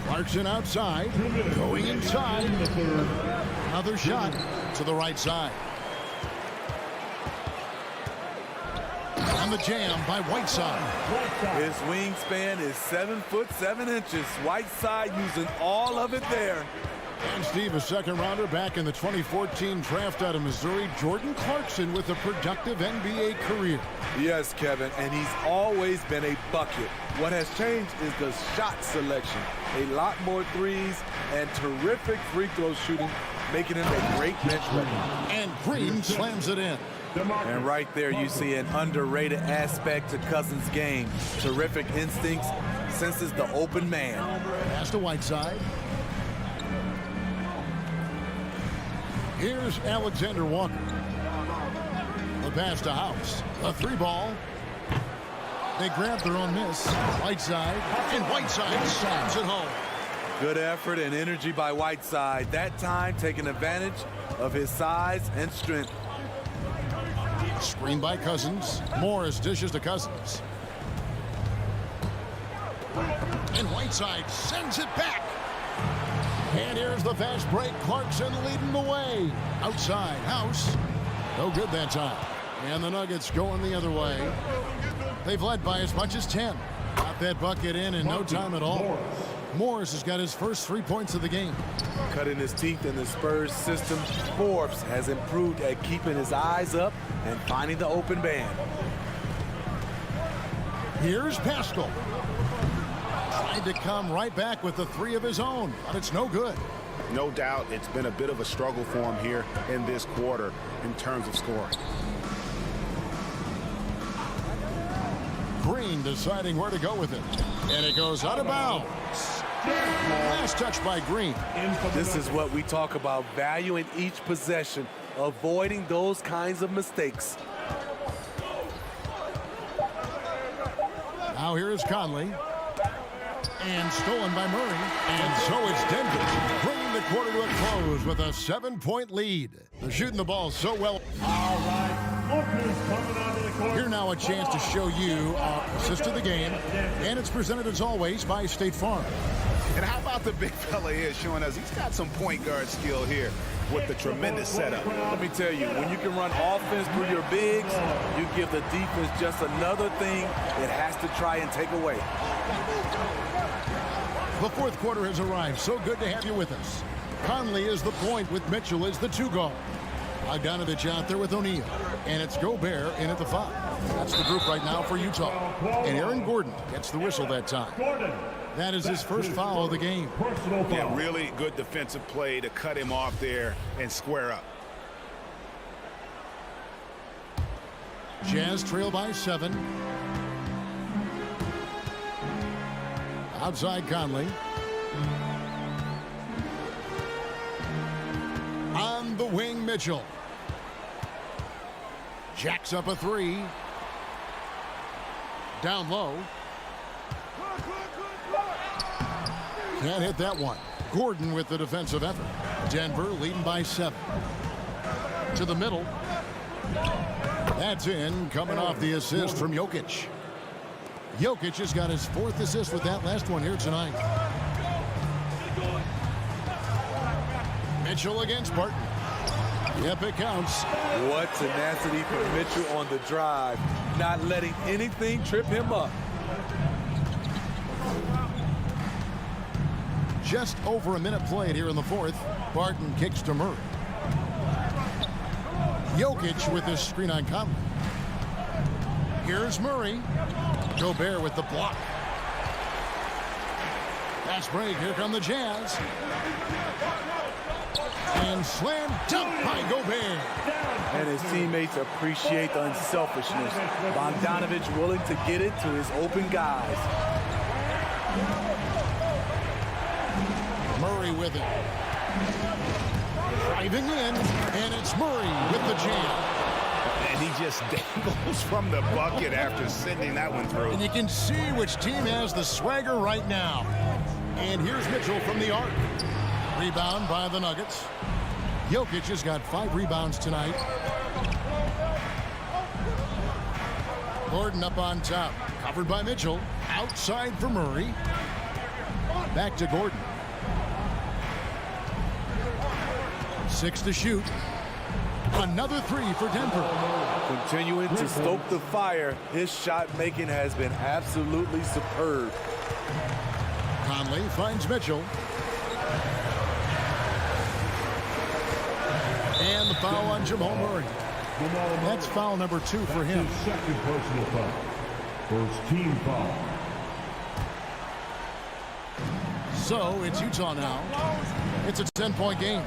Clarkson outside. Going inside. Another shot to the right side. And the jam by Whiteside. His wingspan is 7'7". Whiteside using all of it there. And Steve, a second rounder back in the 2014 draft out of Missouri. Jordan Clarkson with a productive NBA career. Yes, Kevin, and he's always been a bucket. What has changed is the shot selection. A lot more threes and terrific free throw shooting, making him a great bench record. And Green slams it in. And right there you see an underrated aspect to Cousins' game. Terrific instincts, senses the open man. Pass to Whiteside. Here's Alexander Walker. The pass to House. A 3-ball. They grab their own miss. Whiteside. And Whiteside slams it home. Good effort and energy by Whiteside. That time taking advantage of his size and strength. Screen by Cousins. Morris dishes to Cousins. And Whiteside sends it back. And here's the fast break. Clarkson leading the way. Outside, House. No good that time. And the Nuggets going the other way. They've led by as much as 10. Got that bucket in no time at all. Morris has got his first 3 points of the game. Cutting his teeth in the Spurs system, Forbes has improved at keeping his eyes up and finding the open man. Here's Pascal. Tried to come right back with the 3 of his own, but it's no good. No doubt it's been a bit of a struggle for him here in this quarter in terms of scoring. Green deciding where to go with it. And it goes out of bounds. Last touch by Green. This is what we talk about, valuing each possession, avoiding those kinds of mistakes. Now here is Conley. And stolen by Murray. And so it's Denver, bringing the quarter to a close with a 7-point lead. They're shooting the ball so well. All right, lookers coming onto the court. Here now a chance to show you our assist of the game. And it's presented as always by State Farm. And how about the big fella here showing us he's got some point guard skill here with the tremendous setup. Let me tell you, when you can run offense through your bigs, you give the defense just another thing it has to try and take away. The fourth quarter has arrived. So good to have you with us. Conley is the point with Mitchell as the 2 guard. Bogdanovich out there with O'Neal. And it's Gobert in at the 5. That's the group right now for Utah. And Aaron Gordon gets the whistle that time. That is his first foul of the game. Yeah, really good defensive play to cut him off there and square up. Jazz trail by 7. Outside Conley. On the wing, Mitchell. Jacks up a 3. Down low. Can't hit that one. Gordon with the defensive effort. Denver leading by 7. To the middle. That's in, coming off the assist from Jokic. Jokic has got his 4th assist with that last one here tonight. Mitchell against Barton. Yep, it counts. What tenacity from Mitchell on the drive, not letting anything trip him up. Just over a minute played here in the 4th. Barton kicks to Murray. Jokic with his screen on Conley. Here's Murray. Gobert with the block. Fast break. Here come the Jazz. And slam dunk by Gobert. And his teammates appreciate the unselfishness. Bogdanovich willing to get it to his open guys. Murray with it. Driving in, and it's Murray with the jam. And he just dangles from the bucket after sending that one through. And you can see which team has the swagger right now. And here's Mitchell from the arc. Rebound by the Nuggets. Jokic has got 5 rebounds tonight. Gordon up on top. Covered by Mitchell. Outside for Murray. Back to Gordon. 6 to shoot. Another 3 for Denver. Continuing to stoke the fire, his shot making has been absolutely superb. Conley finds Mitchell. And the foul on Jamal Murray. That's foul number 2 for him. His second personal foul. First team foul. So it's Utah now. It's a 10-point game.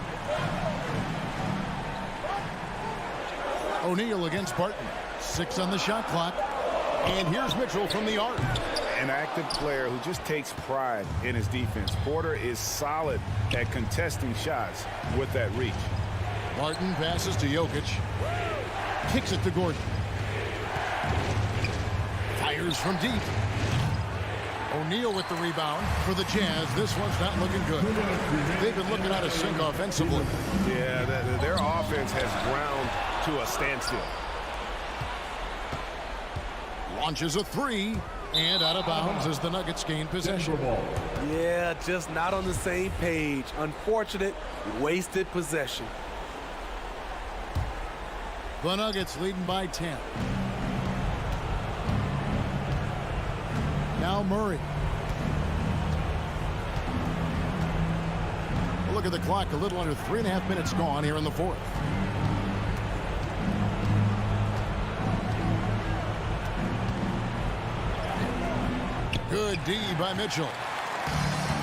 O'Neal against Barton. 6 on the shot clock. And here's Mitchell from the arc. An active player who just takes pride in his defense. Porter is solid at contesting shots with that reach. Barton passes to Jokic. Kicks it to Gordon. Fires from deep. O'Neal with the rebound for the Jazz. This one's not looking good. They've been looking out of sync offensively. Yeah, their offense has ground to a standstill. Launches a 3 and out of bounds as the Nuggets gain possession. Yeah, just not on the same page. Unfortunate, wasted possession. The Nuggets leading by 10. Now Murray. Look at the clock, a little under 3.5 minutes gone here in the 4th. Good D by Mitchell.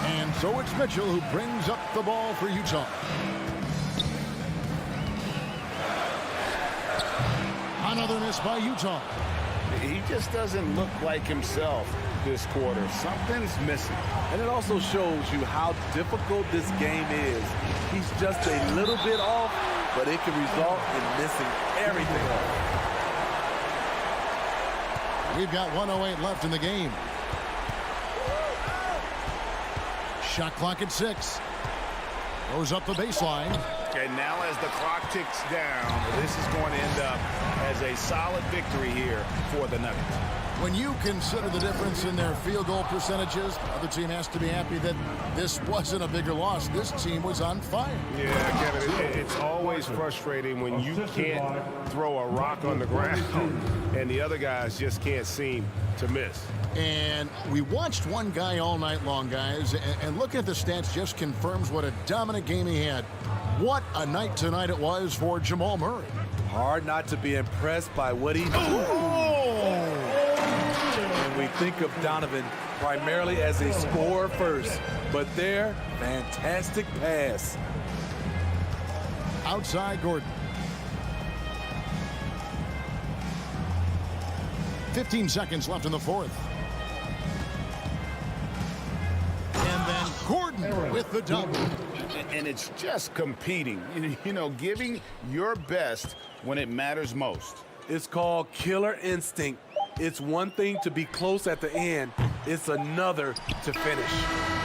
And so it's Mitchell who brings up the ball for Utah. Another miss by Utah. He just doesn't look like himself this quarter. Something's missing. And it also shows you how difficult this game is. He's just a little bit off, but it can result in missing everything off. We've got 1:08 left in the game. Shot clock at 6. Goes up the baseline. And now as the clock ticks down, this is going to end up as a solid victory here for the Nuggets. When you consider the difference in their field goal percentages, the other team has to be happy that this wasn't a bigger loss. This team was on fire. Yeah, Kevin, it's always frustrating when you can't throw a rock on the ground and the other guys just can't seem to miss. And we watched one guy all night long, guys, and looking at the stats just confirms what a dominant game he had. What a night tonight it was for Jamal Murray. Hard not to be impressed by what he did. And we think of Donovan primarily as a scorer first, but there, fantastic pass. Outside Gordon. 15 seconds left in the fourth. And then Gordon with the double. And it's just competing, you know, giving your best when it matters most. It's called killer instinct. It's one thing to be close at the end. It's another to finish.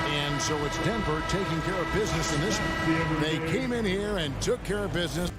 And so it's Denver taking care of business in this one. They came in here and took care of business.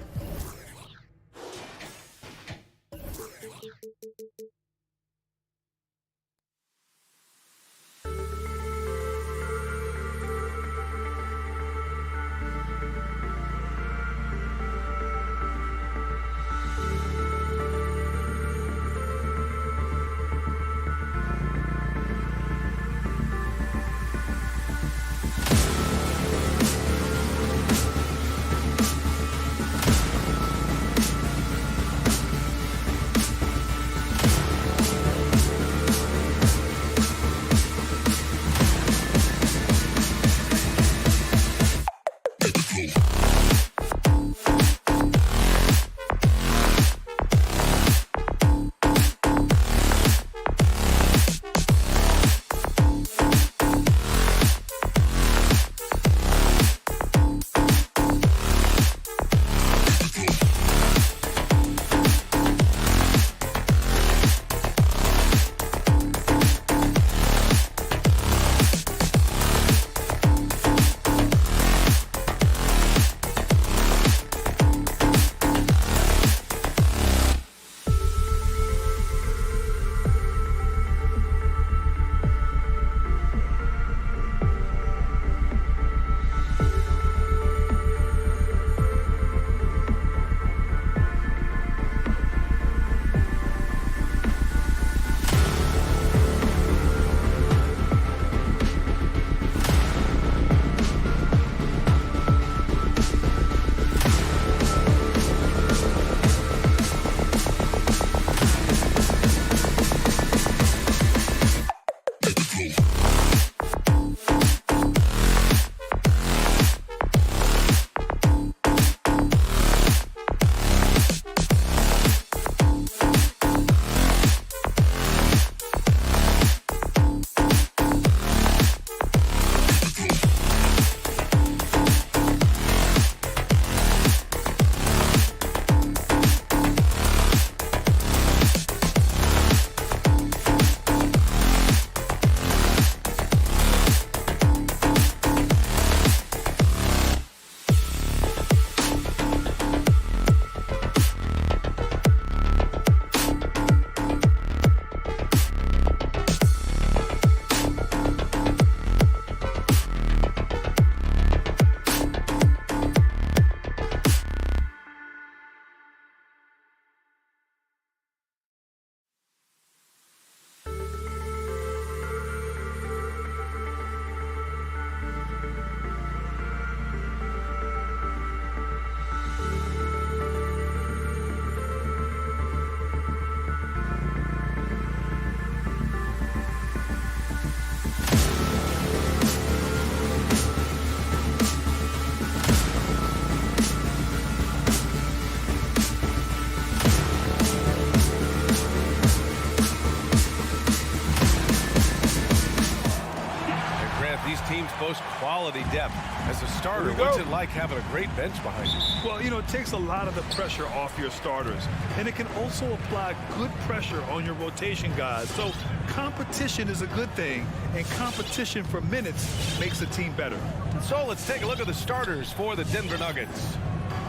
quality depth. As a starter, what's it like having a great bench behind you? Well, you know, it takes a lot of the pressure off your starters, and it can also apply good pressure on your rotation guys. So competition is a good thing, and competition for minutes makes a team better. So let's take a look at the starters for the Denver Nuggets.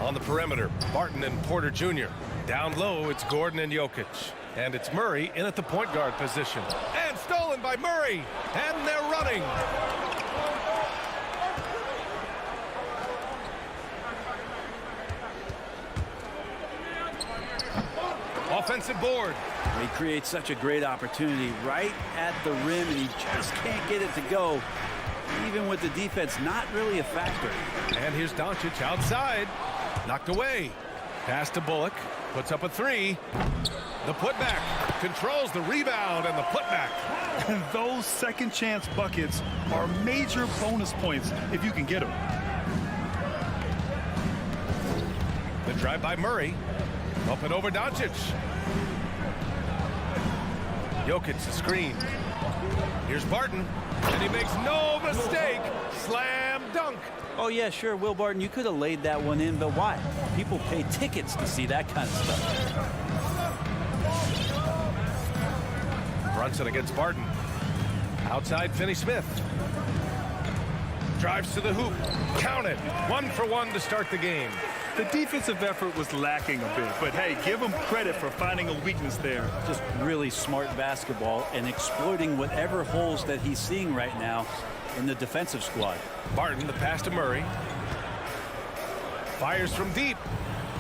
On the perimeter, Barton and Porter Jr. Down low, it's Gordon and Jokic. And it's Murray in at the point guard position. And stolen by Murray. And they're running. Offensive board. He creates such a great opportunity right at the rim, and he just can't get it to go. Even with the defense not really a factor. And here's Doncic outside. Knocked away. Pass to Bullock. Puts up a three. The putback. Controls the rebound and the putback. And those second chance buckets are major bonus points if you can get them. The drive by Murray. Up and over Doncic. Jokic the screen. Here's Barton. And he makes no mistake. Slam dunk. Oh, yeah, sure, Will Barton, you could have laid that one in, but why? People pay tickets to see that kind of stuff. Brunson against Barton. Outside, Finney-Smith. Drives to the hoop. Count it. 1 for 1 to start the game. The defensive effort was lacking a bit, but hey, give him credit for finding a weakness there. Just really smart basketball and exploiting whatever holes that he's seeing right now in the defensive squad. Barton, the pass to Murray. Fires from deep.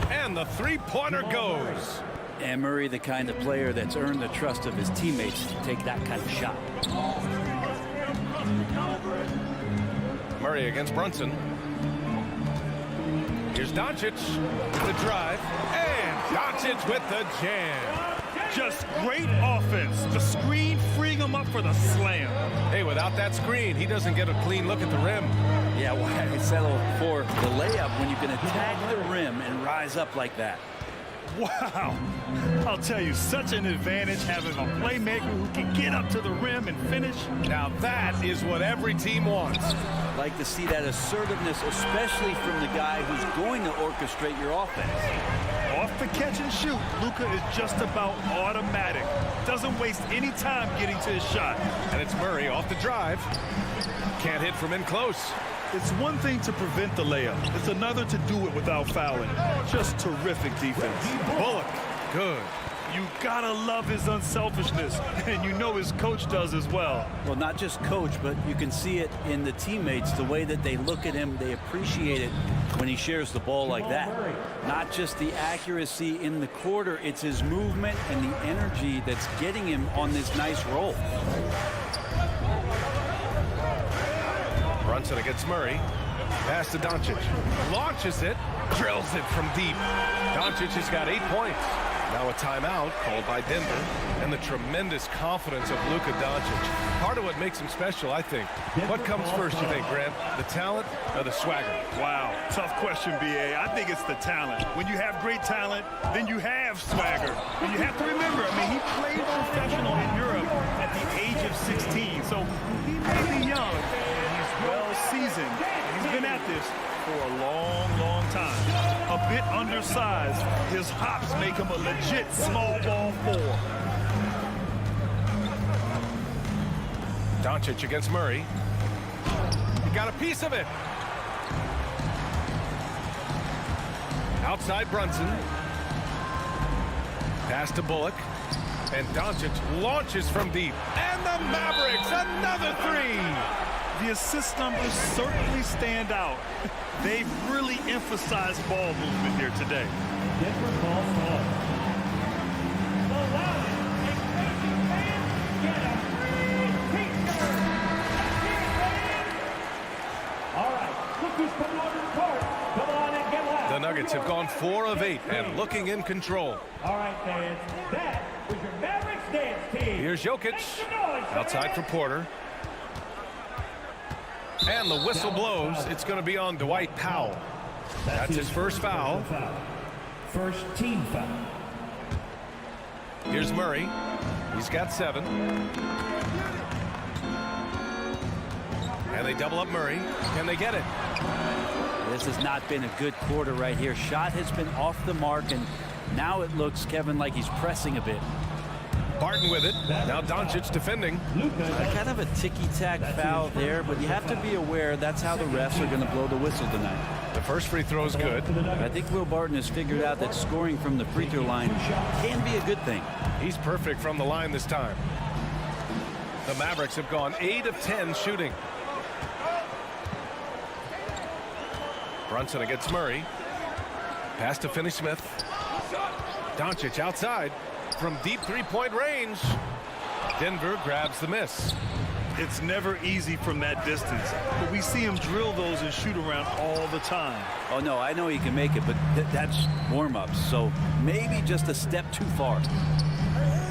And the three-pointer goes. And Murray, the kind of player that's earned the trust of his teammates to take that kind of shot. Murray against Brunson. Here's Doncic with the drive. And Doncic with the jam. Just great offense. The screen freeing him up for the slam. Hey, without that screen, he doesn't get a clean look at the rim. Yeah, why settle for the layup when you can attack the rim and rise up like that? Wow. I'll tell you, such an advantage having a playmaker who can get up to the rim and finish. Now that is what every team wants. Like to see that assertiveness, especially from the guy who's going to orchestrate your offense. Off the catch and shoot, Luka is just about automatic. Doesn't waste any time getting to his shot. And it's Murray off the drive. Can't hit from in close. It's one thing to prevent the layup. It's another to do it without fouling. Just terrific defense. Bullock, good. You gotta love his unselfishness, and you know his coach does as well. Well, not just coach, but you can see it in the teammates, the way that they look at him. They appreciate it when he shares the ball like that. Not just the accuracy in the quarter, it's his movement and the energy that's getting him on this nice roll. Brunson against Murray. Pass to Doncic. Launches it. Drills it from deep. Doncic has got 8 points. Now a timeout called by Denver. And the tremendous confidence of Luka Doncic. Part of what makes him special, I think. What comes first, you think, Grant? The talent or the swagger? Wow. Tough question, B.A. I think it's the talent. When you have great talent, then you have swagger. And you have to remember, I mean, he played professional in Europe at the age of 16. So he may be young. Well-seasoned. He's been at this for a long, long time. A bit undersized. His hops make him a legit small ball 4. Doncic against Murray. He got a piece of it. Outside Brunson. Pass to Bullock. And Doncic launches from deep. And the Mavericks, another three. The assist numbers certainly stand out. They've really emphasized ball movement here today. Denver ball ball. All right, look who's coming on the court. Come on and get loud. The Nuggets have gone 4 of 8 and looking in control. All right, fans, that was your Mavericks dance team. Here's Jokic. Outside for Porter. And the whistle blows. It's going to be on Dwight Powell. That's his first foul. First team foul. Here's Murray. He's got 7. And And they double up Murray. Can they get it? This has not been a good quarter right here. Shot has been off the mark, and now it looks, Kevin, like he's pressing a bit. Barton with it. Now Doncic defending. Kind of a ticky-tack foul there, but you have to be aware that's how the refs are going to blow the whistle tonight. The first free throw is good. I think Will Barton has figured out that scoring from the free throw line can be a good thing. He's perfect from the line this time. The Mavericks have gone 8 of 10 shooting. Brunson against Murray. Pass to Finney-Smith. Doncic outside from deep three-point range. Denver grabs the miss. It's never easy from that distance, but we see him drill those and shoot around all the time. Oh, no, I know he can make it, but that's warm-ups, so maybe just a step too far.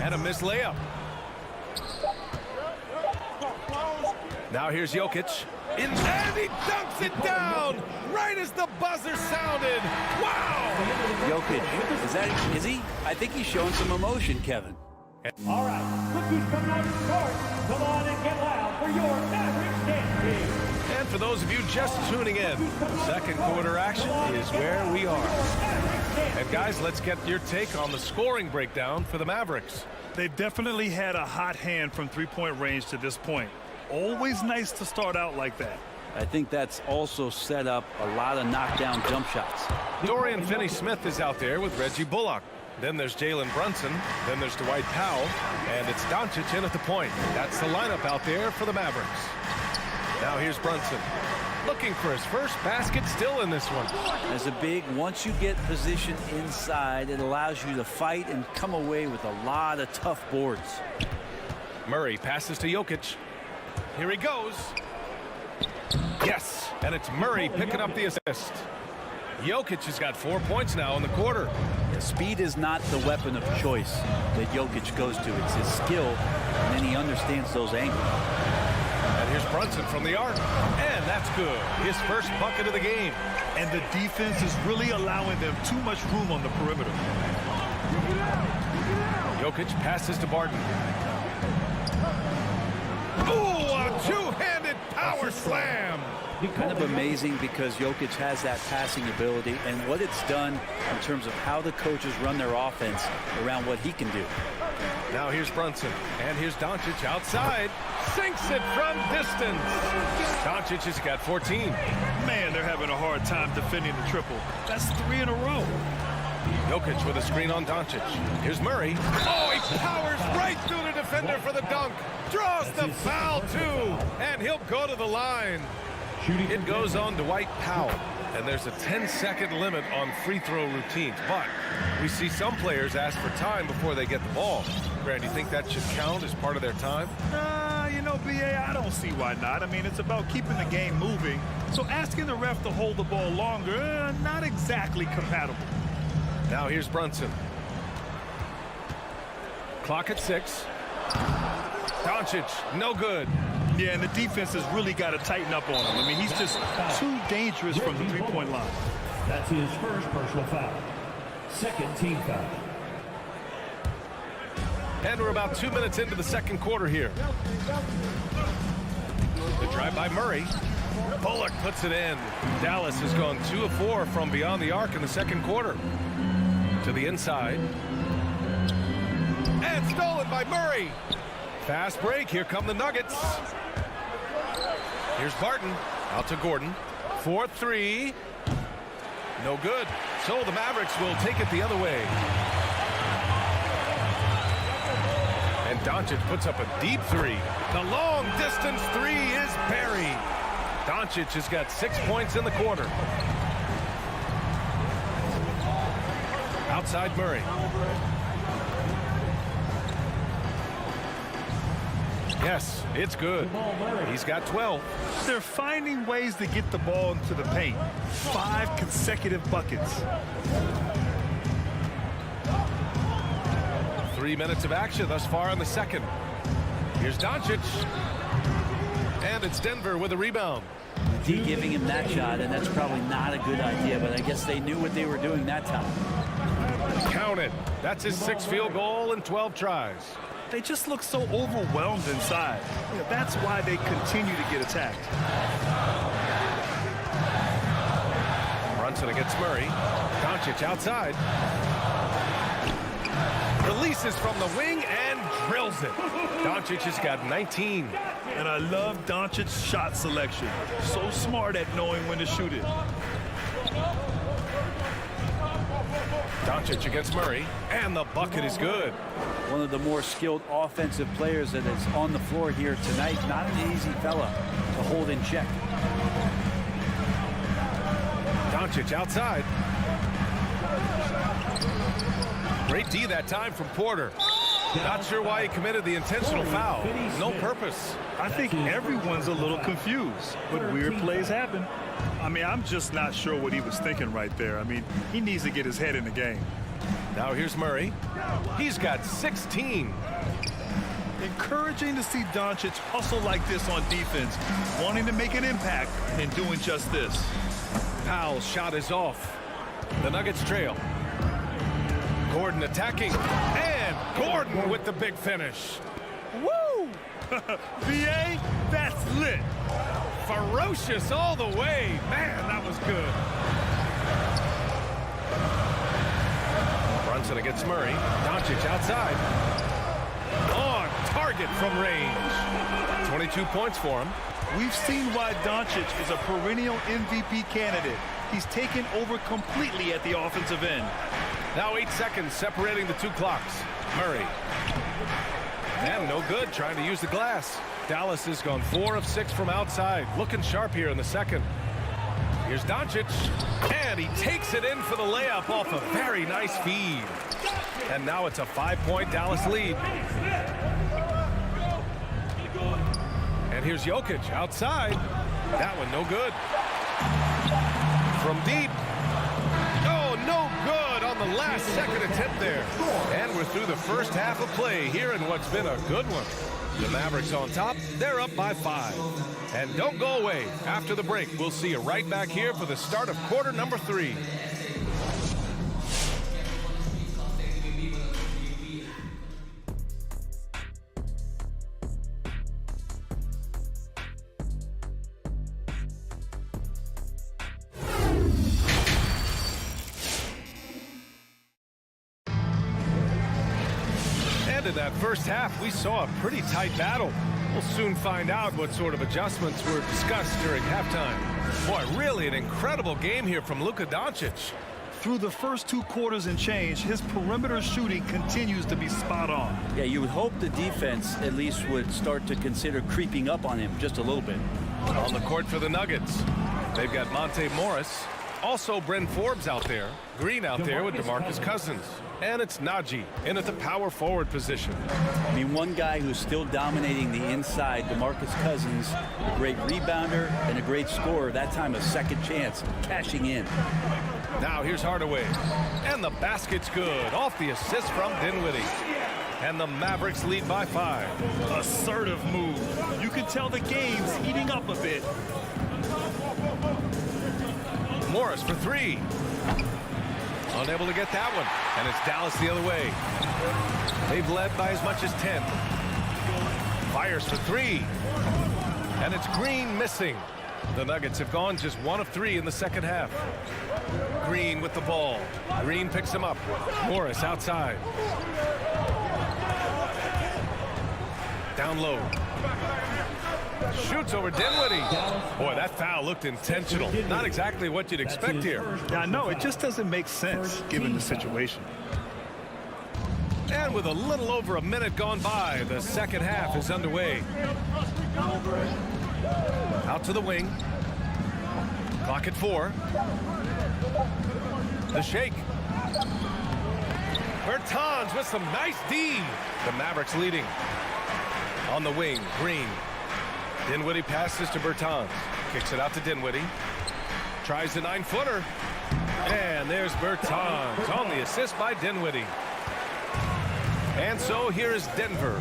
And a missed layup. Now here's Jokic. And he dunks it down right as the buzzer sounded. Wow! Jokic, is he? I think he's showing some emotion, Kevin. All right, rookies coming on the court. Come on and get loud for your Mavericks dance team. And for those of you just tuning in, second quarter action is where we are. And guys, let's get your take on the scoring breakdown for the Mavericks. They've definitely had a hot hand from three-point range to this point. Always nice to start out like that. I think that's also set up a lot of knockdown jump shots. Dorian Finney-Smith is out there with Reggie Bullock. Then there's Jalen Brunson. Then there's Dwight Powell. And it's Doncic in at the point. That's the lineup out there for the Mavericks. Now here's Brunson. Looking for his first basket, still in this one. As a big, once you get position inside, it allows you to fight and come away with a lot of tough boards. Murray passes to Jokic. Here he goes. Yes, and it's Murray picking up the assist. Jokic has got 4 points now in the quarter. Speed is not the weapon of choice that Jokic goes to. It's his skill, and then he understands those angles. And here's Brunson from the arc. And that's good. His first bucket of the game. And the defense is really allowing them too much room on the perimeter. Jokic passes to Barton. Ooh, a two-handed power slam. Kind of amazing because Jokic has that passing ability and what it's done in terms of how the coaches run their offense around what he can do. Now here's Brunson, and here's Doncic outside. Sinks it from distance. Doncic has got 14. Man, they're having a hard time defending the triple. That's 3 in a row. Jokic with a screen on Doncic. Here's Murray. Oh, he powers right through the defender for the dunk. Draws the foul, too. And he'll go to the line. It goes on Dwight Powell. And there's a 10-second limit on free throw routines. But we see some players ask for time before they get the ball. Grant, do you think that should count as part of their time? You know, B.A., I don't see why not. I mean, it's about keeping the game moving. So asking the ref to hold the ball longer, not exactly compatible. Now here's Brunson. Clock at 6. Doncic, no good. Yeah, and the defense has really got to tighten up on him. I mean, he's just too dangerous from the three-point line. That's his first personal foul. Second team foul. And we're about 2 minutes into the second quarter here. The drive by Murray. Bullock puts it in. Dallas has gone 2 of 4 from beyond the arc in the second quarter. To the inside. And stolen by Murray. Fast break. Here come the Nuggets. Here's Barton. Out to Gordon. 4-3. No good. So the Mavericks will take it the other way. And Doncic puts up a deep 3. The long distance 3 is buried. Doncic has got 6 points in the quarter. Outside Murray. Yes, it's good. He's got 12. They're finding ways to get the ball into the paint. 5 consecutive buckets. 3 minutes of action thus far in the second. Here's Doncic. And it's Denver with a rebound. D giving him that shot, and that's probably not a good idea, but I guess they knew what they were doing that time. Count it. That's his 6th field goal in 12 tries. they just look so overwhelmed inside. That's why they continue to get attacked. Brunson against Murray. Doncic outside. Releases from the wing and drills it. Doncic has got 19. And I love Doncic's shot selection. So smart at knowing when to shoot it. Doncic against Murray, and the bucket is good. One of the more skilled offensive players that is on the floor here tonight. Not an easy fella to hold in check. Doncic outside. Great D that time from Porter. Not sure why he committed the intentional foul. No purpose. I think everyone's a little confused, but weird plays happen. I mean, I'm just not sure what he was thinking right there. I mean, he needs to get his head in the game. Now here's Murray. He's got 16. Encouraging to see Doncic hustle like this on defense, wanting to make an impact and doing just this. Powell's shot is off. The Nuggets trail. Gordon attacking, and Gordon with the big finish. Woo! VA, that's lit. Ferocious all the way. Man, that was good. Brunson against Murray. Doncic outside. On target from range. 22 points for him. We've seen why Doncic is a perennial MVP candidate. He's taken over completely at the offensive end. Now 8 seconds separating the two clocks. Murray. And no good, trying to use the glass. Dallas has gone 4 of 6 from outside. Looking sharp here in the second. Here's Doncic. And he takes it in for the layup off a very nice feed. And now it's a 5-point Dallas lead. And here's Jokic outside. That one no good. From deep. Oh, no good on the last second attempt there. And we're through the first half of play here in what's been a good one. The Mavericks on top. They're up by 5. And don't go away. After the break, we'll see you right back here for the start of quarter number 3. In that first half, we saw a pretty tight battle. We'll soon find out what sort of adjustments were discussed during halftime. Boy, really an incredible game here from Luka Doncic. Through the first 2 quarters and change, his perimeter shooting continues to be spot on. Yeah, you would hope the defense at least would start to consider creeping up on him just a little bit. On the court for the Nuggets, they've got Monte Morris. Also, Bryn Forbes out there. Green out there with DeMarcus Cousins. And it's Najee in at the power forward position. I mean, one guy who's still dominating the inside, DeMarcus Cousins, a great rebounder and a great scorer. That time a second chance, cashing in. Now here's Hardaway. And the basket's good. Off the assist from Dinwiddie. And the Mavericks lead by 5. Assertive move. You can tell the game's heating up a bit. Morris for 3. Unable to get that one. And it's Dallas the other way. They've led by as much as 10. Fires for 3. And it's Green missing. The Nuggets have gone just 1 of 3 in the second half. Green with the ball. Green picks him up. Morris outside. Down low. Shoots over Dinwiddie. Boy, that foul looked intentional. Not exactly what you'd expect here. Yeah, no, it just doesn't make sense given the situation. And with a little over a minute gone by, the second half is underway. Out to the wing. Clock at 4. The shake. Bertans with some nice D. The Mavericks leading. On the wing, Green. Dinwiddie passes to Bertans. Kicks it out to Dinwiddie. Tries the 9-footer. And there's Bertans on the assist by Dinwiddie. And so here is Denver.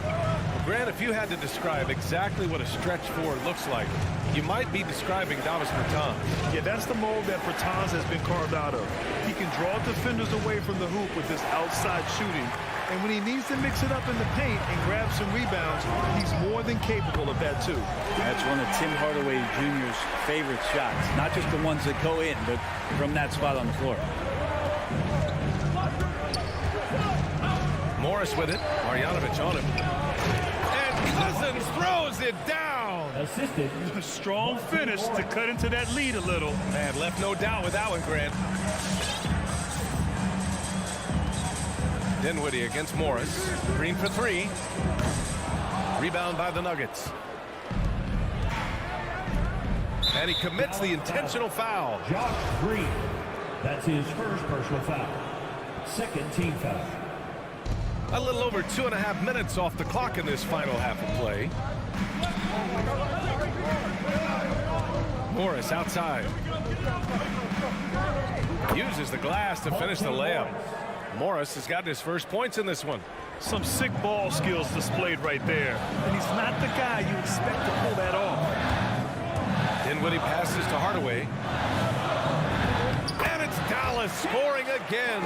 Grant, if you had to describe exactly what a stretch 4 looks like, you might be describing Davis Bertans. Yeah, that's the mold that Bertans has been carved out of. He can draw defenders away from the hoop with his outside shooting, And when he needs to mix it up in the paint and grab some rebounds, he's more than capable of that, too. That's one of Tim Hardaway Jr.'s favorite shots. Not just the ones that go in, but from that spot on the floor. Morris with it. Marjanovic on him. And Cousins throws it down. Assisted. A strong finish to cut into that lead a little. Man, left no doubt with that one, Grant. Dinwiddie against Morris. Green for three. Rebound by the Nuggets. And he commits the intentional foul. Josh Green. That's his first personal foul. Second team foul. A little over 2.5 minutes off the clock in this final half of play. Morris outside. Uses the glass to finish the layup. Morris has gotten his first points in this one. Some sick ball skills displayed right there. And he's not the guy you expect to pull that off. Dinwiddie passes to Hardaway. And it's Dallas scoring again.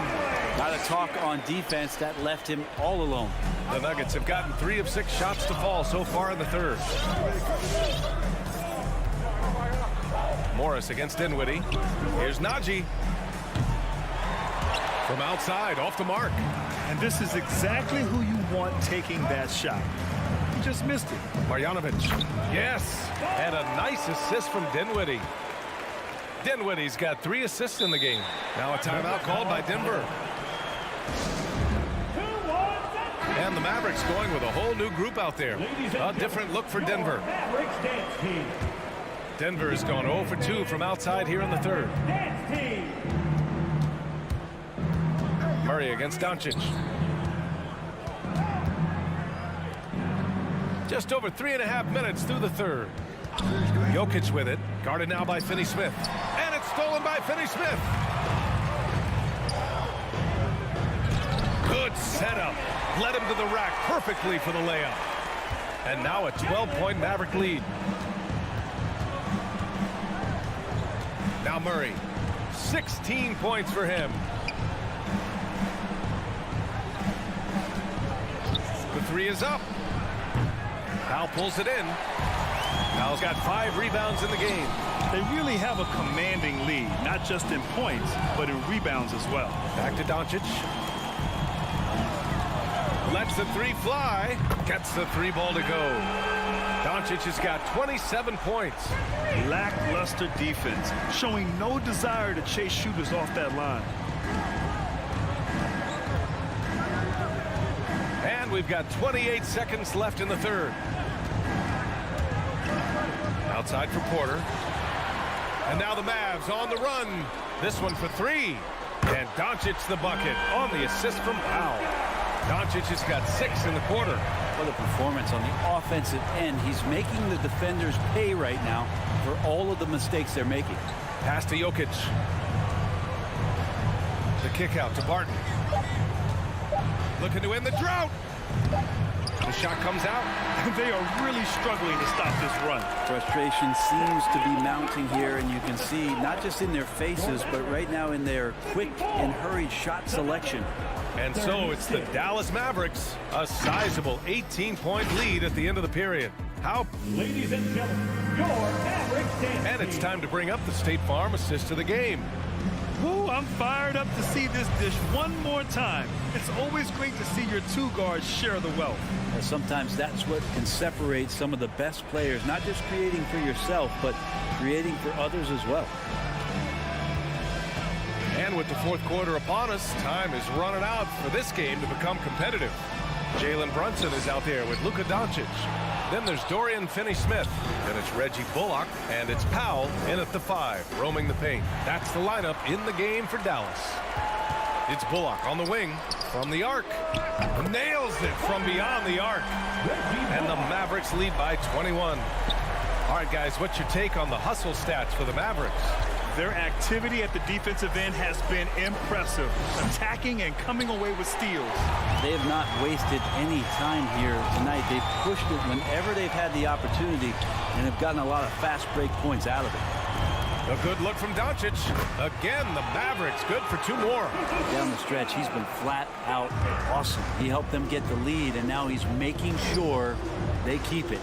Not a talk on defense that left him all alone. The Nuggets have gotten 3 of 6 shots to fall so far in the third. Morris against Dinwiddie. Here's Najee. From outside, off the mark. And this is exactly who you want taking that shot. He just missed it. Marjanovic. Yes. And a nice assist from Dinwiddie. Dinwiddie's got 3 assists in the game. Now a timeout called by Denver. And the Mavericks going with a whole new group out there. A different look for Denver. Denver has gone 0 for 2 from outside here in the third. Murray against Doncic. Just over 3.5 minutes through the third. Jokic with it. Guarded now by Finney-Smith. And it's stolen by Finney-Smith. Good setup. Led him to the rack perfectly for the layup. And now a 12-point Maverick lead. Now Murray. 16 points for him. The three is up. Powell pulls it in. Powell's got 5 rebounds in the game. They really have a commanding lead, not just in points, but in rebounds as well. Back to Doncic. Lets the 3 fly. Gets the 3 ball to go. Doncic has got 27 points. Lackluster defense, showing no desire to chase shooters off that line. And we've got 28 seconds left in the third. Outside for Porter. And now the Mavs on the run. This one for 3. And Doncic the bucket on the assist from Powell. Doncic has got 6 in the quarter. What a performance on the offensive end. He's making the defenders pay right now for all of the mistakes they're making. Pass to Jokic. The kick out to Barton. Looking to end the drought. The shot comes out. They are really struggling to stop this run. Frustration seems to be mounting here, and you can see not just in their faces, but right now in their quick and hurried shot selection. And so it's the Dallas Mavericks, a sizable 18-point lead at the end of the period. How? Ladies and gentlemen, your Mavericks dance. And it's time to bring up the State Farm assist of the game. Ooh, I'm fired up to see this dish one more time. It's always great to see your 2 guards share the wealth. And sometimes that's what can separate some of the best players, not just creating for yourself, but creating for others as well. And with the fourth quarter upon us, time is running out for this game to become competitive. Jalen Brunson is out there with Luka Doncic. Then there's Dorian Finney-Smith. Then it's Reggie Bullock. And it's Powell in at the 5, roaming the paint. That's the lineup in the game for Dallas. It's Bullock on the wing from the arc. Nails it from beyond the arc. And the Mavericks lead by 21. All right, guys, what's your take on the hustle stats for the Mavericks? Their activity at the defensive end has been impressive, attacking and coming away with steals. They have not wasted any time here tonight. They've pushed it whenever they've had the opportunity and have gotten a lot of fast break points out of it. A good look from Doncic. Again, the Mavericks good for 2 more. Down the stretch, he's been flat out awesome. He helped them get the lead, and now he's making sure they keep it.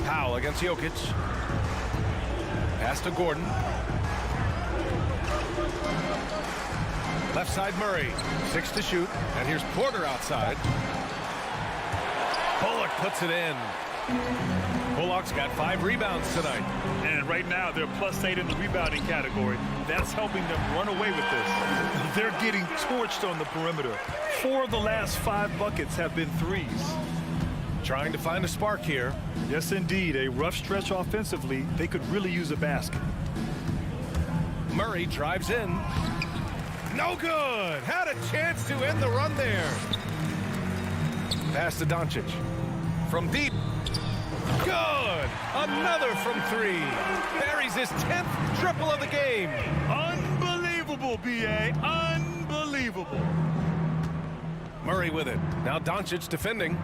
Powell against Jokic. Pass to Gordon. Left side Murray. 6 to shoot. And here's Porter outside. Bullock puts it in. Bullock's got 5 rebounds tonight. And right now, they're +8 in the rebounding category. That's helping them run away with this. They're getting torched on the perimeter. 4 of the last 5 buckets have been threes. Trying to find a spark here. Yes, indeed. A rough stretch offensively. They could really use a basket. Murray drives in. No good. Had a chance to end the run there. Pass to Doncic. From deep. Good. Another from 3. Buries his 10th triple of the game. Unbelievable, B.A. Unbelievable. Murray with it. Now Doncic defending.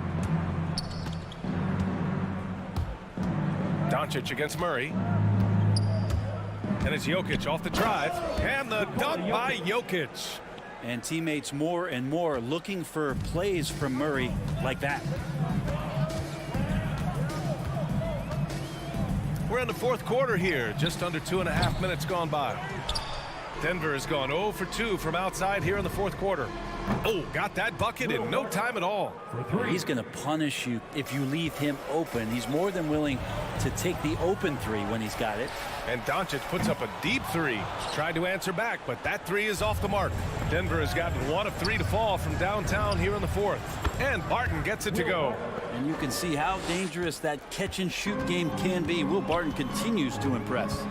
Doncic against Murray. And it's Jokic off the drive. And the dunk by Jokic. And teammates more and more looking for plays from Murray like that. We're in the 4th quarter here. Just under 2.5 minutes gone by. Denver has gone 0 for 2 from outside here in the 4th quarter. Oh, got that bucket in no time at all. He's going to punish you if you leave him open. He's more than willing to take the open 3 when he's got it. And Doncic puts up a deep 3. Tried to answer back, but that 3 is off the mark. Denver has gotten 1 of 3 to fall from downtown here in the 4th. And Barton gets it to go. And you can see how dangerous that catch-and-shoot game can be. Will Barton continues to impress.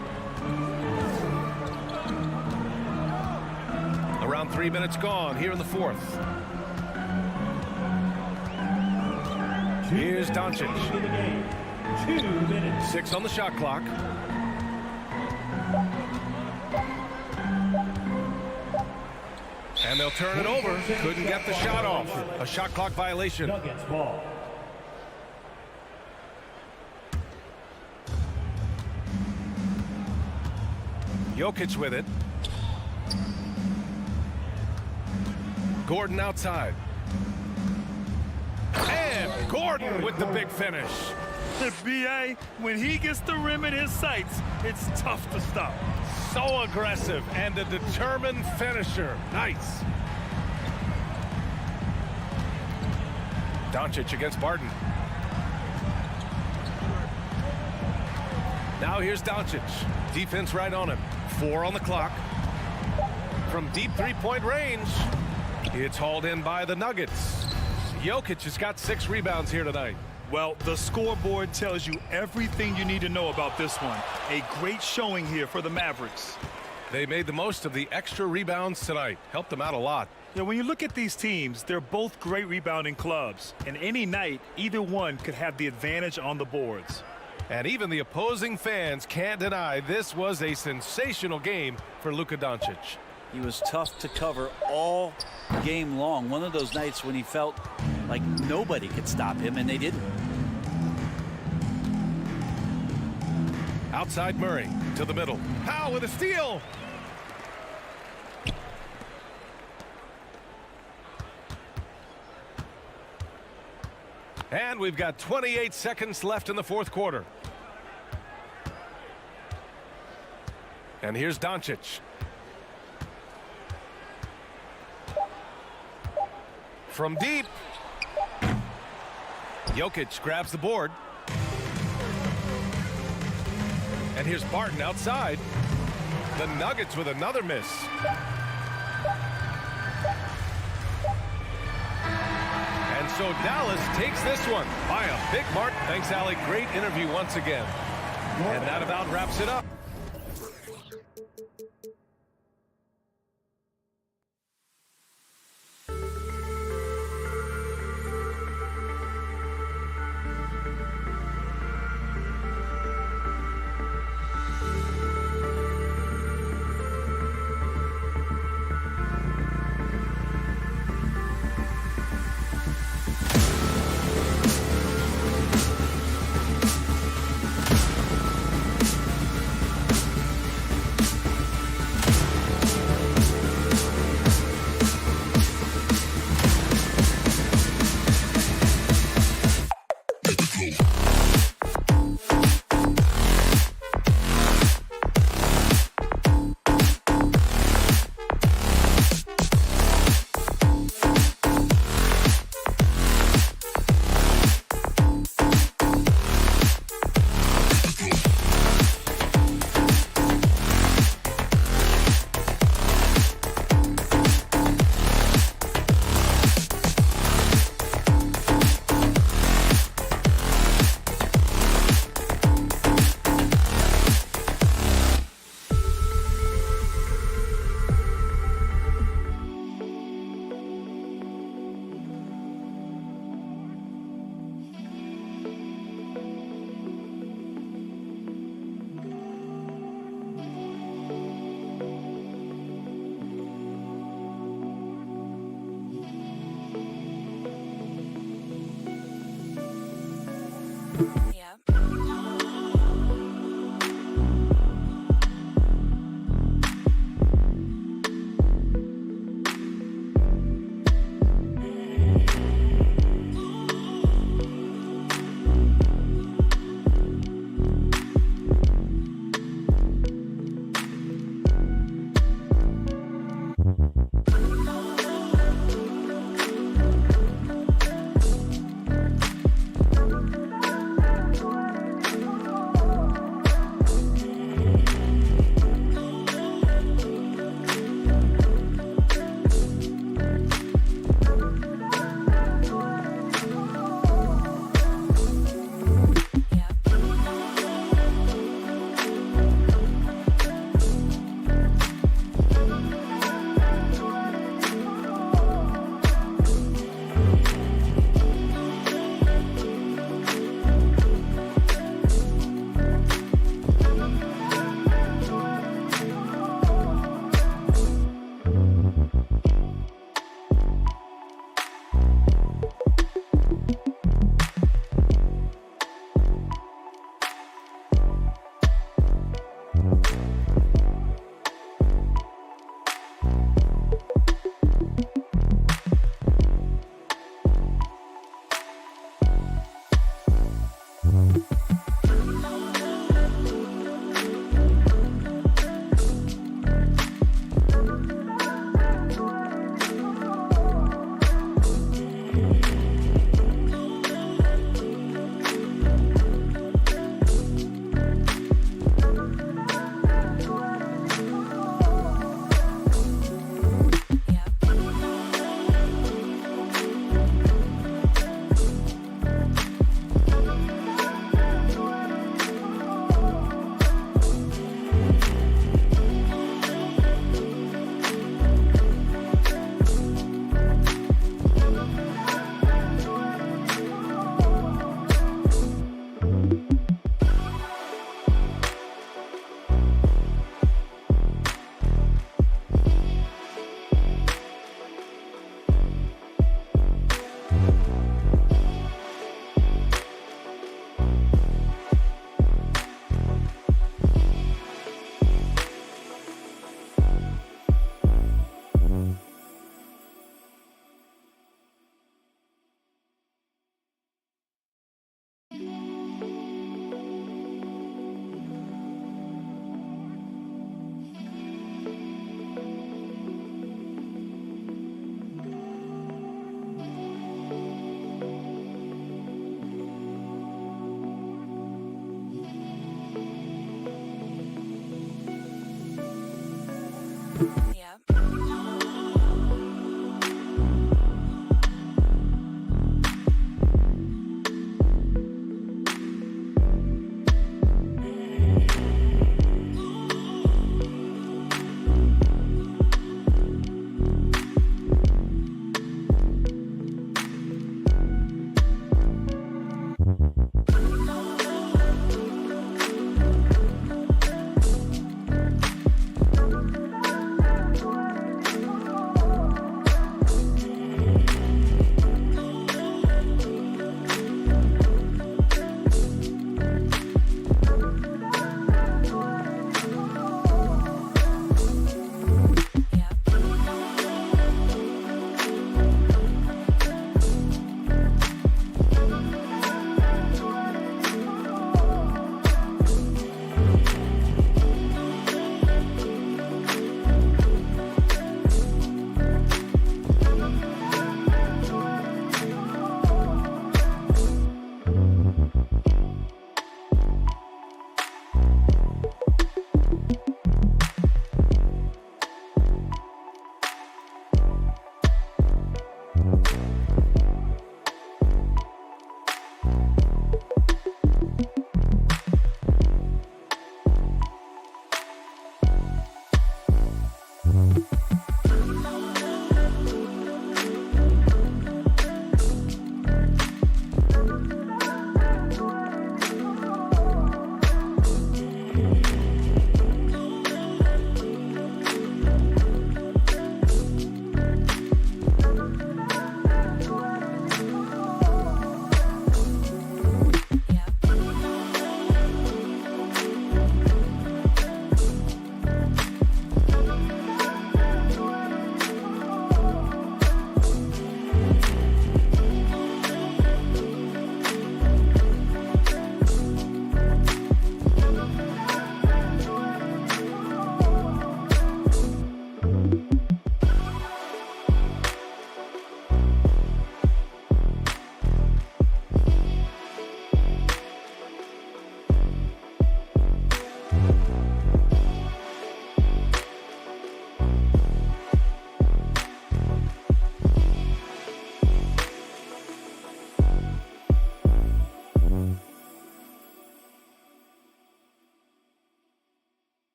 Around 3 minutes gone here in the 4th. Here's Doncic. 2 minutes. 6 on the shot clock. And they'll turn it over. Couldn't get the shot off. A shot clock violation. Nuggets ball. Jokic with it. Gordon outside. And Gordon with the big finish. The B.A., when he gets the rim in his sights, it's tough to stop. So aggressive and a determined finisher. Nice. Doncic against Barton. Now here's Doncic. Defense right on him. 4 on the clock. From deep 3-point range. It's hauled in by the Nuggets. Jokic has got 6 rebounds here tonight. Well, the scoreboard tells you everything you need to know about this one. A great showing here for the Mavericks. They made the most of the extra rebounds tonight. Helped them out a lot. Yeah, when you look at these teams, they're both great rebounding clubs. And any night, either one could have the advantage on the boards. And even the opposing fans can't deny this was a sensational game for Luka Doncic. He was tough to cover all game long. One of those nights when he felt like nobody could stop him, and they didn't. Outside Murray to the middle. Powell with a steal. And we've got 28 seconds left in the 4th quarter. And here's Doncic. From deep. Jokic grabs the board. And here's Barton outside. The Nuggets with another miss. And so Dallas takes this one by a big mark. Thanks, Allie. Great interview once again. And that about wraps it up.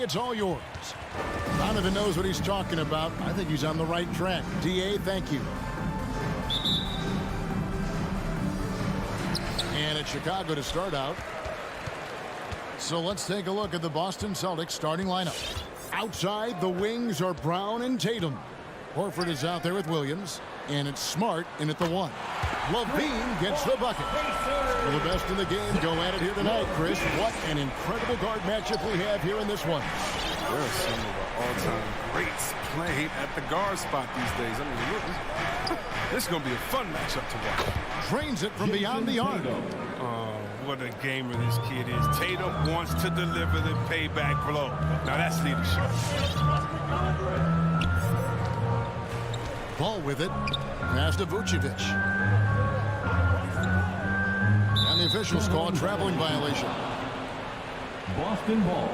it's all yours. Donovan knows what he's talking about. I think he's on the right track. DA, thank you. And it's Chicago to start out. So let's take a look at the Boston Celtics starting lineup. Outside, the wings are Brown and Tatum. Horford is out there with Williams. And it's Smart in at the 1. LaVine gets the bucket. Well, the best in the game go at it here tonight, Chris. What an incredible guard matchup we have here in this one. There are some of our all-time greats playing at the guard spot these days. I mean, look, this is going to be a fun matchup to watch. Drains it from beyond the arc. Oh, what a gamer this kid is. Tatum wants to deliver the payback blow. Now that's leadership. Ball with it. Pass to Vucevic. And the officials call a traveling violation. Boston ball.